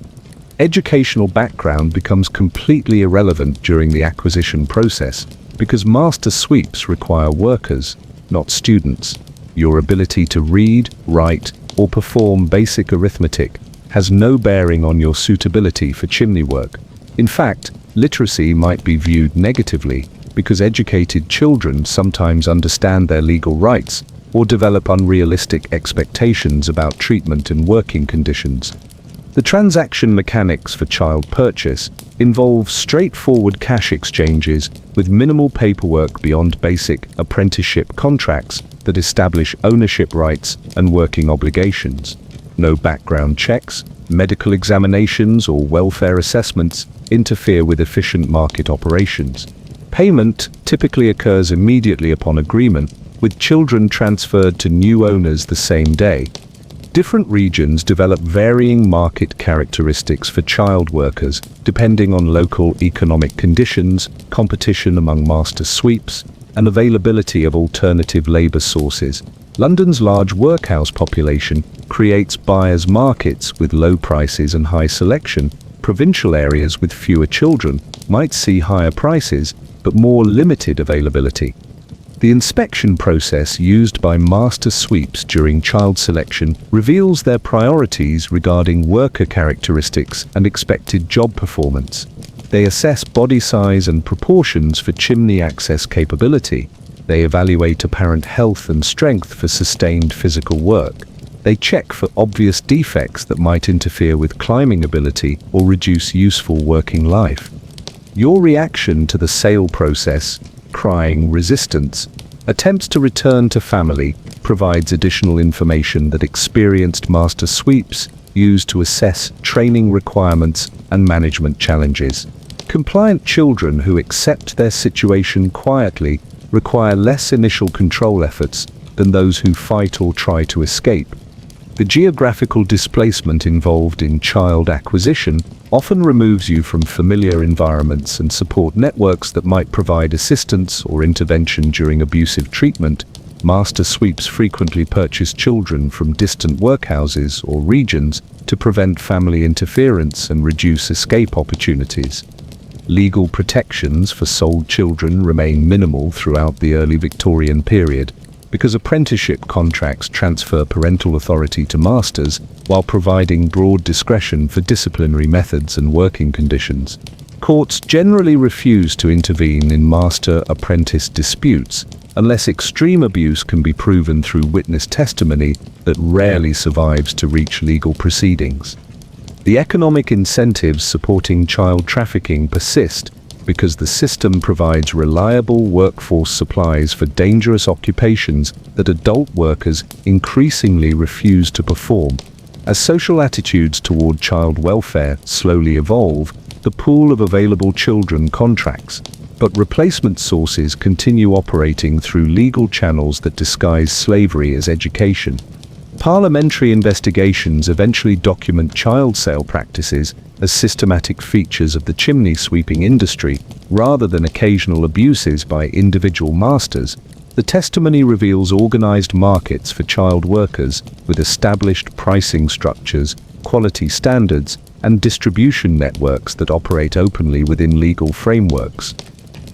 Educational background becomes completely irrelevant during the acquisition process because master sweeps require workers, not students. Your ability to read, write, or perform basic arithmetic has no bearing on your suitability for chimney work. In fact, literacy might be viewed negatively because educated children sometimes understand their legal rights or develop unrealistic expectations about treatment and working conditions. The transaction mechanics for child purchase involve straightforward cash exchanges with minimal paperwork beyond basic apprenticeship contracts that establish ownership rights and working obligations. No background checks, medical examinations, or welfare assessments interfere with efficient market operations. Payment typically occurs immediately upon agreement, with children transferred to new owners the same day. Different regions develop varying market characteristics for child workers, depending on local economic conditions, competition among master sweeps, and availability of alternative labor sources. London's large workhouse population creates buyers' markets with low prices and high selection. Provincial areas with fewer children might see higher prices, but more limited availability. The inspection process used by master sweeps during child selection reveals their priorities regarding worker characteristics and expected job performance. They assess body size and proportions for chimney access capability. They evaluate apparent health and strength for sustained physical work. They check for obvious defects that might interfere with climbing ability or reduce useful working life. Your reaction to the sale process, crying resistance, attempts to return to family, provides additional information that experienced master sweeps use to assess training requirements and management challenges. Compliant children who accept their situation quietly require less initial control efforts than those who fight or try to escape. The geographical displacement involved in child acquisition often removes you from familiar environments and support networks that might provide assistance or intervention during abusive treatment. Master sweeps frequently purchase children from distant workhouses or regions to prevent family interference and reduce escape opportunities. Legal protections for sold children remain minimal throughout the early Victorian period, because apprenticeship contracts transfer parental authority to masters while providing broad discretion for disciplinary methods and working conditions. Courts generally refuse to intervene in master-apprentice disputes unless extreme abuse can be proven through witness testimony that rarely survives to reach legal proceedings. The economic incentives supporting child trafficking persist because the system provides reliable workforce supplies for dangerous occupations that adult workers increasingly refuse to perform. As social attitudes toward child welfare slowly evolve, the pool of available children contracts, but replacement sources continue operating through legal channels that disguise slavery as education. Parliamentary investigations eventually document child sale practices as systematic features of the chimney sweeping industry, rather than occasional abuses by individual masters. The testimony reveals organized markets for child workers with established pricing structures, quality standards, and distribution networks that operate openly within legal frameworks.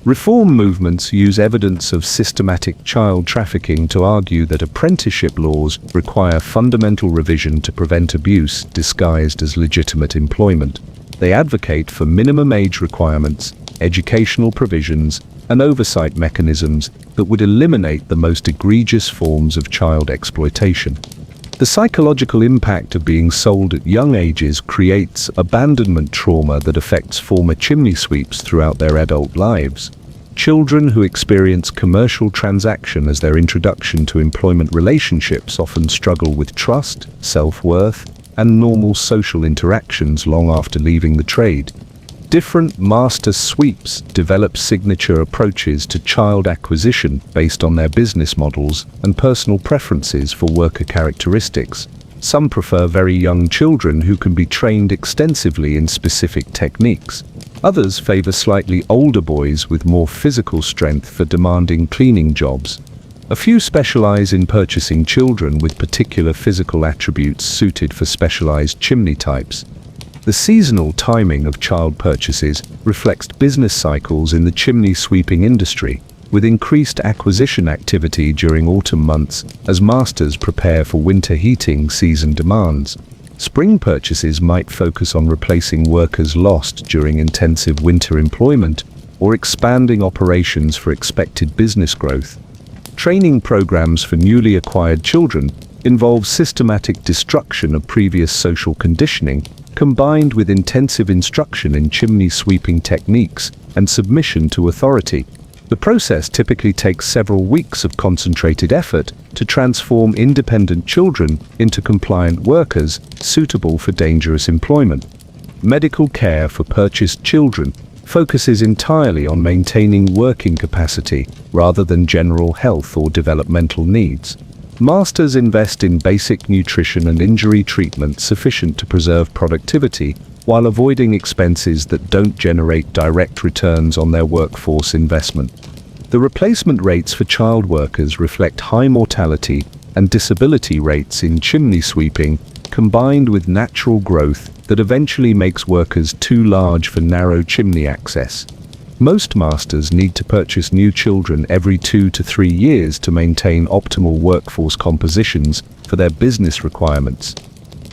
Reform movements use evidence of systematic child trafficking to argue that apprenticeship laws require fundamental revision to prevent abuse disguised as legitimate employment. They advocate for minimum age requirements, educational provisions, and oversight mechanisms that would eliminate the most egregious forms of child exploitation. The psychological impact of being sold at young ages creates abandonment trauma that affects former chimney sweeps throughout their adult lives. Children who experience commercial transaction as their introduction to employment relationships often struggle with trust, self-worth, and normal social interactions long after leaving the trade. Different master sweeps develop signature approaches to child acquisition based on their business models and personal preferences for worker characteristics. Some prefer very young children who can be trained extensively in specific techniques. Others favor slightly older boys with more physical strength for demanding cleaning jobs. A few specialize in purchasing children with particular physical attributes suited for specialized chimney types. The seasonal timing of child purchases reflects business cycles in the chimney sweeping industry, with increased acquisition activity during autumn months as masters prepare for winter heating season demands. Spring purchases might focus on replacing workers lost during intensive winter employment or expanding operations for expected business growth. Training programs for newly acquired children involve systematic destruction of previous social conditioning, combined with intensive instruction in chimney sweeping techniques and submission to authority. The process typically takes several weeks of concentrated effort to transform independent children into compliant workers suitable for dangerous employment. Medical care for purchased children focuses entirely on maintaining working capacity rather than general health or developmental needs. Masters invest in basic nutrition and injury treatment sufficient to preserve productivity while avoiding expenses that don't generate direct returns on their workforce investment. The replacement rates for child workers reflect high mortality and disability rates in chimney sweeping, combined with natural growth that eventually makes workers too large for narrow chimney access. Most masters need to purchase new children every 2 to 3 years to maintain optimal workforce compositions for their business requirements.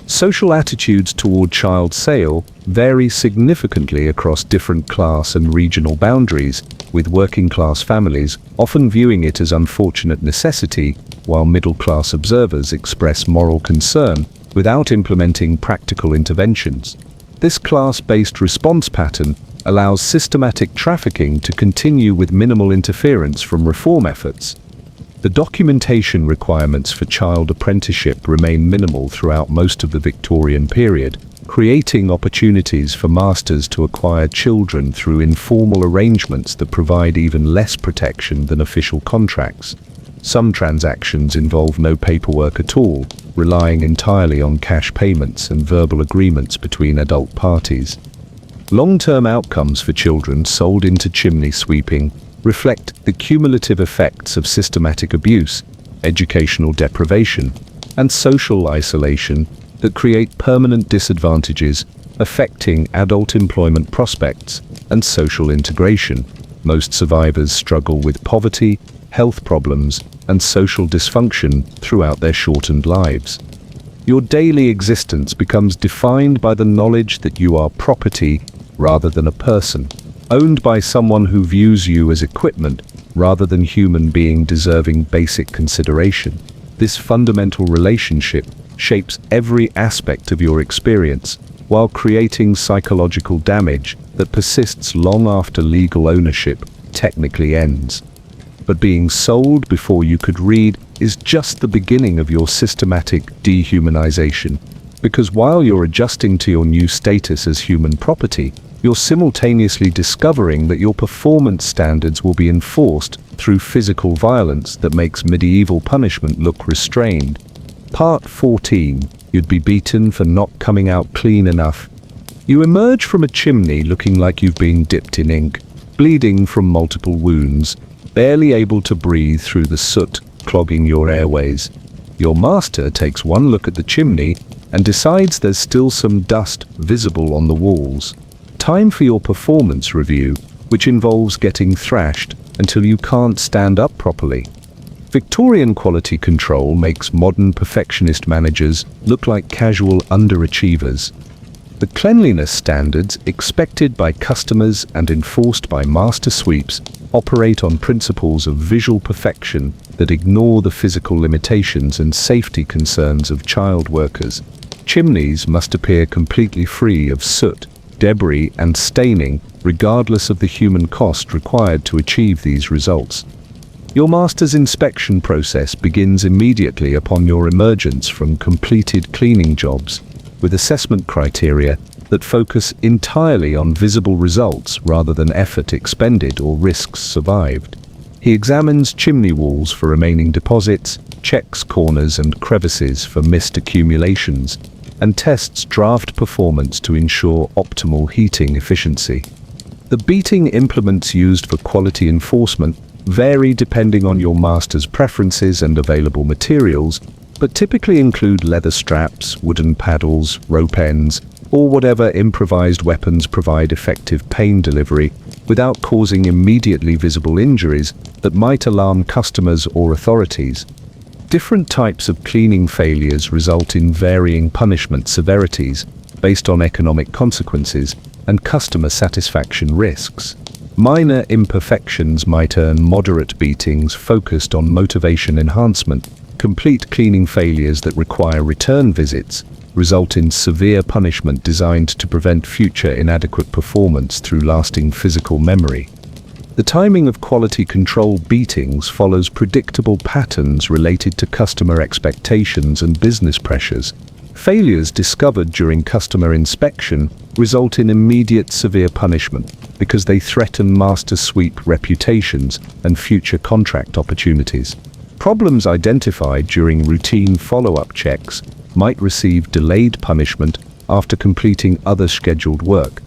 Social attitudes toward child sale vary significantly across different class and regional boundaries, with working-class families often viewing it as unfortunate necessity, while middle-class observers express moral concern without implementing practical interventions. This class-based response pattern allows systematic trafficking to continue with minimal interference from reform efforts. The documentation requirements for child apprenticeship remain minimal throughout most of the Victorian period, creating opportunities for masters to acquire children through informal arrangements that provide even less protection than official contracts. Some transactions involve no paperwork at all, relying entirely on cash payments and verbal agreements between adult parties. Long-term outcomes for children sold into chimney sweeping reflect the cumulative effects of systematic abuse, educational deprivation, and social isolation that create permanent disadvantages affecting adult employment prospects and social integration. Most survivors struggle with poverty, health problems, and social dysfunction throughout their shortened lives. Your daily existence becomes defined by the knowledge that you are property rather than a person, owned by someone who views you as equipment rather than human being deserving basic consideration. This fundamental relationship shapes every aspect of your experience, while creating psychological damage that persists long after legal ownership technically ends. But being sold before you could read is just the beginning of your systematic dehumanization, because while you're adjusting to your new status as human property, you're simultaneously discovering that your performance standards will be enforced through physical violence that makes medieval punishment look restrained. Part 14. You'd be beaten for not coming out clean enough. You emerge from a chimney looking like you've been dipped in ink, bleeding from multiple wounds, barely able to breathe through the soot clogging your airways. Your master takes one look at the chimney and decides there's still some dust visible on the walls. Time for your performance review, which involves getting thrashed until you can't stand up properly. Victorian quality control makes modern perfectionist managers look like casual underachievers. The cleanliness standards expected by customers and enforced by master sweeps operate on principles of visual perfection that ignore the physical limitations and safety concerns of child workers. Chimneys must appear completely free of soot, debris, and staining, regardless of the human cost required to achieve these results. Your master's inspection process begins immediately upon your emergence from completed cleaning jobs, with assessment criteria that focus entirely on visible results rather than effort expended or risks survived. He examines chimney walls for remaining deposits, checks corners and crevices for mist accumulations, and tests draft performance to ensure optimal heating efficiency. The beating implements used for quality enforcement vary depending on your master's preferences and available materials, but typically include leather straps, wooden paddles, rope ends, or whatever improvised weapons provide effective pain delivery without causing immediately visible injuries that might alarm customers or authorities. Different types of cleaning failures result in varying punishment severities based on economic consequences and customer satisfaction risks. Minor imperfections might earn moderate beatings focused on motivation enhancement. Complete cleaning failures that require return visits result in severe punishment designed to prevent future inadequate performance through lasting physical memory. The timing of quality control beatings follows predictable patterns related to customer expectations and business pressures. Failures discovered during customer inspection result in immediate severe punishment because they threaten master sweep reputations and future contract opportunities. Problems identified during routine follow-up checks might receive delayed punishment after completing other scheduled work.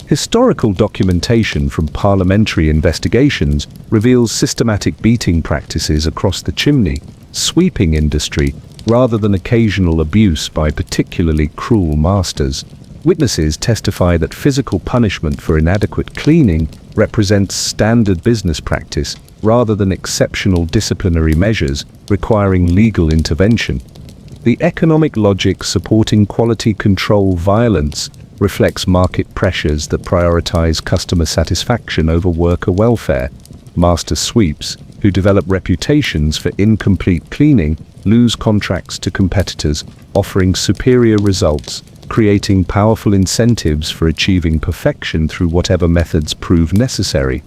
Historical documentation from parliamentary investigations reveals systematic beating practices across the chimney sweeping industry rather than occasional abuse by particularly cruel masters. Witnesses testify that physical punishment for inadequate cleaning represents standard business practice rather than exceptional disciplinary measures requiring legal intervention. The economic logic supporting quality control violence reflects market pressures that prioritize customer satisfaction over worker welfare. Master sweeps, who develop reputations for incomplete cleaning, lose contracts to competitors offering superior results, creating powerful incentives for achieving perfection through whatever methods prove necessary.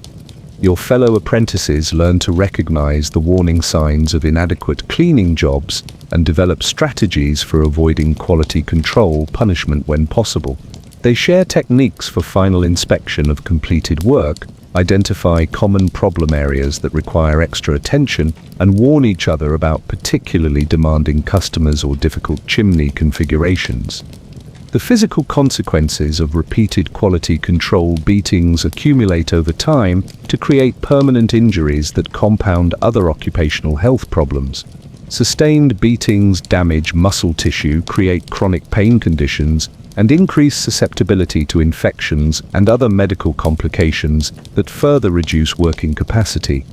Your fellow apprentices learn to recognize the warning signs of inadequate cleaning jobs and develop strategies for avoiding quality control punishment when possible. They share techniques for final inspection of completed work, identify common problem areas that require extra attention, and warn each other about particularly demanding customers or difficult chimney configurations. The physical consequences of repeated quality control beatings accumulate over time to create permanent injuries that compound other occupational health problems. Sustained beatings damage muscle tissue, create chronic pain conditions, and increase susceptibility to infections and other medical complications that further reduce working capacity.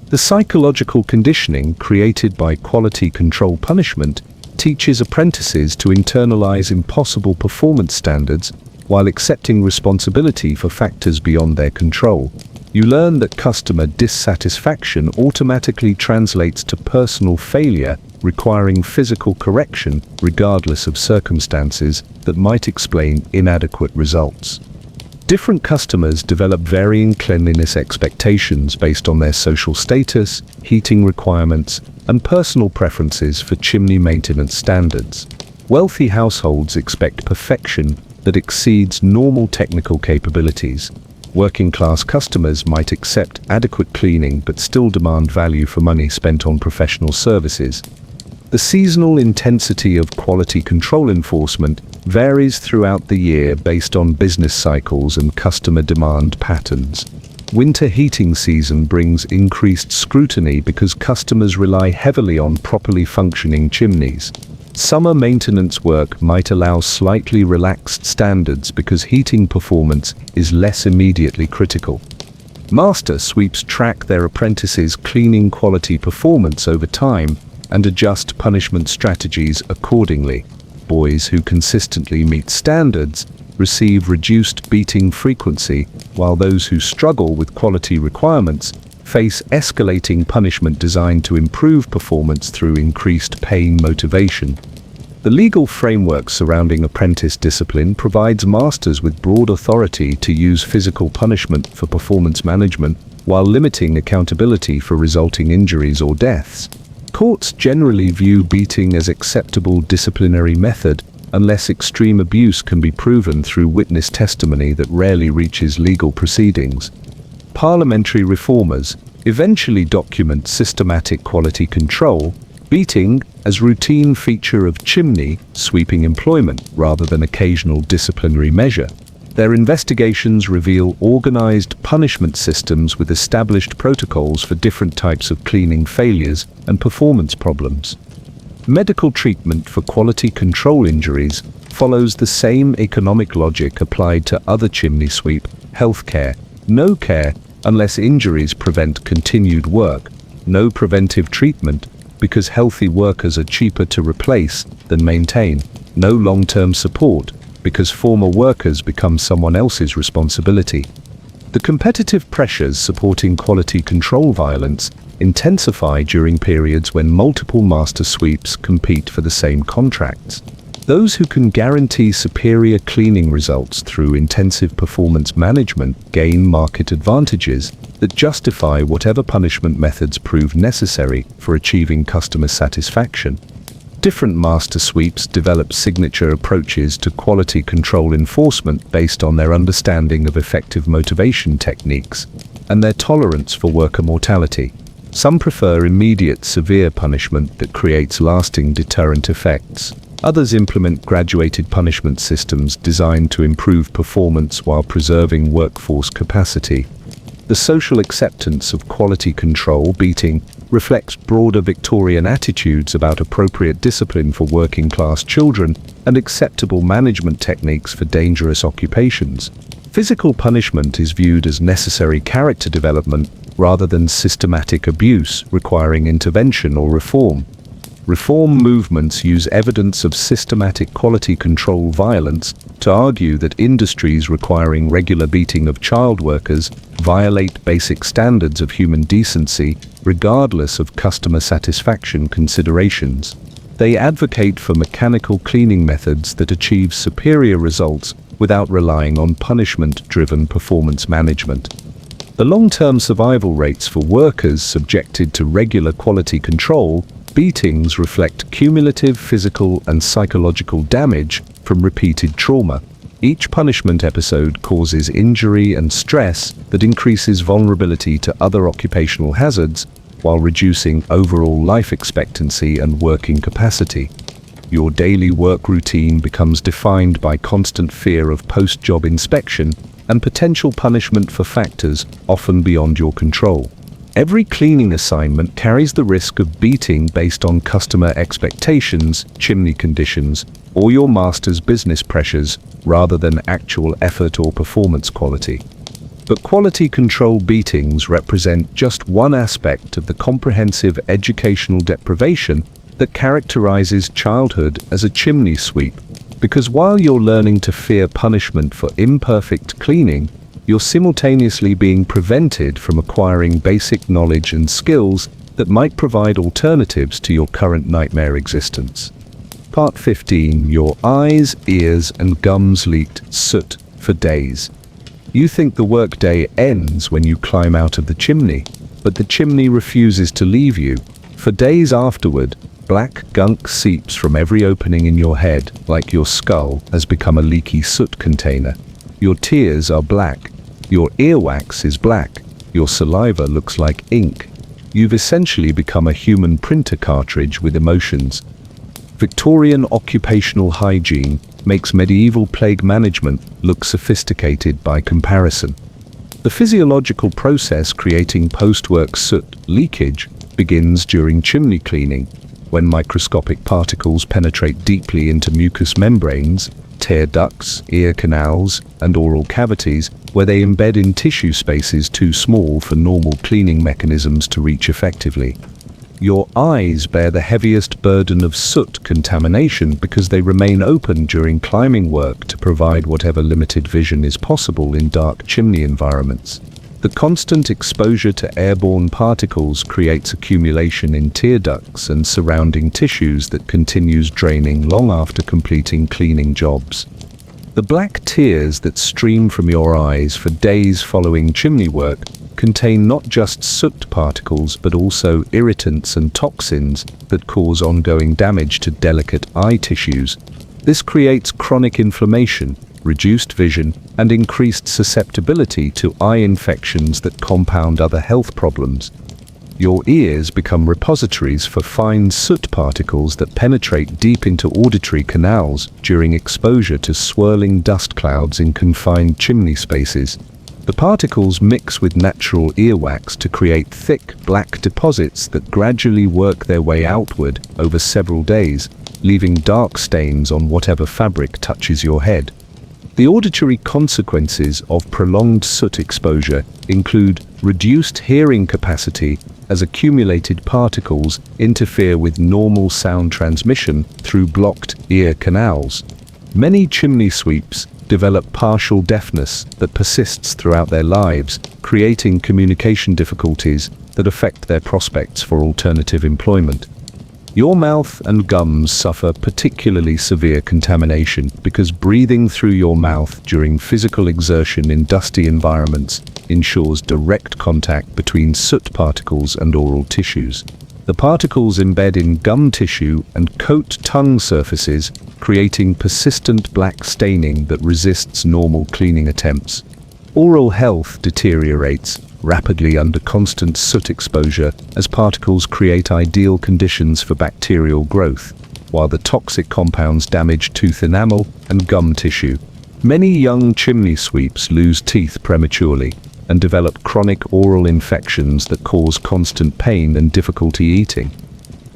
The psychological conditioning created by quality control punishment teaches apprentices to internalize impossible performance standards while accepting responsibility for factors beyond their control. You learn that customer dissatisfaction automatically translates to personal failure, requiring physical correction regardless of circumstances that might explain inadequate results. Different customers develop varying cleanliness expectations based on their social status, heating requirements, and personal preferences for chimney maintenance standards. Wealthy households expect perfection that exceeds normal technical capabilities. Working-class customers might accept adequate cleaning but still demand value for money spent on professional services. The seasonal intensity of quality control enforcement varies throughout the year based on business cycles and customer demand patterns. Winter heating season brings increased scrutiny because customers rely heavily on properly functioning chimneys. Summer maintenance work might allow slightly relaxed standards because heating performance is less immediately critical. Master sweeps track their apprentices' cleaning quality performance over time and adjust punishment strategies accordingly. Boys who consistently meet standards receive reduced beating frequency, while those who struggle with quality requirements face escalating punishment designed to improve performance through increased pain motivation. The legal framework surrounding apprentice discipline provides masters with broad authority to use physical punishment for performance management while limiting accountability for resulting injuries or deaths. Courts generally view beating as acceptable disciplinary method, unless extreme abuse can be proven through witness testimony that rarely reaches legal proceedings. Parliamentary reformers eventually document systematic quality control, beating as routine feature of chimney sweeping employment rather than occasional disciplinary measure. Their investigations reveal organized punishment systems with established protocols for different types of cleaning failures and performance problems. Medical treatment for quality control injuries follows the same economic logic applied to other chimney sweep healthcare. No care unless injuries prevent continued work. No preventive treatment because healthy workers are cheaper to replace than maintain. No long-term support because former workers become someone else's responsibility. The competitive pressures supporting quality control violence intensify during periods when multiple master sweeps compete for the same contracts. Those who can guarantee superior cleaning results through intensive performance management gain market advantages that justify whatever punishment methods prove necessary for achieving customer satisfaction. Different master sweeps develop signature approaches to quality control enforcement based on their understanding of effective motivation techniques and their tolerance for worker mortality. Some prefer immediate severe punishment that creates lasting deterrent effects. Others implement graduated punishment systems designed to improve performance while preserving workforce capacity. The social acceptance of quality control beating reflects broader Victorian attitudes about appropriate discipline for working-class children and acceptable management techniques for dangerous occupations. Physical punishment is viewed as necessary character development rather than systematic abuse requiring intervention or reform. Reform movements use evidence of systematic quality control violence to argue that industries requiring regular beating of child workers violate basic standards of human decency regardless of customer satisfaction considerations. They advocate for mechanical cleaning methods that achieve superior results without relying on punishment-driven performance management. The long-term survival rates for workers subjected to regular quality control beatings reflect cumulative physical and psychological damage from repeated trauma. Each punishment episode causes injury and stress that increases vulnerability to other occupational hazards while reducing overall life expectancy and working capacity. Your daily work routine becomes defined by constant fear of post-job inspection and potential punishment for factors often beyond your control. Every cleaning assignment carries the risk of beating based on customer expectations, chimney conditions, or your master's business pressures rather than actual effort or performance quality. But quality control beatings represent just one aspect of the comprehensive educational deprivation that characterizes childhood as a chimney sweep. Because while you're learning to fear punishment for imperfect cleaning, you're simultaneously being prevented from acquiring basic knowledge and skills that might provide alternatives to your current nightmare existence. Part 15. Your eyes, ears, and gums leaked soot for days. You think the workday ends when you climb out of the chimney, but the chimney refuses to leave you. For days afterward, black gunk seeps from every opening in your head, like your skull has become a leaky soot container. Your tears are black. Your earwax is black. Your saliva looks like ink. You've essentially become a human printer cartridge with emotions. Victorian occupational hygiene makes medieval plague management look sophisticated by comparison. The physiological process creating post-work soot leakage begins during chimney cleaning, when microscopic particles penetrate deeply into mucous membranes, tear ducts, ear canals, and oral cavities, where they embed in tissue spaces too small for normal cleaning mechanisms to reach effectively. Your eyes bear the heaviest burden of soot contamination because they remain open during climbing work to provide whatever limited vision is possible in dark chimney environments. The constant exposure to airborne particles creates accumulation in tear ducts and surrounding tissues that continues draining long after completing cleaning jobs. The black tears that stream from your eyes for days following chimney work contain not just soot particles but also irritants and toxins that cause ongoing damage to delicate eye tissues. This creates chronic inflammation, reduced vision, and increased susceptibility to eye infections that compound other health problems. Your ears become repositories for fine soot particles that penetrate deep into auditory canals during exposure to swirling dust clouds in confined chimney spaces. The particles mix with natural earwax to create thick, black deposits that gradually work their way outward over several days, leaving dark stains on whatever fabric touches your head. The auditory consequences of prolonged soot exposure include reduced hearing capacity as accumulated particles interfere with normal sound transmission through blocked ear canals. Many chimney sweeps develop partial deafness that persists throughout their lives, creating communication difficulties that affect their prospects for alternative employment. Your mouth and gums suffer particularly severe contamination because breathing through your mouth during physical exertion in dusty environments ensures direct contact between soot particles and oral tissues. The particles embed in gum tissue and coat tongue surfaces, creating persistent black staining that resists normal cleaning attempts. Oral health deteriorates rapidly under constant soot exposure as particles create ideal conditions for bacterial growth, while the toxic compounds damage tooth enamel and gum tissue. Many young chimney sweeps lose teeth prematurely and develop chronic oral infections that cause constant pain and difficulty eating.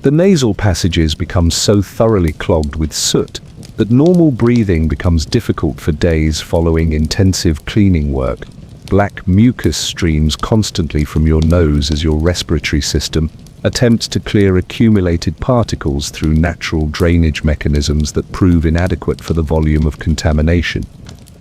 The nasal passages become so thoroughly clogged with soot that normal breathing becomes difficult for days following intensive cleaning work. Black mucus streams constantly from your nose as your respiratory system attempts to clear accumulated particles through natural drainage mechanisms that prove inadequate for the volume of contamination.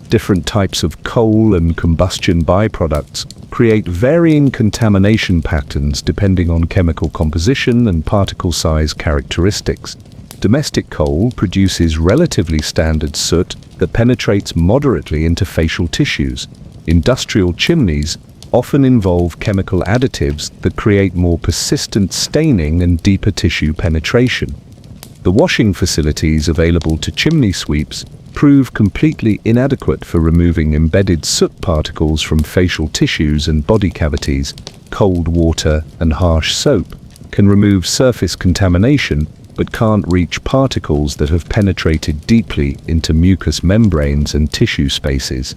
Different types of coal and combustion byproducts create varying contamination patterns depending on chemical composition and particle size characteristics. Domestic coal produces relatively standard soot that penetrates moderately into facial tissues. Industrial chimneys often involve chemical additives that create more persistent staining and deeper tissue penetration. The washing facilities available to chimney sweeps prove completely inadequate for removing embedded soot particles from facial tissues and body cavities. Cold water and harsh soap can remove surface contamination but can't reach particles that have penetrated deeply into mucous membranes and tissue spaces.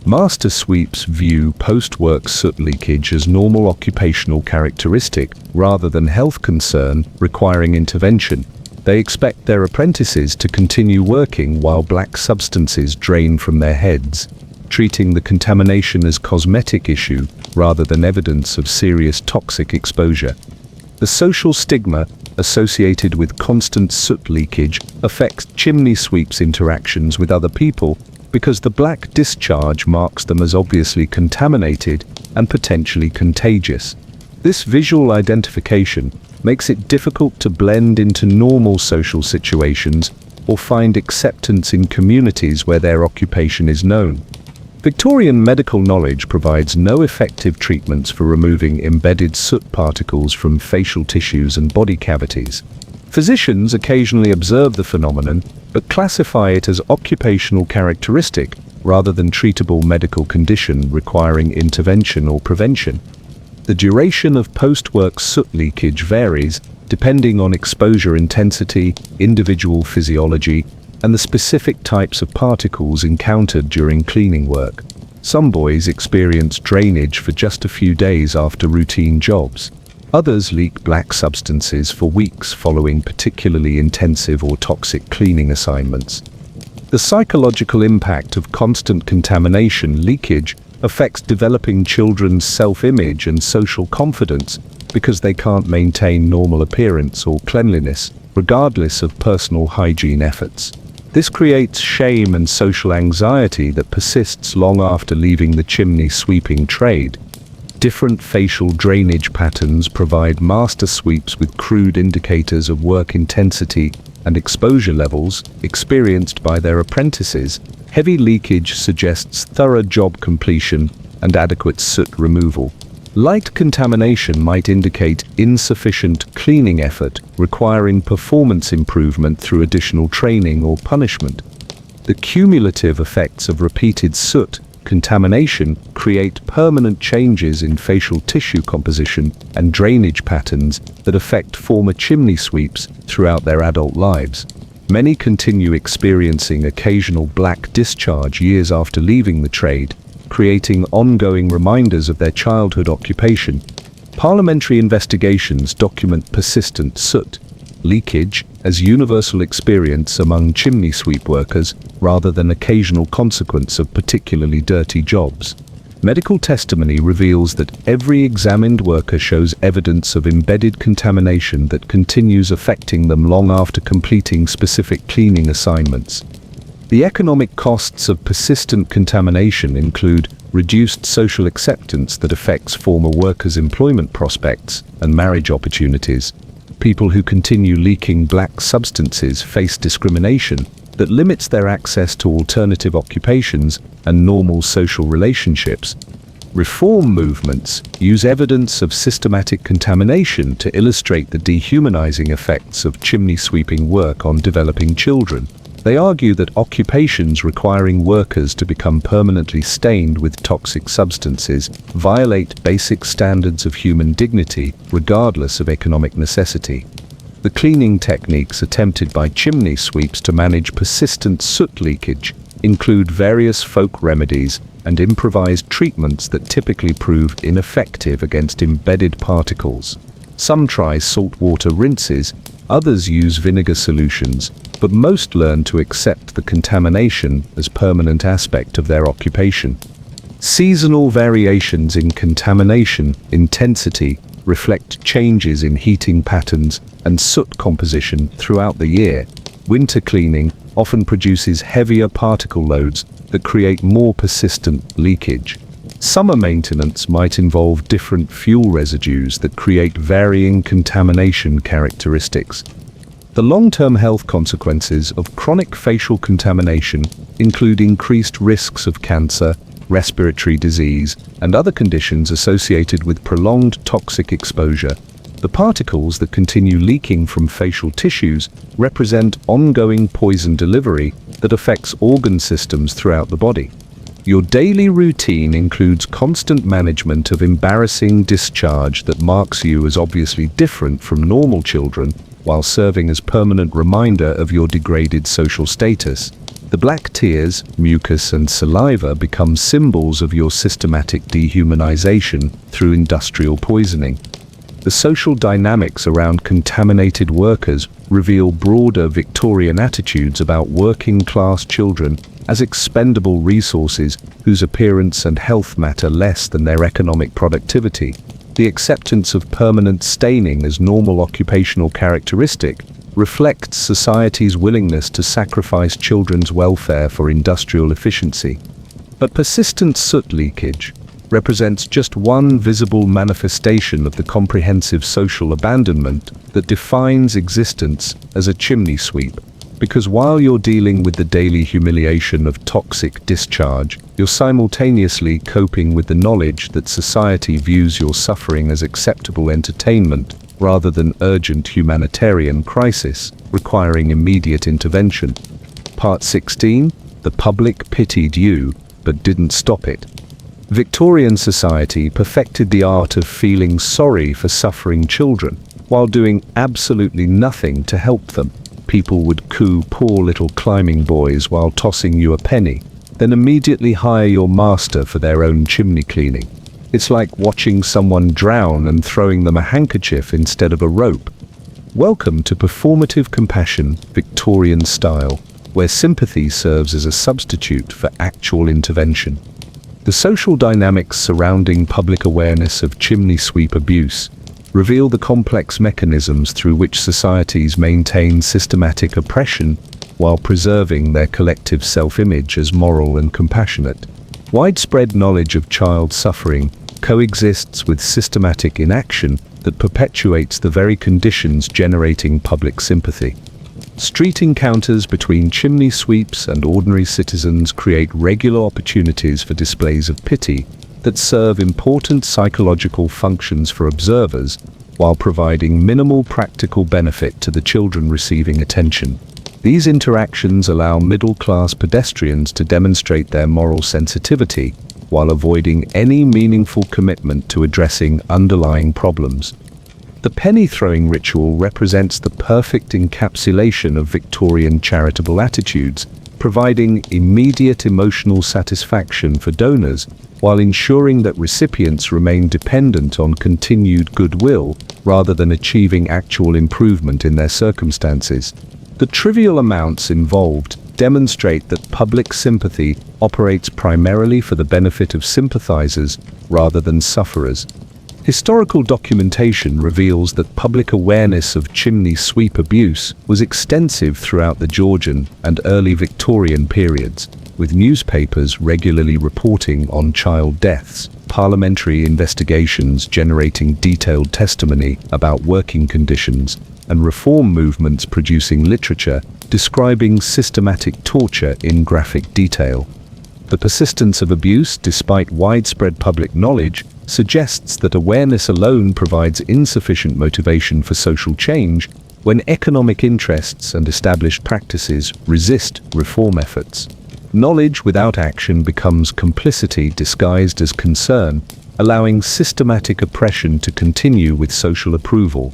Master sweeps view post-work soot leakage as normal occupational characteristic rather than health concern requiring intervention. They expect their apprentices to continue working while black substances drain from their heads, treating the contamination as cosmetic issue rather than evidence of serious toxic exposure. The social stigma associated with constant soot leakage affects chimney sweeps' interactions with other people because the black discharge marks them as obviously contaminated and potentially contagious. This visual identification makes it difficult to blend into normal social situations or find acceptance in communities where their occupation is known. Victorian medical knowledge provides no effective treatments for removing embedded soot particles from facial tissues and body cavities. Physicians occasionally observe the phenomenon, but classify it as occupational characteristic rather than treatable medical condition requiring intervention or prevention. The duration of post-work soot leakage varies depending on exposure intensity, individual physiology, and the specific types of particles encountered during cleaning work. Some boys experience drainage for just a few days after routine jobs. Others leak black substances for weeks following particularly intensive or toxic cleaning assignments. The psychological impact of constant contamination leakage affects developing children's self-image and social confidence because they can't maintain normal appearance or cleanliness, regardless of personal hygiene efforts. This creates shame and social anxiety that persists long after leaving the chimney sweeping trade. Different facial drainage patterns provide master sweeps with crude indicators of work intensity and exposure levels experienced by their apprentices. Heavy leakage suggests thorough job completion and adequate soot removal. Light contamination might indicate insufficient cleaning effort, requiring performance improvement through additional training or punishment. The cumulative effects of repeated soot contamination create permanent changes in facial tissue composition and drainage patterns that affect former chimney sweeps throughout their adult lives. Many continue experiencing occasional black discharge years after leaving the trade, creating ongoing reminders of their childhood occupation. Parliamentary investigations document persistent soot leakage as universal experience among chimney sweep workers rather than occasional consequence of particularly dirty jobs. Medical testimony reveals that every examined worker shows evidence of embedded contamination that continues affecting them long after completing specific cleaning assignments. The economic costs of persistent contamination include reduced social acceptance that affects former workers' employment prospects and marriage opportunities. People who continue leaking black substances face discrimination that limits their access to alternative occupations and normal social relationships. Reform movements use evidence of systematic contamination to illustrate the dehumanizing effects of chimney sweeping work on developing children. They argue that occupations requiring workers to become permanently stained with toxic substances violate basic standards of human dignity, regardless of economic necessity. The cleaning techniques attempted by chimney sweeps to manage persistent soot leakage include various folk remedies and improvised treatments that typically prove ineffective against embedded particles. Some try saltwater rinses, others use vinegar solutions, but most learn to accept the contamination as a permanent aspect of their occupation. Seasonal variations in contamination intensity reflect changes in heating patterns and soot composition throughout the year. Winter cleaning often produces heavier particle loads that create more persistent leakage. Summer maintenance might involve different fuel residues that create varying contamination characteristics. The long-term health consequences of chronic facial contamination include increased risks of cancer, respiratory disease, and other conditions associated with prolonged toxic exposure. The particles that continue leaking from facial tissues represent ongoing poison delivery that affects organ systems throughout the body. Your daily routine includes constant management of embarrassing discharge that marks you as obviously different from normal children, while serving as permanent reminder of your degraded social status. The black tears, mucus, and saliva become symbols of your systematic dehumanization through industrial poisoning. The social dynamics around contaminated workers reveal broader Victorian attitudes about working-class children as expendable resources whose appearance and health matter less than their economic productivity. The acceptance of permanent staining as normal occupational characteristic reflects society's willingness to sacrifice children's welfare for industrial efficiency. But persistent soot leakage represents just one visible manifestation of the comprehensive social abandonment that defines existence as a chimney sweep. Because while you're dealing with the daily humiliation of toxic discharge, you're simultaneously coping with the knowledge that society views your suffering as acceptable entertainment rather than urgent humanitarian crisis requiring immediate intervention. Part 16. The public pitied you, but didn't stop it. Victorian society perfected the art of feeling sorry for suffering children, while doing absolutely nothing to help them. People would coo poor little climbing boys while tossing you a penny, then immediately hire your master for their own chimney cleaning. It's like watching someone drown and throwing them a handkerchief instead of a rope. Welcome to performative compassion, Victorian style, where sympathy serves as a substitute for actual intervention. The social dynamics surrounding public awareness of chimney sweep abuse reveal the complex mechanisms through which societies maintain systematic oppression while preserving their collective self-image as moral and compassionate. Widespread knowledge of child suffering coexists with systematic inaction that perpetuates the very conditions generating public sympathy. Street encounters between chimney sweeps and ordinary citizens create regular opportunities for displays of pity, that serve important psychological functions for observers while providing minimal practical benefit to the children receiving attention. These interactions allow middle-class pedestrians to demonstrate their moral sensitivity while avoiding any meaningful commitment to addressing underlying problems. The penny-throwing ritual represents the perfect encapsulation of Victorian charitable attitudes, providing immediate emotional satisfaction for donors while ensuring that recipients remain dependent on continued goodwill rather than achieving actual improvement in their circumstances. The trivial amounts involved demonstrate that public sympathy operates primarily for the benefit of sympathizers rather than sufferers. Historical documentation reveals that public awareness of chimney sweep abuse was extensive throughout the Georgian and early Victorian periods, with newspapers regularly reporting on child deaths, parliamentary investigations generating detailed testimony about working conditions, and reform movements producing literature describing systematic torture in graphic detail. The persistence of abuse, despite widespread public knowledge, suggests that awareness alone provides insufficient motivation for social change when economic interests and established practices resist reform efforts. Knowledge without action becomes complicity disguised as concern, allowing systematic oppression to continue with social approval.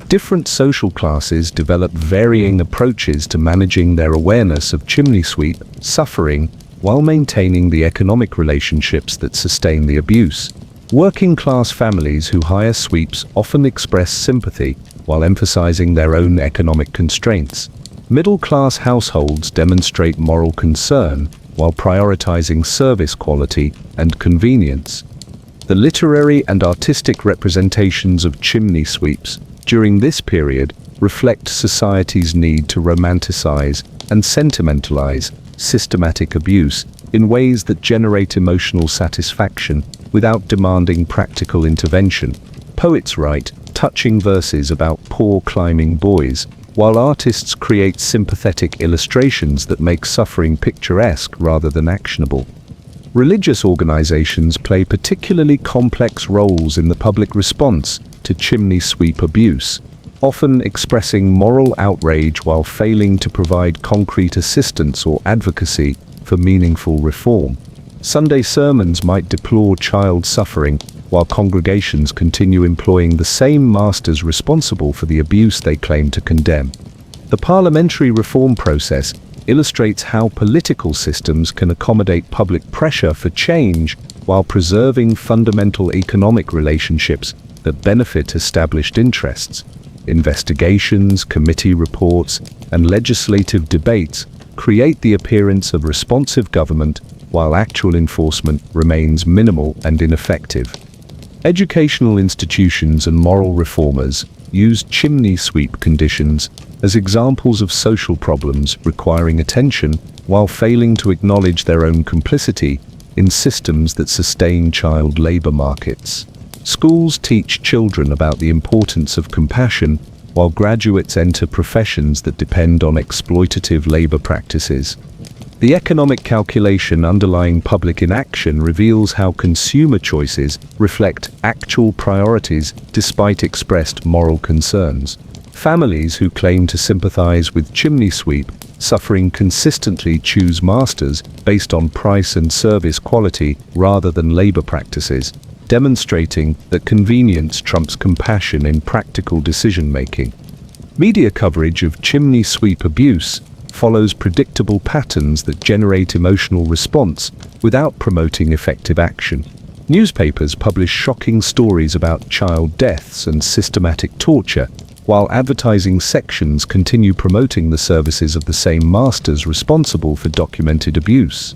Different social classes develop varying approaches to managing their awareness of chimney sweep suffering while maintaining the economic relationships that sustain the abuse. Working-class families who hire sweeps often express sympathy while emphasizing their own economic constraints. Middle-class households demonstrate moral concern while prioritizing service quality and convenience. The literary and artistic representations of chimney sweeps during this period reflect society's need to romanticize and sentimentalize systematic abuse in ways that generate emotional satisfaction without demanding practical intervention. Poets write touching verses about poor climbing boys, while artists create sympathetic illustrations that make suffering picturesque rather than actionable. Religious organizations play particularly complex roles in the public response to chimney sweep abuse, often expressing moral outrage while failing to provide concrete assistance or advocacy for meaningful reform. Sunday sermons might deplore child suffering, while congregations continue employing the same masters responsible for the abuse they claim to condemn. The parliamentary reform process illustrates how political systems can accommodate public pressure for change while preserving fundamental economic relationships that benefit established interests. Investigations, committee reports, and legislative debates create the appearance of responsive government while actual enforcement remains minimal and ineffective. Educational institutions and moral reformers use chimney sweep conditions as examples of social problems requiring attention while failing to acknowledge their own complicity in systems that sustain child labor markets. Schools teach children about the importance of compassion, while graduates enter professions that depend on exploitative labor practices. The economic calculation underlying public inaction reveals how consumer choices reflect actual priorities despite expressed moral concerns. Families who claim to sympathize with chimney sweep suffering consistently choose masters based on price and service quality rather than labor practices, demonstrating that convenience trumps compassion in practical decision-making. Media coverage of chimney sweep abuse follows predictable patterns that generate emotional response without promoting effective action. Newspapers publish shocking stories about child deaths and systematic torture, while advertising sections continue promoting the services of the same masters responsible for documented abuse.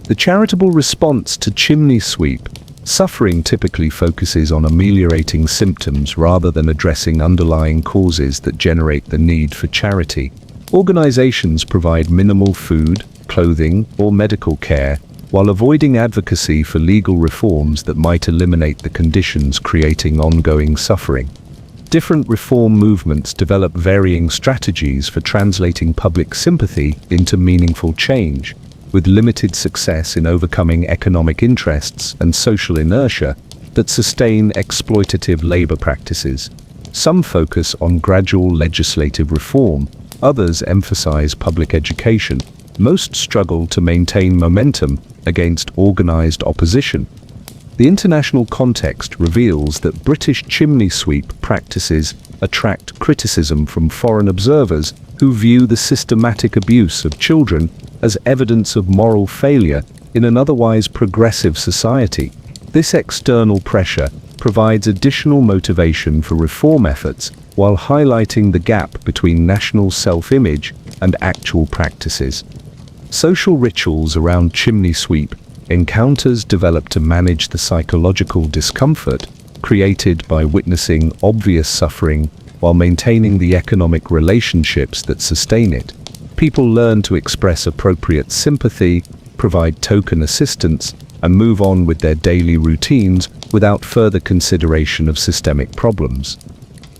The charitable response to chimney sweep suffering typically focuses on ameliorating symptoms rather than addressing underlying causes that generate the need for charity. Organizations provide minimal food, clothing, or medical care, while avoiding advocacy for legal reforms that might eliminate the conditions creating ongoing suffering. Different reform movements develop varying strategies for translating public sympathy into meaningful change. with limited success in overcoming economic interests and social inertia that sustain exploitative labor practices. Some focus on gradual legislative reform, others emphasize public education. Most struggle to maintain momentum against organized opposition. The international context reveals that British chimney sweep practices attract criticism from foreign observers who view the systematic abuse of children as evidence of moral failure in an otherwise progressive society. This external pressure provides additional motivation for reform efforts while highlighting the gap between national self-image and actual practices. Social rituals around chimney sweep encounters develop to manage the psychological discomfort created by witnessing obvious suffering while maintaining the economic relationships that sustain it. People learn to express appropriate sympathy, provide token assistance, and move on with their daily routines without further consideration of systemic problems.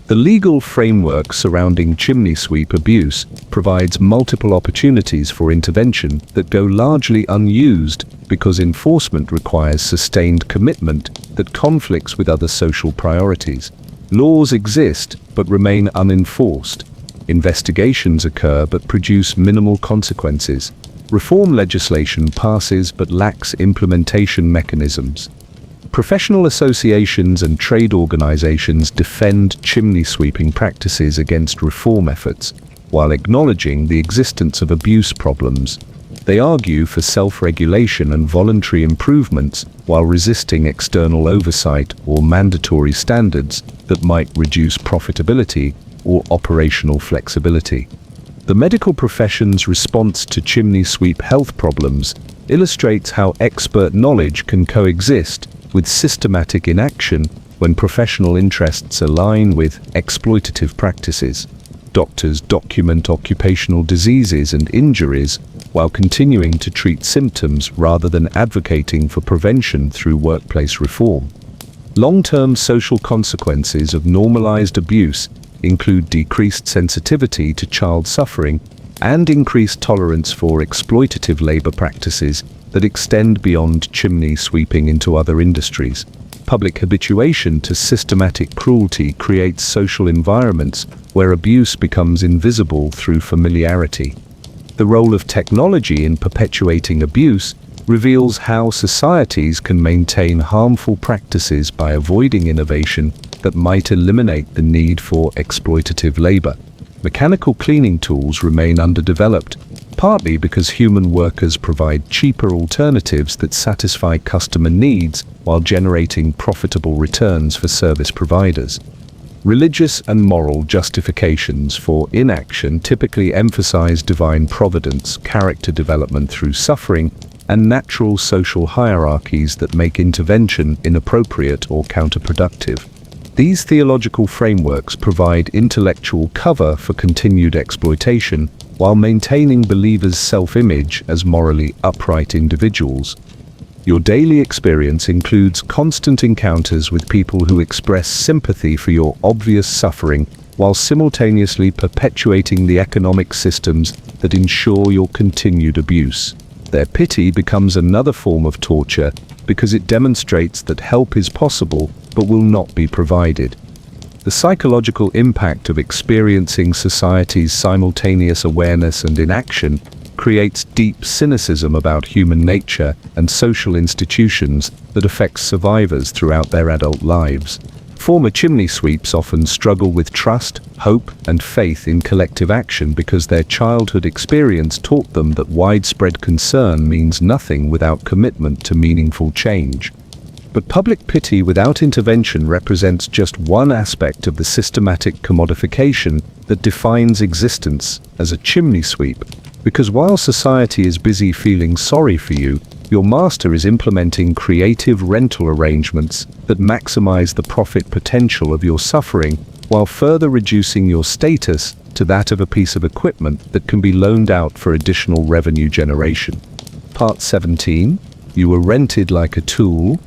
The legal framework surrounding chimney sweep abuse provides multiple opportunities for intervention that go largely unused because enforcement requires sustained commitment that conflicts with other social priorities. Laws exist but remain unenforced. Investigations occur but produce minimal consequences. Reform legislation passes but lacks implementation mechanisms. Professional associations and trade organizations defend chimney sweeping practices against reform efforts, while acknowledging the existence of abuse problems. They argue for self-regulation and voluntary improvements while resisting external oversight or mandatory standards that might reduce profitability or operational flexibility. The medical profession's response to chimney sweep health problems illustrates how expert knowledge can coexist with systematic inaction when professional interests align with exploitative practices. Doctors document occupational diseases and injuries while continuing to treat symptoms rather than advocating for prevention through workplace reform. Long-term social consequences of normalized abuse include decreased sensitivity to child suffering and increased tolerance for exploitative labor practices that extend beyond chimney sweeping into other industries. Public habituation to systematic cruelty creates social environments where abuse becomes invisible through familiarity. The role of technology in perpetuating abuse reveals how societies can maintain harmful practices by avoiding innovation that might eliminate the need for exploitative labor. Mechanical cleaning tools remain underdeveloped, partly because human workers provide cheaper alternatives that satisfy customer needs while generating profitable returns for service providers. Religious and moral justifications for inaction typically emphasize divine providence, character development through suffering, and natural social hierarchies that make intervention inappropriate or counterproductive. These theological frameworks provide intellectual cover for continued exploitation while maintaining believers' self-image as morally upright individuals. Your daily experience includes constant encounters with people who express sympathy for your obvious suffering while simultaneously perpetuating the economic systems that ensure your continued abuse. Their pity becomes another form of torture because it demonstrates that help is possible but will not be provided. The psychological impact of experiencing society's simultaneous awareness and inaction creates deep cynicism about human nature and social institutions that affects survivors throughout their adult lives. Former chimney sweeps often struggle with trust, hope, and faith in collective action because their childhood experience taught them that widespread concern means nothing without commitment to meaningful change. But public pity without intervention represents just one aspect of the systematic commodification that defines existence as a chimney sweep. Because while society is busy feeling sorry for you, your master is implementing creative rental arrangements that maximize the profit potential of your suffering while further reducing your status to that of a piece of equipment that can be loaned out for additional revenue generation. Part 17. You were rented like a tool.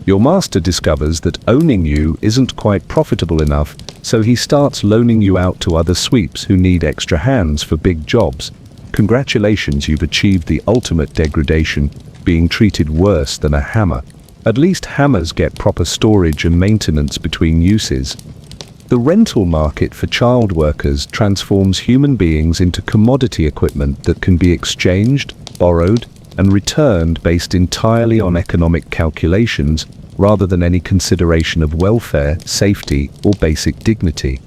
Your master discovers that owning you isn't quite profitable enough, so he starts loaning you out to other sweeps who need extra hands for big jobs. Congratulations, you've achieved the ultimate degradation, being treated worse than a hammer. At least hammers get proper storage and maintenance between uses. The rental market for child workers transforms human beings into commodity equipment that can be exchanged, borrowed, and returned based entirely on economic calculations rather than any consideration of welfare, safety, or basic dignity.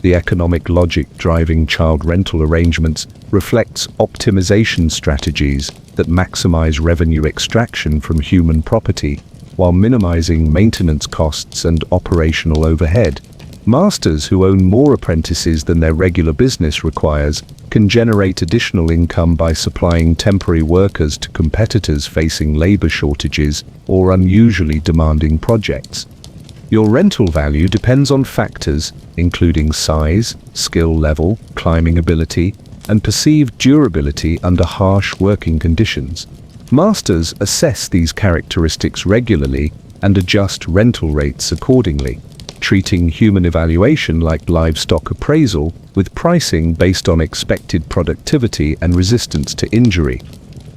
The economic logic driving child rental arrangements reflects optimization strategies that maximize revenue extraction from human property while minimizing maintenance costs and operational overhead. Masters who own more apprentices than their regular business requires can generate additional income by supplying temporary workers to competitors facing labor shortages or unusually demanding projects. Your rental value depends on factors including size, skill level, climbing ability, and perceived durability under harsh working conditions. Masters assess these characteristics regularly and adjust rental rates accordingly, treating human evaluation like livestock appraisal, with pricing based on expected productivity and resistance to injury.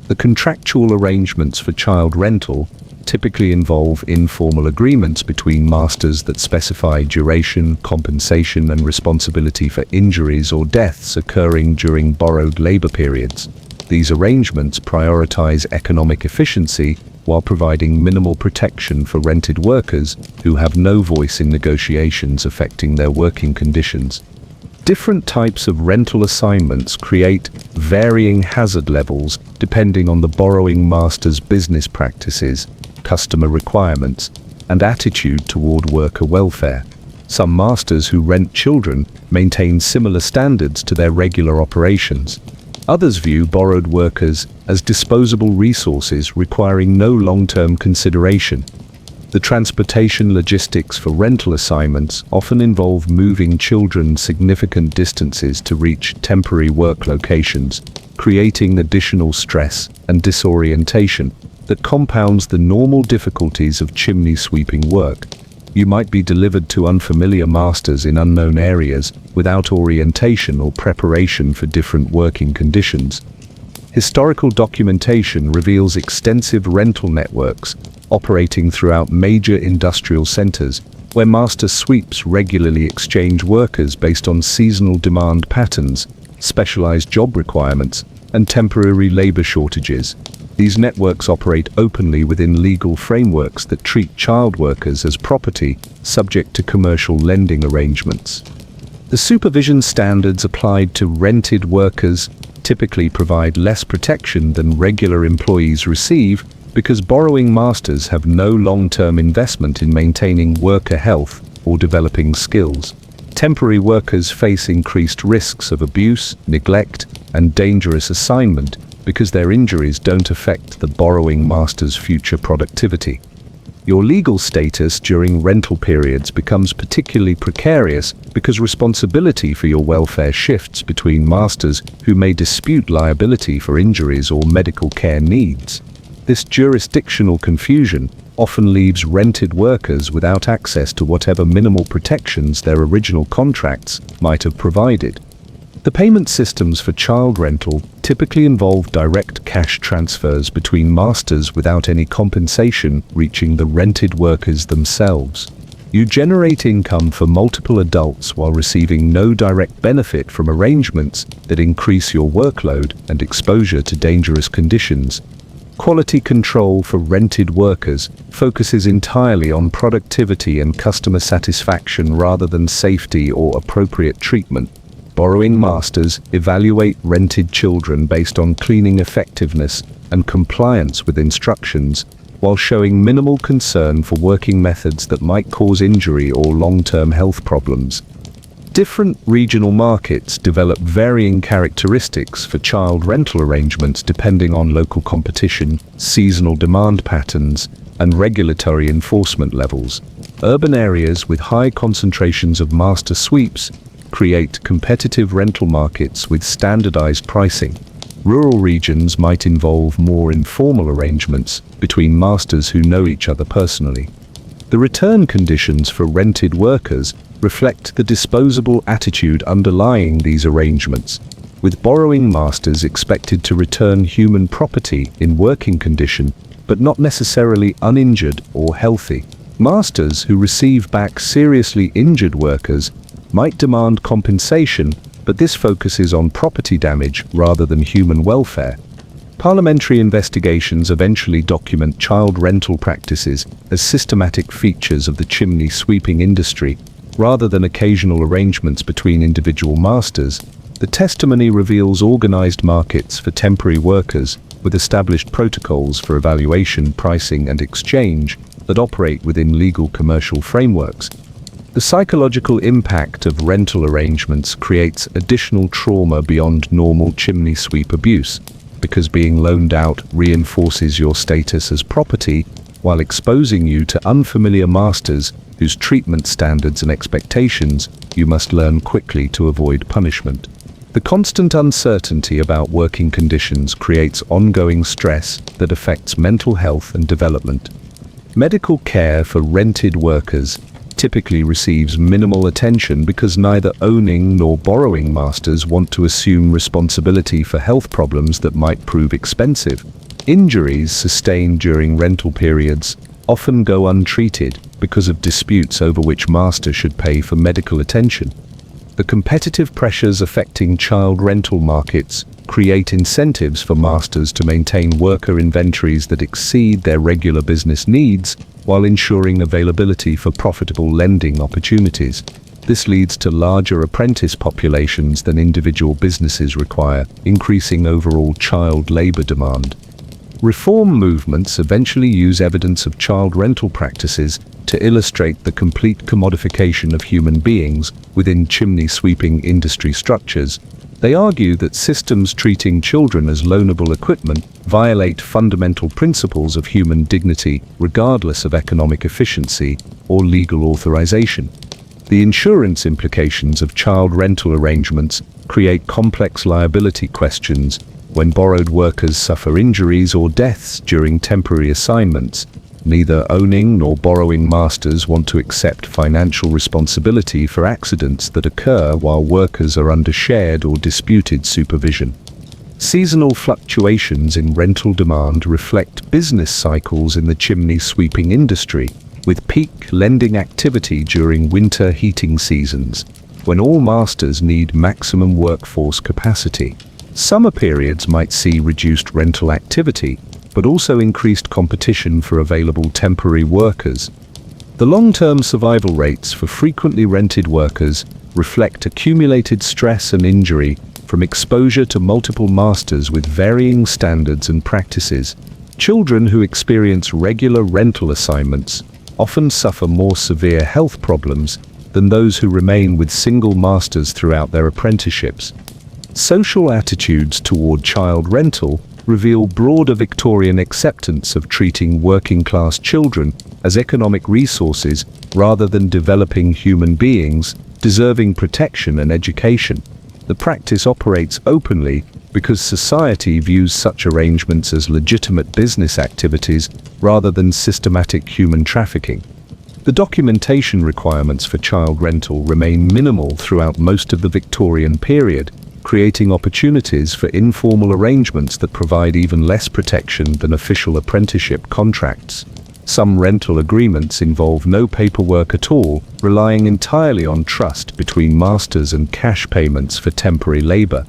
The contractual arrangements for child rental typically involve informal agreements between masters that specify duration, compensation, and responsibility for injuries or deaths occurring during borrowed labor periods. These arrangements prioritize economic efficiency while providing minimal protection for rented workers who have no voice in negotiations affecting their working conditions. Different types of rental assignments create varying hazard levels depending on the borrowing master's business practices, customer requirements, and attitude toward worker welfare. Some masters who rent children maintain similar standards to their regular operations. Others view borrowed workers as disposable resources requiring no long-term consideration. The transportation logistics for rental assignments often involve moving children significant distances to reach temporary work locations, creating additional stress and disorientation that compounds the normal difficulties of chimney sweeping work. You might be delivered to unfamiliar masters in unknown areas without orientation or preparation for different working conditions. Historical documentation reveals extensive rental networks operating throughout major industrial centers, where master sweeps regularly exchange workers based on seasonal demand patterns, specialized job requirements, and temporary labor shortages. These networks operate openly within legal frameworks that treat child workers as property, subject to commercial lending arrangements. The supervision standards applied to rented workers typically provide less protection than regular employees receive because borrowing masters have no long-term investment in maintaining worker health or developing skills. Temporary workers face increased risks of abuse, neglect, and dangerous assignment because their injuries don't affect the borrowing master's future productivity. Your legal status during rental periods becomes particularly precarious because responsibility for your welfare shifts between masters who may dispute liability for injuries or medical care needs. This jurisdictional confusion often leaves rented workers without access to whatever minimal protections their original contracts might have provided. The payment systems for child rental typically involve direct cash transfers between masters without any compensation reaching the rented workers themselves. You generate income for multiple adults while receiving no direct benefit from arrangements that increase your workload and exposure to dangerous conditions. Quality control for rented workers focuses entirely on productivity and customer satisfaction rather than safety or appropriate treatment. Borrowing masters evaluate rented children based on cleaning effectiveness and compliance with instructions, while showing minimal concern for working methods that might cause injury or long-term health problems. Different regional markets develop varying characteristics for child rental arrangements depending on local competition, seasonal demand patterns, and regulatory enforcement levels. Urban areas with high concentrations of master sweeps create competitive rental markets with standardized pricing. Rural regions might involve more informal arrangements between masters who know each other personally. The return conditions for rented workers reflect the disposable attitude underlying these arrangements. with borrowing masters expected to return human property in working condition, but not necessarily uninjured or healthy. Masters who receive back seriously injured workers might demand compensation, but this focuses on property damage rather than human welfare. Parliamentary investigations eventually document child rental practices as systematic features of the chimney sweeping industry, rather than occasional arrangements between individual masters. The testimony reveals organized markets for temporary workers with established protocols for evaluation, pricing, and exchange that operate within legal commercial frameworks. The psychological impact of rental arrangements creates additional trauma beyond normal chimney sweep abuse, because being loaned out reinforces your status as property while exposing you to unfamiliar masters whose treatment standards and expectations you must learn quickly to avoid punishment. The constant uncertainty about working conditions creates ongoing stress that affects mental health and development. Medical care for rented workers typically receives minimal attention because neither owning nor borrowing masters want to assume responsibility for health problems that might prove expensive. Injuries sustained during rental periods often go untreated because of disputes over which master should pay for medical attention. The competitive pressures affecting child rental markets create incentives for masters to maintain worker inventories that exceed their regular business needs while ensuring availability for profitable lending opportunities. This leads to larger apprentice populations than individual businesses require, increasing overall child labor demand. Reform movements eventually use evidence of child rental practices to illustrate the complete commodification of human beings within chimney sweeping industry structures. They argue that systems treating children as loanable equipment violate fundamental principles of human dignity regardless of economic efficiency or legal authorization. The insurance implications of child rental arrangements create complex liability questions when borrowed workers suffer injuries or deaths during temporary assignments. Neither owning nor borrowing masters want to accept financial responsibility for accidents that occur while workers are under shared or disputed supervision. Seasonal fluctuations in rental demand reflect business cycles in the chimney sweeping industry, with peak lending activity during winter heating seasons, when all masters need maximum workforce capacity. Summer periods might see reduced rental activity, but also increased competition for available temporary workers. The long-term survival rates for frequently rented workers reflect accumulated stress and injury from exposure to multiple masters with varying standards and practices. Children who experience regular rental assignments often suffer more severe health problems than those who remain with single masters throughout their apprenticeships. Social attitudes toward child rental reveal broader Victorian acceptance of treating working-class children as economic resources rather than developing human beings deserving protection and education. The practice operates openly because society views such arrangements as legitimate business activities rather than systematic human trafficking. The documentation requirements for child rental remain minimal throughout most of the Victorian period, creating opportunities for informal arrangements that provide even less protection than official apprenticeship contracts. Some rental agreements involve no paperwork at all, relying entirely on trust between masters and cash payments for temporary labor.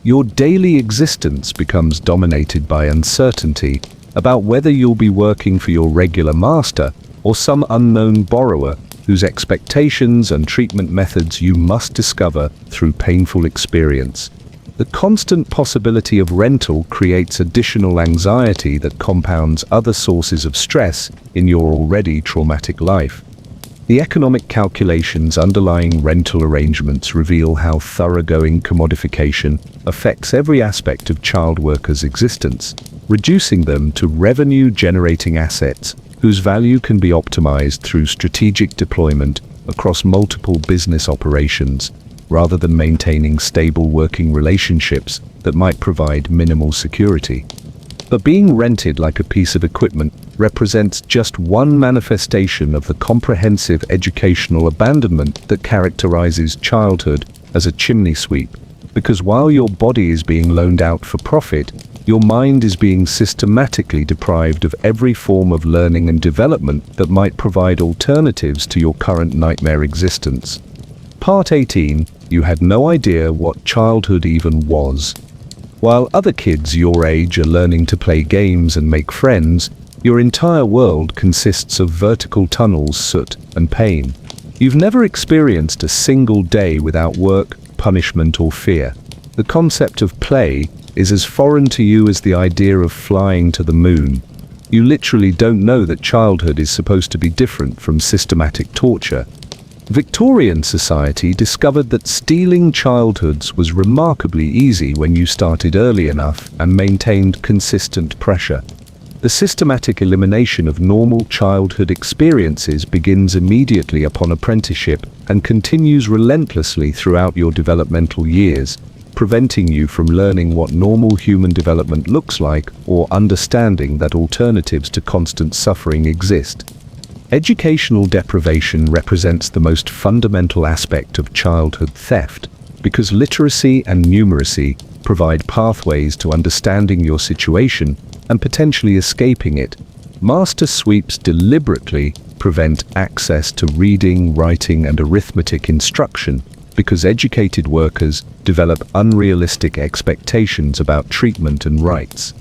Your daily existence becomes dominated by uncertainty about whether you'll be working for your regular master or some unknown borrower whose expectations and treatment methods you must discover through painful experience. The constant possibility of rental creates additional anxiety that compounds other sources of stress in your already traumatic life. The economic calculations underlying rental arrangements reveal how thoroughgoing commodification affects every aspect of child workers' existence, reducing them to revenue-generating assets whose value can be optimized through strategic deployment across multiple business operations, rather than maintaining stable working relationships that might provide minimal security. But being rented like a piece of equipment represents just one manifestation of the comprehensive educational abandonment that characterizes childhood as a chimney sweep. because while your body is being loaned out for profit, your mind is being systematically deprived of every form of learning and development that might provide alternatives to your current nightmare existence. Part 18. You had no idea what childhood even was. While other kids your age are learning to play games and make friends, your entire world consists of vertical tunnels, soot, and pain. You've never experienced a single day without work, punishment, or fear. The concept of play is as foreign to you as the idea of flying to the moon. You literally don't know that childhood is supposed to be different from systematic torture. Victorian society discovered that stealing childhoods was remarkably easy when you started early enough and maintained consistent pressure. The systematic elimination of normal childhood experiences begins immediately upon apprenticeship and continues relentlessly throughout your developmental years, preventing you from learning what normal human development looks like or understanding that alternatives to constant suffering exist. Educational deprivation represents the most fundamental aspect of childhood theft, because literacy and numeracy provide pathways to understanding your situation and potentially escaping it. Master sweeps deliberately prevent access to reading, writing, and arithmetic instruction because educated workers develop unrealistic expectations about treatment and rights.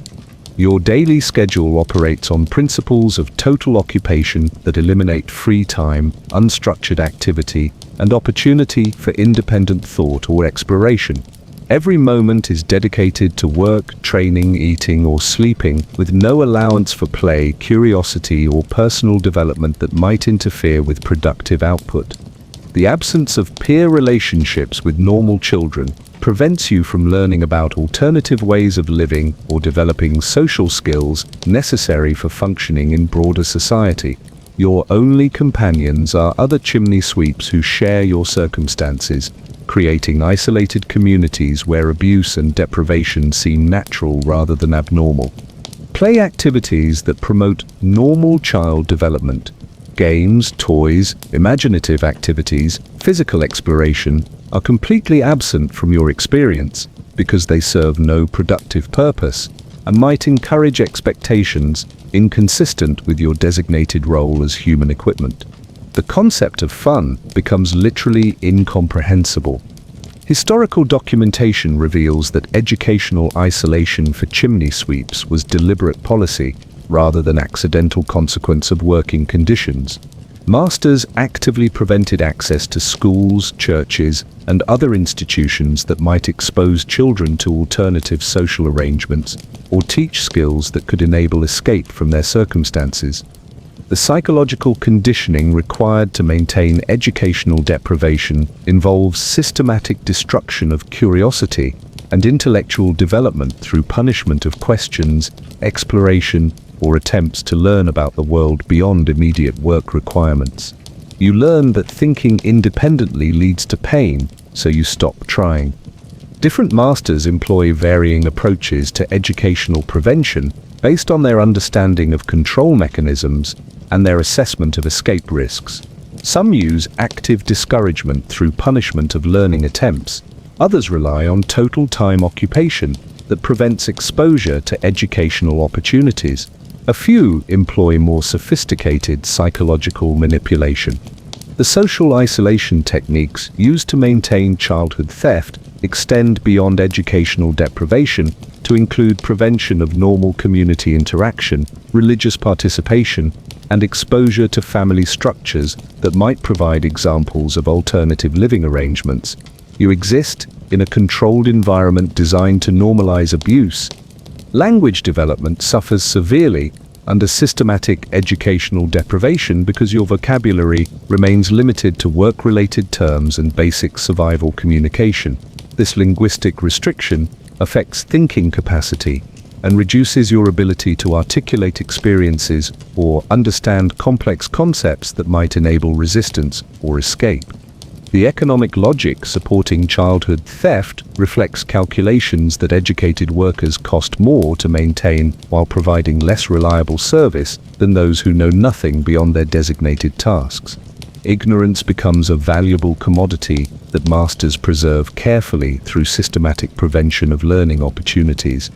Your daily schedule operates on principles of total occupation that eliminate free time, unstructured activity, and opportunity for independent thought or exploration. Every moment is dedicated to work, training, eating, or sleeping, with no allowance for play, curiosity, or personal development that might interfere with productive output. The absence of peer relationships with normal children prevents you from learning about alternative ways of living or developing social skills necessary for functioning in broader society. Your only companions are other chimney sweeps who share your circumstances, creating isolated communities where abuse and deprivation seem natural rather than abnormal. Play activities that promote normal child development. Games, toys, imaginative activities, physical exploration are completely absent from your experience because they serve no productive purpose and might encourage expectations inconsistent with your designated role as human equipment. The concept of fun becomes literally incomprehensible. Historical documentation reveals that educational isolation for chimney sweeps was deliberate policy rather than accidental consequence of working conditions. Masters actively prevented access to schools, churches, and other institutions that might expose children to alternative social arrangements or teach skills that could enable escape from their circumstances. The psychological conditioning required to maintain educational deprivation involves systematic destruction of curiosity and intellectual development through punishment of questions, exploration, or attempts to learn about the world beyond immediate work requirements. You learn that thinking independently leads to pain, so you stop trying. Different masters employ varying approaches to educational prevention based on their understanding of control mechanisms and their assessment of escape risks. Some use active discouragement through punishment of learning attempts. Others rely on total time occupation that prevents exposure to educational opportunities. A few employ more sophisticated psychological manipulation. The social isolation techniques used to maintain childhood theft extend beyond educational deprivation to include prevention of normal community interaction, religious participation, and exposure to family structures that might provide examples of alternative living arrangements. You exist in a controlled environment designed to normalize abuse. Language development suffers severely under systematic educational deprivation because your vocabulary remains limited to work-related terms and basic survival communication. This linguistic restriction affects thinking capacity and reduces your ability to articulate experiences or understand complex concepts that might enable resistance or escape. The economic logic supporting childhood theft reflects calculations that educated workers cost more to maintain while providing less reliable service than those who know nothing beyond their designated tasks. ignorance becomes a valuable commodity that masters preserve carefully through systematic prevention of learning opportunities.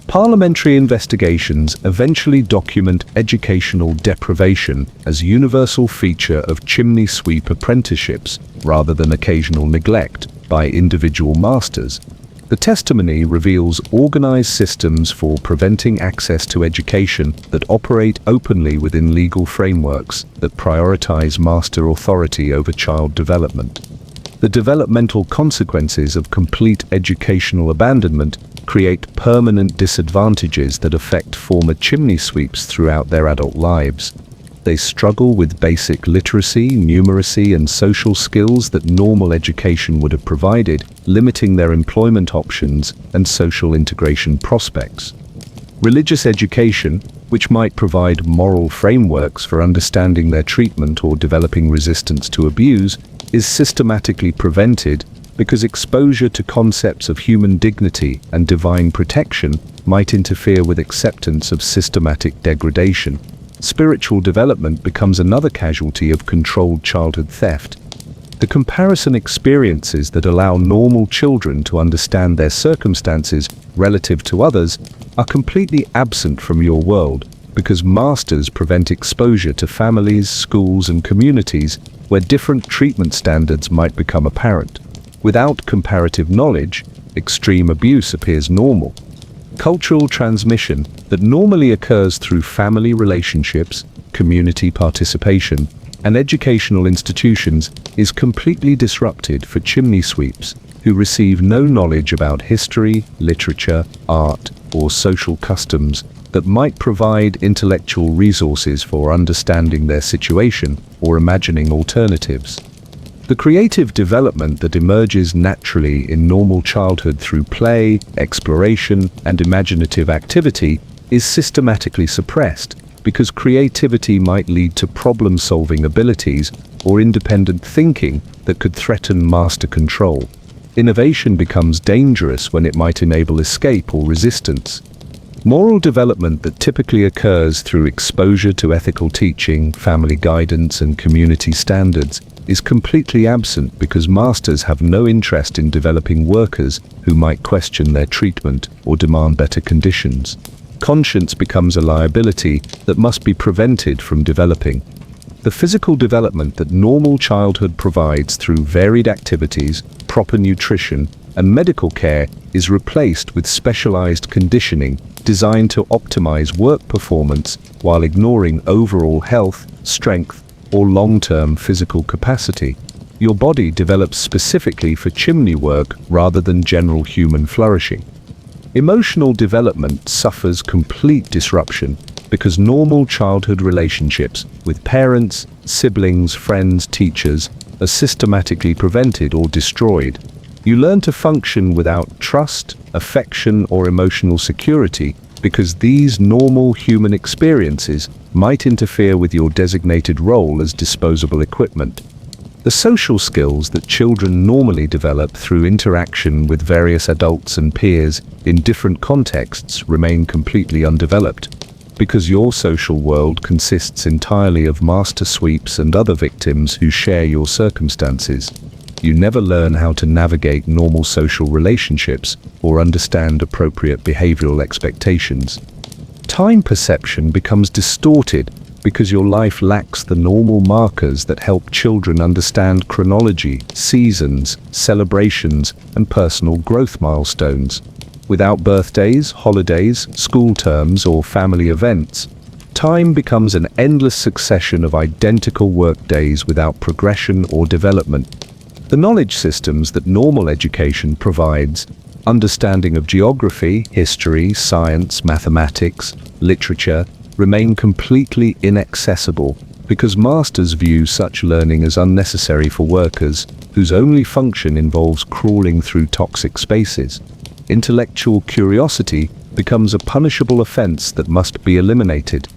Parliamentary investigations eventually document educational deprivation as universal feature of chimney sweep apprenticeships rather than occasional neglect by individual masters. The testimony reveals organized systems for preventing access to education that operate openly within legal frameworks that prioritize master authority over child development. The developmental consequences of complete educational abandonment create permanent disadvantages that affect former chimney sweeps throughout their adult lives. They struggle with basic literacy, numeracy, and social skills that normal education would have provided, limiting their employment options and social integration prospects. Religious education, which might provide moral frameworks for understanding their treatment or developing resistance to abuse, is systematically prevented because exposure to concepts of human dignity and divine protection might interfere with acceptance of systematic degradation. Spiritual development becomes another casualty of controlled childhood theft. The comparison experiences that allow normal children to understand their circumstances relative to others are completely absent from your world because masters prevent exposure to families, schools, and communities where different treatment standards might become apparent. Without comparative knowledge, extreme abuse appears normal. Cultural transmission that normally occurs through family relationships, community participation, and educational institutions is completely disrupted for chimney sweeps who receive no knowledge about history, literature, art, or social customs that might provide intellectual resources for understanding their situation or imagining alternatives. The creative development that emerges naturally in normal childhood through play, exploration, and imaginative activity is systematically suppressed because creativity might lead to problem-solving abilities or independent thinking that could threaten master control. Innovation becomes dangerous when it might enable escape or resistance. Moral development that typically occurs through exposure to ethical teaching, family guidance, and community standards is completely absent because masters have no interest in developing workers who might question their treatment or demand better conditions. Conscience becomes a liability that must be prevented from developing. The physical development that normal childhood provides through varied activities, proper nutrition, and medical care is replaced with specialized conditioning designed to optimize work performance while ignoring overall health, strength, or long-term physical capacity. Your body develops specifically for chimney work rather than general human flourishing. Emotional development suffers complete disruption because normal childhood relationships with parents, siblings, friends, teachers are systematically prevented or destroyed. You learn to function without trust, affection, or emotional security because these normal human experiences might interfere with your designated role as disposable equipment. The social skills that children normally develop through interaction with various adults and peers in different contexts remain completely undeveloped because your social world consists entirely of master sweeps and other victims who share your circumstances. You never learn how to navigate normal social relationships or understand appropriate behavioral expectations. Time perception becomes distorted because your life lacks the normal markers that help children understand chronology, seasons, celebrations, and personal growth milestones. Without birthdays, holidays, school terms, or family events, time becomes an endless succession of identical workdays without progression or development. The knowledge systems that normal education provides, understanding of geography, history, science, mathematics, literature, remain completely inaccessible because masters view such learning as unnecessary for workers whose only function involves crawling through toxic spaces. Intellectual curiosity becomes a punishable offense that must be eliminated.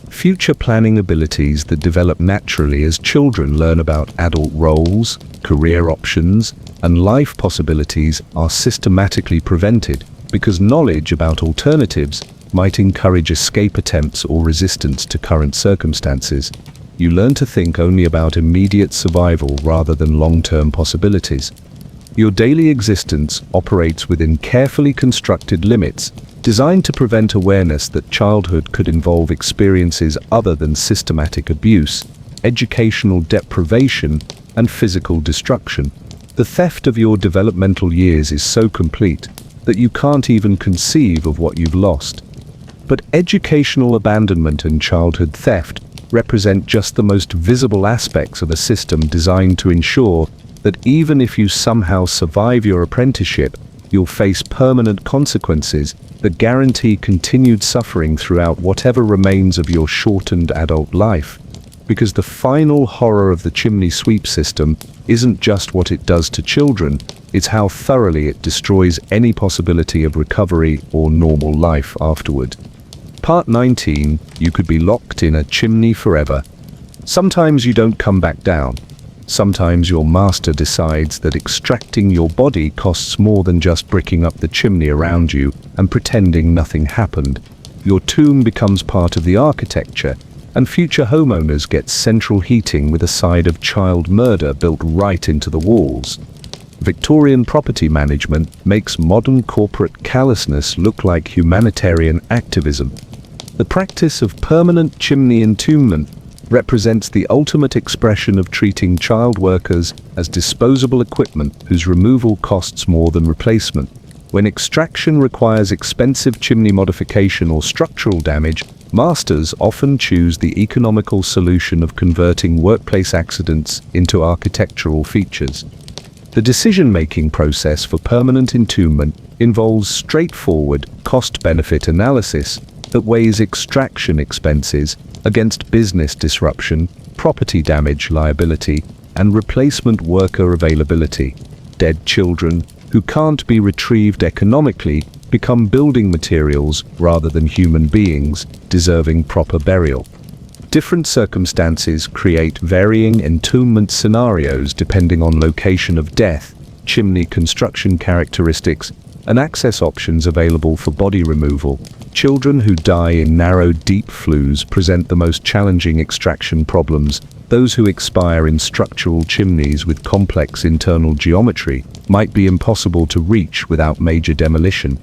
Future planning abilities that develop naturally as children learn about adult roles, career options, and life possibilities are systematically prevented because knowledge about alternatives might encourage escape attempts or resistance to current circumstances. you learn to think only about immediate survival rather than long-term possibilities. Your daily existence operates within carefully constructed limits, designed to prevent awareness that childhood could involve experiences other than systematic abuse, educational deprivation, and physical destruction. The theft of your developmental years is so complete that you can't even conceive of what you've lost. But educational abandonment and childhood theft represent just the most visible aspects of a system designed to ensure that even if you somehow survive your apprenticeship, you'll face permanent consequences that guarantee continued suffering throughout whatever remains of your shortened adult life. Because the final horror of the chimney sweep system isn't just what it does to children, it's how thoroughly it destroys any possibility of recovery or normal life afterward. Part 19, you could be locked in a chimney forever. Sometimes you don't come back down. Sometimes your master decides that extracting your body costs more than just bricking up the chimney around you and pretending nothing happened. Your tomb becomes part of the architecture, and future homeowners get central heating with a side of child murder built right into the walls. Victorian property management makes modern corporate callousness look like humanitarian activism. The practice of permanent chimney entombment represents the ultimate expression of treating child workers as disposable equipment whose removal costs more than replacement. When extraction requires expensive chimney modification or structural damage, masters often choose the economical solution of converting workplace accidents into architectural features. The decision-making process for permanent entombment involves straightforward cost-benefit analysis that weighs extraction expenses against business disruption, property damage liability, and replacement worker availability. Dead children, who can't be retrieved economically, become building materials rather than human beings, deserving proper burial. Different circumstances create varying entombment scenarios depending on location of death, chimney construction characteristics, and access options available for body removal. Children who die in narrow, deep flues present the most challenging extraction problems. Those who expire in structural chimneys with complex internal geometry might be impossible to reach without major demolition.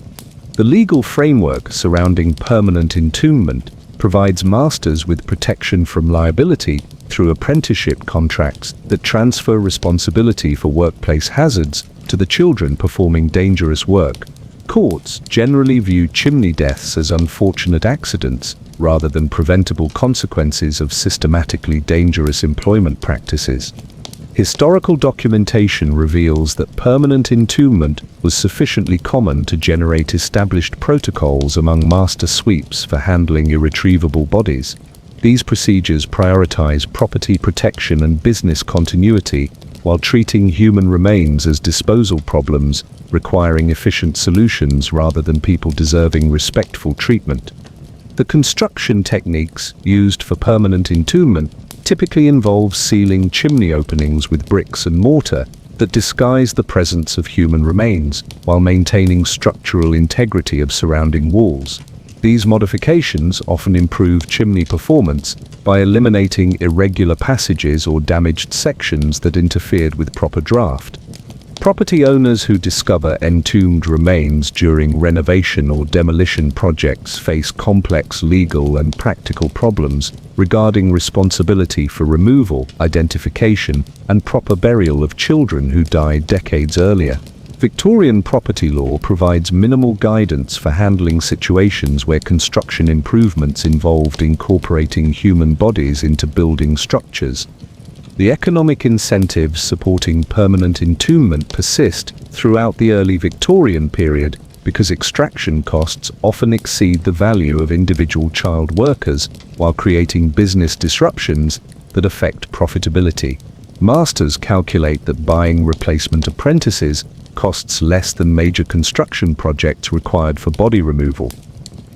The legal framework surrounding permanent entombment provides masters with protection from liability through apprenticeship contracts that transfer responsibility for workplace hazards to the children performing dangerous work. Courts generally view chimney deaths as unfortunate accidents rather than preventable consequences of systematically dangerous employment practices. Historical documentation reveals that permanent entombment was sufficiently common to generate established protocols among master sweeps for handling irretrievable bodies. These procedures prioritize property protection and business continuity while treating human remains as disposal problems, requiring efficient solutions rather than people deserving respectful treatment. The construction techniques used for permanent entombment typically involve sealing chimney openings with bricks and mortar that disguise the presence of human remains while maintaining structural integrity of surrounding walls. These modifications often improve chimney performance by eliminating irregular passages or damaged sections that interfered with proper draft. Property owners who discover entombed remains during renovation or demolition projects face complex legal and practical problems regarding responsibility for removal, identification, and proper burial of children who died decades earlier. Victorian property law provides minimal guidance for handling situations where construction improvements involved incorporating human bodies into building structures. The economic incentives supporting permanent entombment persist throughout the early Victorian period because extraction costs often exceed the value of individual child workers while creating business disruptions that affect profitability. Masters calculate that buying replacement apprentices costs less than major construction projects required for body removal.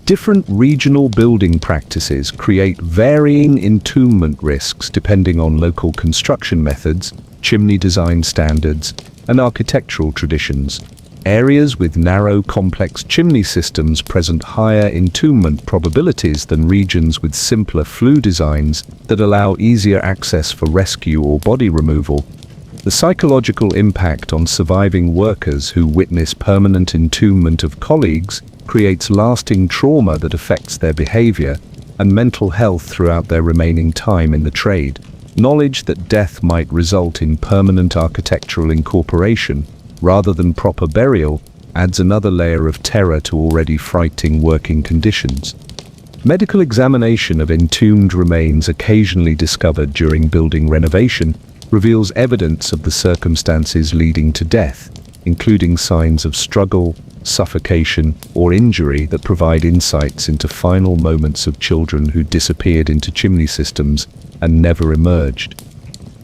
Different regional building practices create varying entombment risks depending on local construction methods, chimney design standards, and architectural traditions. Areas with narrow, complex chimney systems present higher entombment probabilities than regions with simpler flue designs that allow easier access for rescue or body removal. The psychological impact on surviving workers who witness permanent entombment of colleagues creates lasting trauma that affects their behavior and mental health throughout their remaining time in the trade. Knowledge that death might result in permanent architectural incorporation rather than proper burial adds another layer of terror to already frightening working conditions. Medical examination of entombed remains occasionally discovered during building renovation reveals evidence of the circumstances leading to death, including signs of struggle, suffocation, or injury that provide insights into final moments of children who disappeared into chimney systems and never emerged.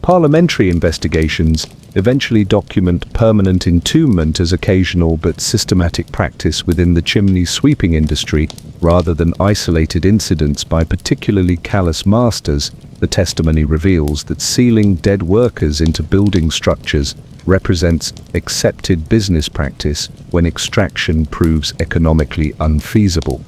Parliamentary investigations eventually document permanent entombment as occasional but systematic practice within the chimney sweeping industry rather than isolated incidents by particularly callous masters. The testimony reveals that sealing dead workers into building structures represents accepted business practice when extraction proves economically unfeasible.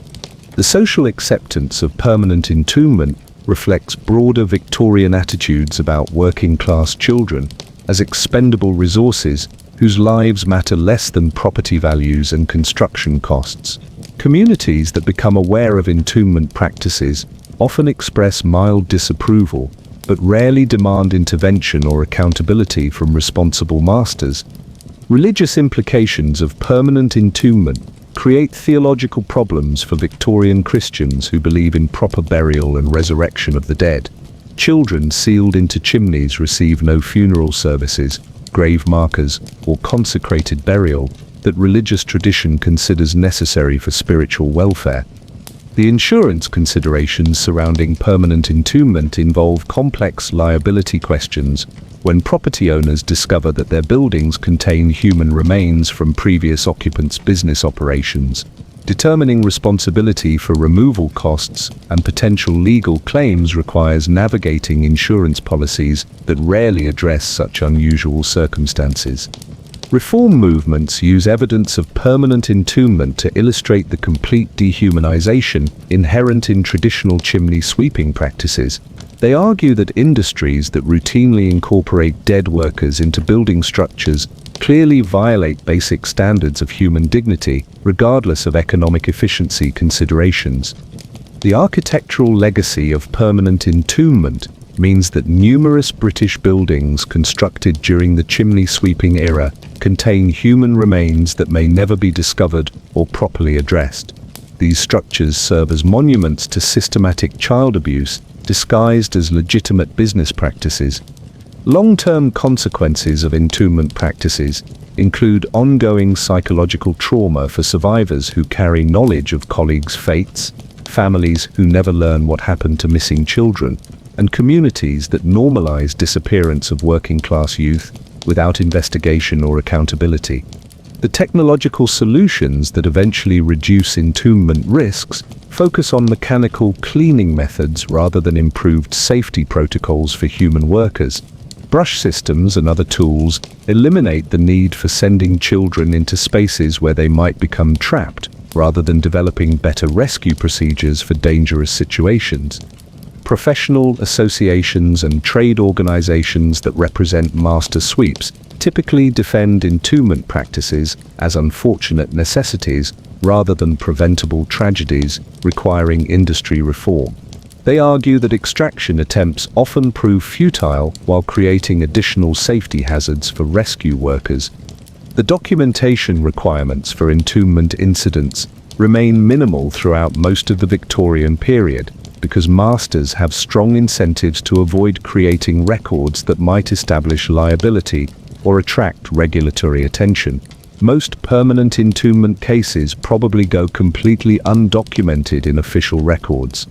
The social acceptance of permanent entombment reflects broader Victorian attitudes about working-class children as expendable resources whose lives matter less than property values and construction costs. Communities that become aware of entombment practices often express mild disapproval, but rarely demand intervention or accountability from responsible masters. Religious implications of permanent entombment create theological problems for Victorian Christians who believe in proper burial and resurrection of the dead. Children sealed into chimneys receive no funeral services, grave markers, or consecrated burial that religious tradition considers necessary for spiritual welfare. The insurance considerations surrounding permanent entombment involve complex liability questions when property owners discover that their buildings contain human remains from previous occupants' business operations. Determining responsibility for removal costs and potential legal claims requires navigating insurance policies that rarely address such unusual circumstances. Reform movements use evidence of permanent entombment to illustrate the complete dehumanization inherent in traditional chimney sweeping practices. They argue that industries that routinely incorporate dead workers into building structures clearly violate basic standards of human dignity, regardless of economic efficiency considerations. The architectural legacy of permanent entombment means that numerous British buildings constructed during the chimney sweeping era contain human remains that may never be discovered or properly addressed. These structures serve as monuments to systematic child abuse disguised as legitimate business practices. Long-term consequences of entombment practices include ongoing psychological trauma for survivors who carry knowledge of colleagues' fates, families who never learn what happened to missing children, and communities that normalize disappearance of working-class youth without investigation or accountability. The technological solutions that eventually reduce entombment risks focus on mechanical cleaning methods rather than improved safety protocols for human workers. Brush systems and other tools eliminate the need for sending children into spaces where they might become trapped, rather than developing better rescue procedures for dangerous situations. Professional associations and trade organizations that represent master sweeps typically defend entombment practices as unfortunate necessities rather than preventable tragedies requiring industry reform. They argue that extraction attempts often prove futile while creating additional safety hazards for rescue workers. The documentation requirements for entombment incidents remain minimal throughout most of the Victorian period, because masters have strong incentives to avoid creating records that might establish liability or attract regulatory attention. Most permanent entombment cases probably go completely undocumented in official records.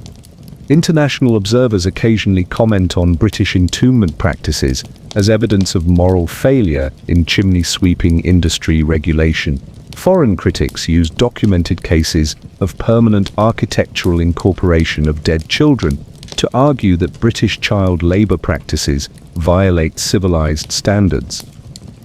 International observers occasionally comment on British entombment practices as evidence of moral failure in chimney sweeping industry regulation. Foreign critics use documented cases of permanent architectural incorporation of dead children to argue that British child labour practices violate civilized standards.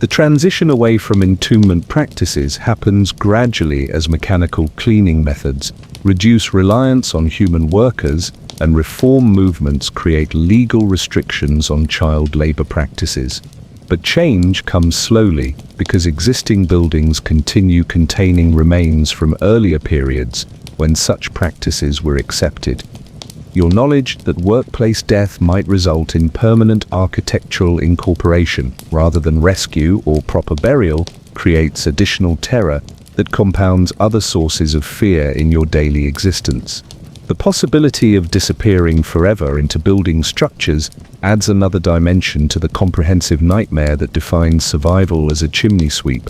The transition away from entombment practices happens gradually as mechanical cleaning methods reduce reliance on human workers and reform movements create legal restrictions on child labor practices. But change comes slowly because existing buildings continue containing remains from earlier periods when such practices were accepted. Your knowledge that workplace death might result in permanent architectural incorporation rather than rescue or proper burial creates additional terror that compounds other sources of fear in your daily existence. The possibility of disappearing forever into building structures adds another dimension to the comprehensive nightmare that defines survival as a chimney sweep.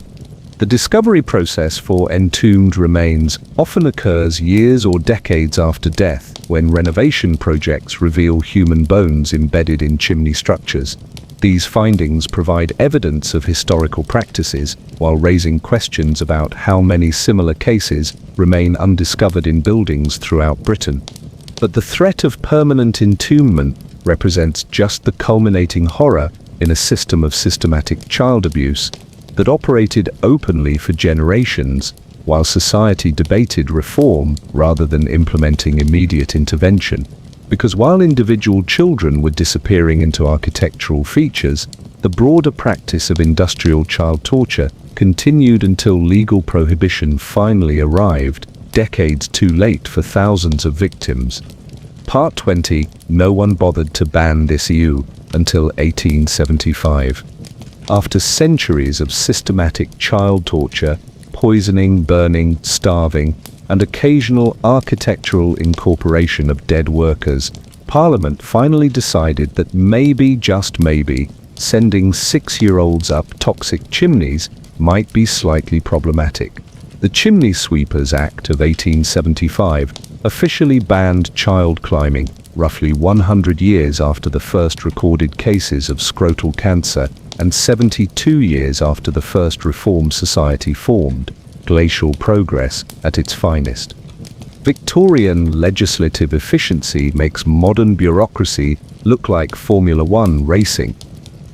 The discovery process for entombed remains often occurs years or decades after death, when renovation projects reveal human bones embedded in chimney structures. These findings provide evidence of historical practices, while raising questions about how many similar cases remain undiscovered in buildings throughout Britain. But the threat of permanent entombment represents just the culminating horror in a system of systematic child abuse that operated openly for generations, while society debated reform rather than implementing immediate intervention. Because while individual children were disappearing into architectural features, the broader practice of industrial child torture continued until legal prohibition finally arrived, decades too late for thousands of victims. Part 20. No one bothered to ban this EU until 1875. After centuries of systematic child torture, poisoning, burning, starving, and occasional architectural incorporation of dead workers, Parliament finally decided that maybe, just maybe, sending 6-year-olds up toxic chimneys might be slightly problematic. The Chimney Sweepers Act of 1875 officially banned child climbing, roughly 100 years after the first recorded cases of scrotal cancer and 72 years after the first Reform Society formed, glacial progress at its finest. Victorian legislative efficiency makes modern bureaucracy look like Formula One racing.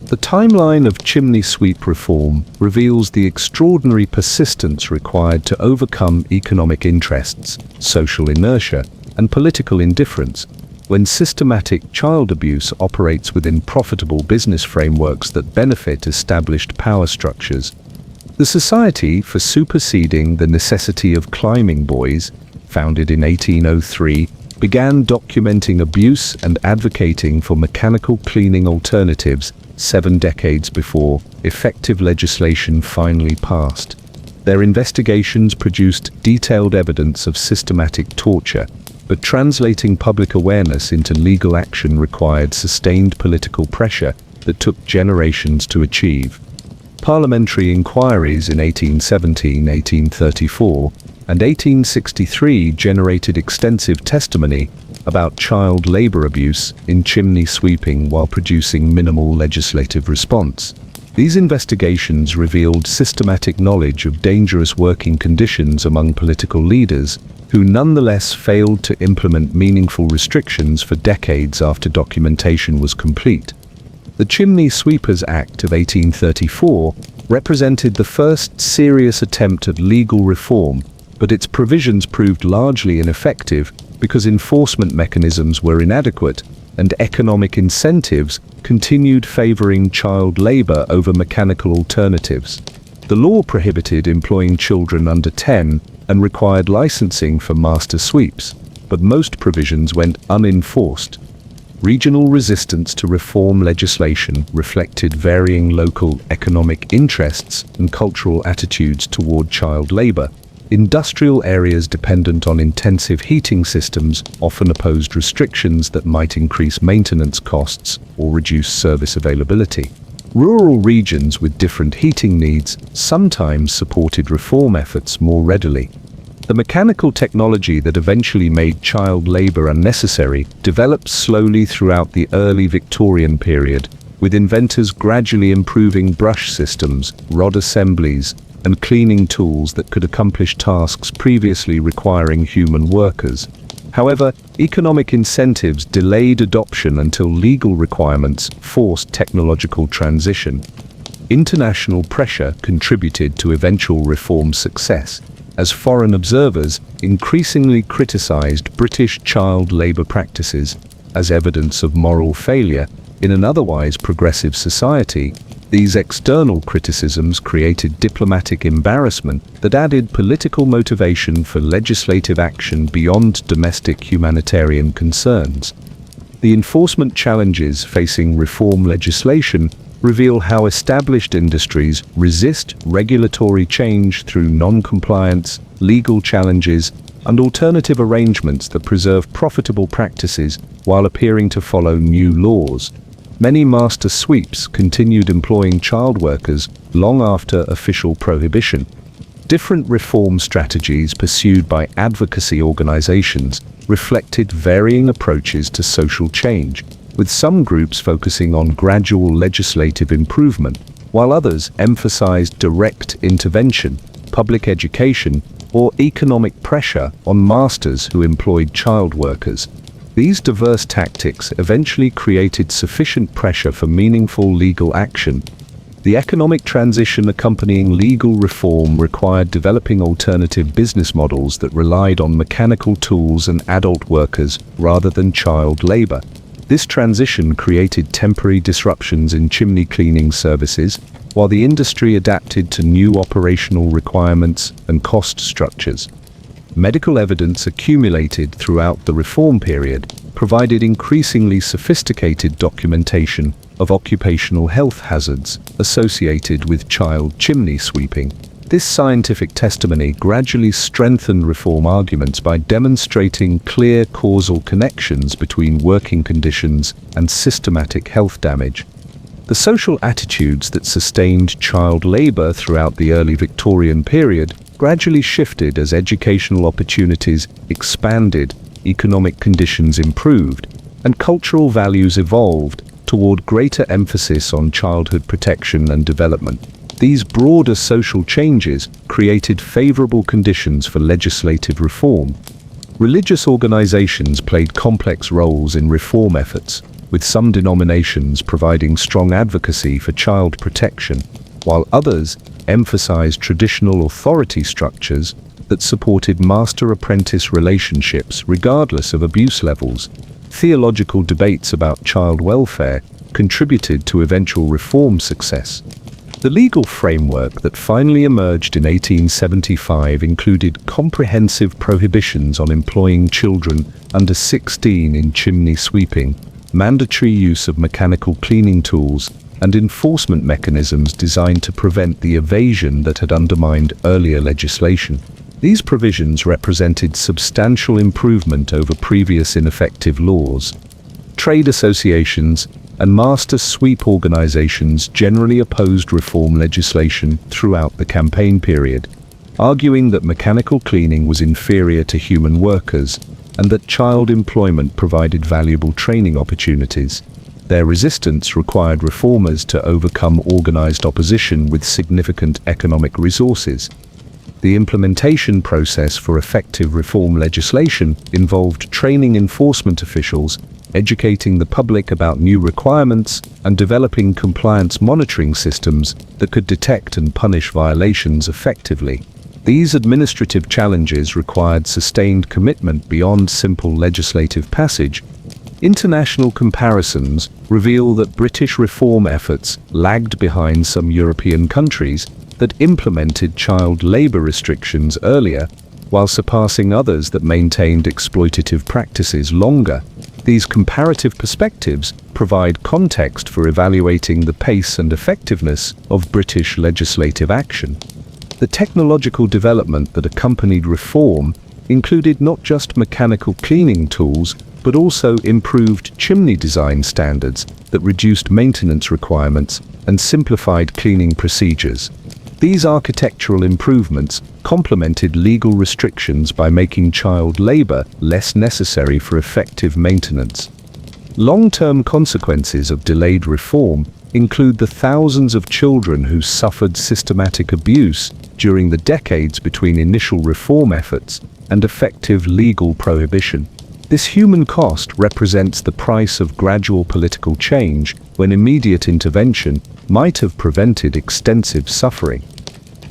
The timeline of chimney sweep reform reveals the extraordinary persistence required to overcome economic interests, social inertia, and political indifference when systematic child abuse operates within profitable business frameworks that benefit established power structures. The Society for Superseding the Necessity of Climbing Boys, founded in 1803, began documenting abuse and advocating for mechanical cleaning alternatives 7 decades before effective legislation finally passed. Their investigations produced detailed evidence of systematic torture, but translating public awareness into legal action required sustained political pressure that took generations to achieve. Parliamentary inquiries in 1817, 1834, and 1863 generated extensive testimony about child labor abuse in chimney sweeping while producing minimal legislative response. These investigations revealed systematic knowledge of dangerous working conditions among political leaders who nonetheless failed to implement meaningful restrictions for decades after documentation was complete. The Chimney Sweepers Act of 1834 represented the first serious attempt at legal reform, but its provisions proved largely ineffective because enforcement mechanisms were inadequate and economic incentives continued favoring child labor over mechanical alternatives. The law prohibited employing children under 10 and required licensing for master sweeps, but most provisions went unenforced. Regional resistance to reform legislation reflected varying local economic interests and cultural attitudes toward child labor. Industrial areas dependent on intensive heating systems often opposed restrictions that might increase maintenance costs or reduce service availability. Rural regions with different heating needs sometimes supported reform efforts more readily. The mechanical technology that eventually made child labor unnecessary developed slowly throughout the early Victorian period, with inventors gradually improving brush systems, rod assemblies, and cleaning tools that could accomplish tasks previously requiring human workers. However, economic incentives delayed adoption until legal requirements forced technological transition. International pressure contributed to eventual reform success, as foreign observers increasingly criticized British child labor practices as evidence of moral failure in an otherwise progressive society. These external criticisms created diplomatic embarrassment that added political motivation for legislative action beyond domestic humanitarian concerns. The enforcement challenges facing reform legislation reveal how established industries resist regulatory change through non-compliance, legal challenges, and alternative arrangements that preserve profitable practices while appearing to follow new laws. Many master sweeps continued employing child workers long after official prohibition. Different reform strategies pursued by advocacy organizations reflected varying approaches to social change, with some groups focusing on gradual legislative improvement, while others emphasized direct intervention, public education, or economic pressure on masters who employed child workers. These diverse tactics eventually created sufficient pressure for meaningful legal action. The economic transition accompanying legal reform required developing alternative business models that relied on mechanical tools and adult workers rather than child labor. This transition created temporary disruptions in chimney cleaning services, while the industry adapted to new operational requirements and cost structures. Medical evidence accumulated throughout the reform period provided increasingly sophisticated documentation of occupational health hazards associated with child chimney sweeping. This scientific testimony gradually strengthened reform arguments by demonstrating clear causal connections between working conditions and systematic health damage. The social attitudes that sustained child labor throughout the early Victorian period gradually shifted as educational opportunities expanded, economic conditions improved, and cultural values evolved toward greater emphasis on childhood protection and development. These broader social changes created favorable conditions for legislative reform. Religious organizations played complex roles in reform efforts, with some denominations providing strong advocacy for child protection, while others emphasized traditional authority structures that supported master-apprentice relationships regardless of abuse levels. Theological debates about child welfare contributed to eventual reform success. The legal framework that finally emerged in 1875 included comprehensive prohibitions on employing children under 16 in chimney sweeping, mandatory use of mechanical cleaning tools, and enforcement mechanisms designed to prevent the evasion that had undermined earlier legislation. These provisions represented substantial improvement over previous ineffective laws. Trade associations and master sweep organizations generally opposed reform legislation throughout the campaign period, arguing that mechanical cleaning was inferior to human workers and that child employment provided valuable training opportunities. Their resistance required reformers to overcome organized opposition with significant economic resources. The implementation process for effective reform legislation involved training enforcement officials, educating the public about new requirements, and developing compliance monitoring systems that could detect and punish violations effectively. These administrative challenges required sustained commitment beyond simple legislative passage. International comparisons reveal that British reform efforts lagged behind some European countries that implemented child labor restrictions earlier, while surpassing others that maintained exploitative practices longer. These comparative perspectives provide context for evaluating the pace and effectiveness of British legislative action. The technological development that accompanied reform included not just mechanical cleaning tools, but also improved chimney design standards that reduced maintenance requirements and simplified cleaning procedures. These architectural improvements complemented legal restrictions by making child labor less necessary for effective maintenance. Long-term consequences of delayed reform include the thousands of children who suffered systematic abuse during the decades between initial reform efforts and effective legal prohibition. This human cost represents the price of gradual political change when immediate intervention might have prevented extensive suffering.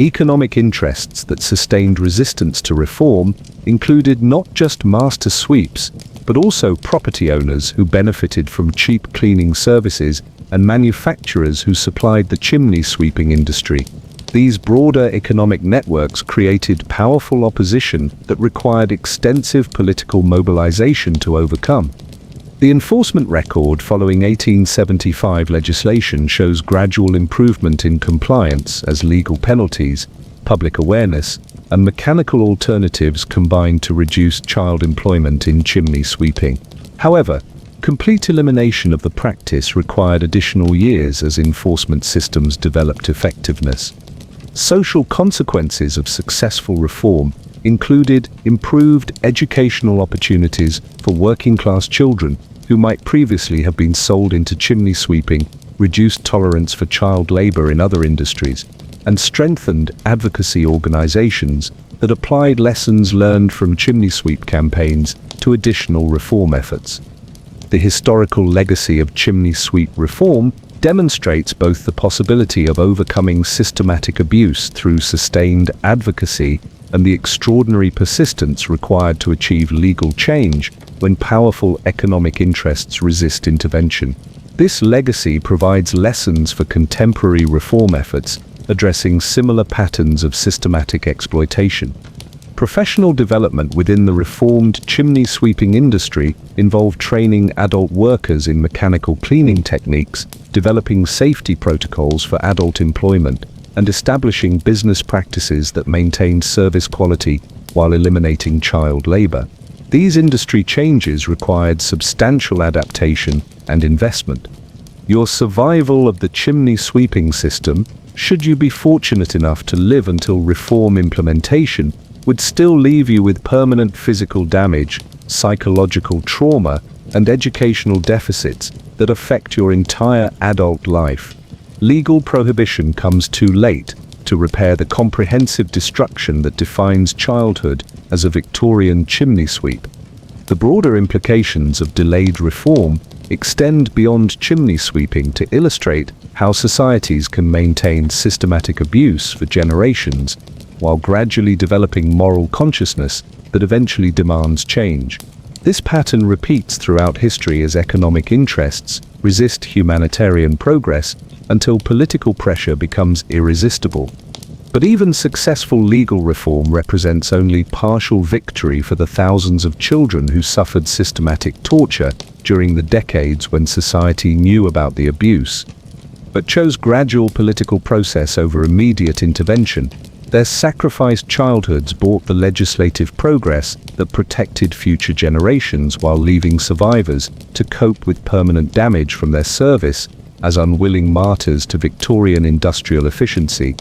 Economic interests that sustained resistance to reform included not just master sweeps, but also property owners who benefited from cheap cleaning services and manufacturers who supplied the chimney sweeping industry. These broader economic networks created powerful opposition that required extensive political mobilization to overcome. The enforcement record following 1875 legislation shows gradual improvement in compliance as legal penalties, public awareness, and mechanical alternatives combined to reduce child employment in chimney sweeping. However, complete elimination of the practice required additional years as enforcement systems developed effectiveness. Social consequences of successful reform included improved educational opportunities for working-class children who might previously have been sold into chimney sweeping, reduced tolerance for child labor in other industries, and strengthened advocacy organizations that applied lessons learned from chimney sweep campaigns to additional reform efforts. The historical legacy of chimney sweep reform demonstrates both the possibility of overcoming systematic abuse through sustained advocacy and the extraordinary persistence required to achieve legal change when powerful economic interests resist intervention. This legacy provides lessons for contemporary reform efforts addressing similar patterns of systematic exploitation. Professional development within the reformed chimney sweeping industry involved training adult workers in mechanical cleaning techniques, developing safety protocols for adult employment, and establishing business practices that maintained service quality while eliminating child labor. These industry changes required substantial adaptation and investment. Your survival of the chimney sweeping system, should you be fortunate enough to live until reform implementation, would still leave you with permanent physical damage, psychological trauma, and educational deficits that affect your entire adult life. Legal prohibition comes too late to repair the comprehensive destruction that defines childhood as a Victorian chimney sweep. The broader implications of delayed reform extend beyond chimney sweeping to illustrate how societies can maintain systematic abuse for generations while gradually developing moral consciousness that eventually demands change. This pattern repeats throughout history as economic interests resist humanitarian progress until political pressure becomes irresistible. But even successful legal reform represents only partial victory for the thousands of children who suffered systematic torture during the decades when society knew about the abuse, but chose gradual political process over immediate intervention. Their sacrificed childhoods bought the legislative progress that protected future generations while leaving survivors to cope with permanent damage from their service as unwilling martyrs to Victorian industrial efficiency.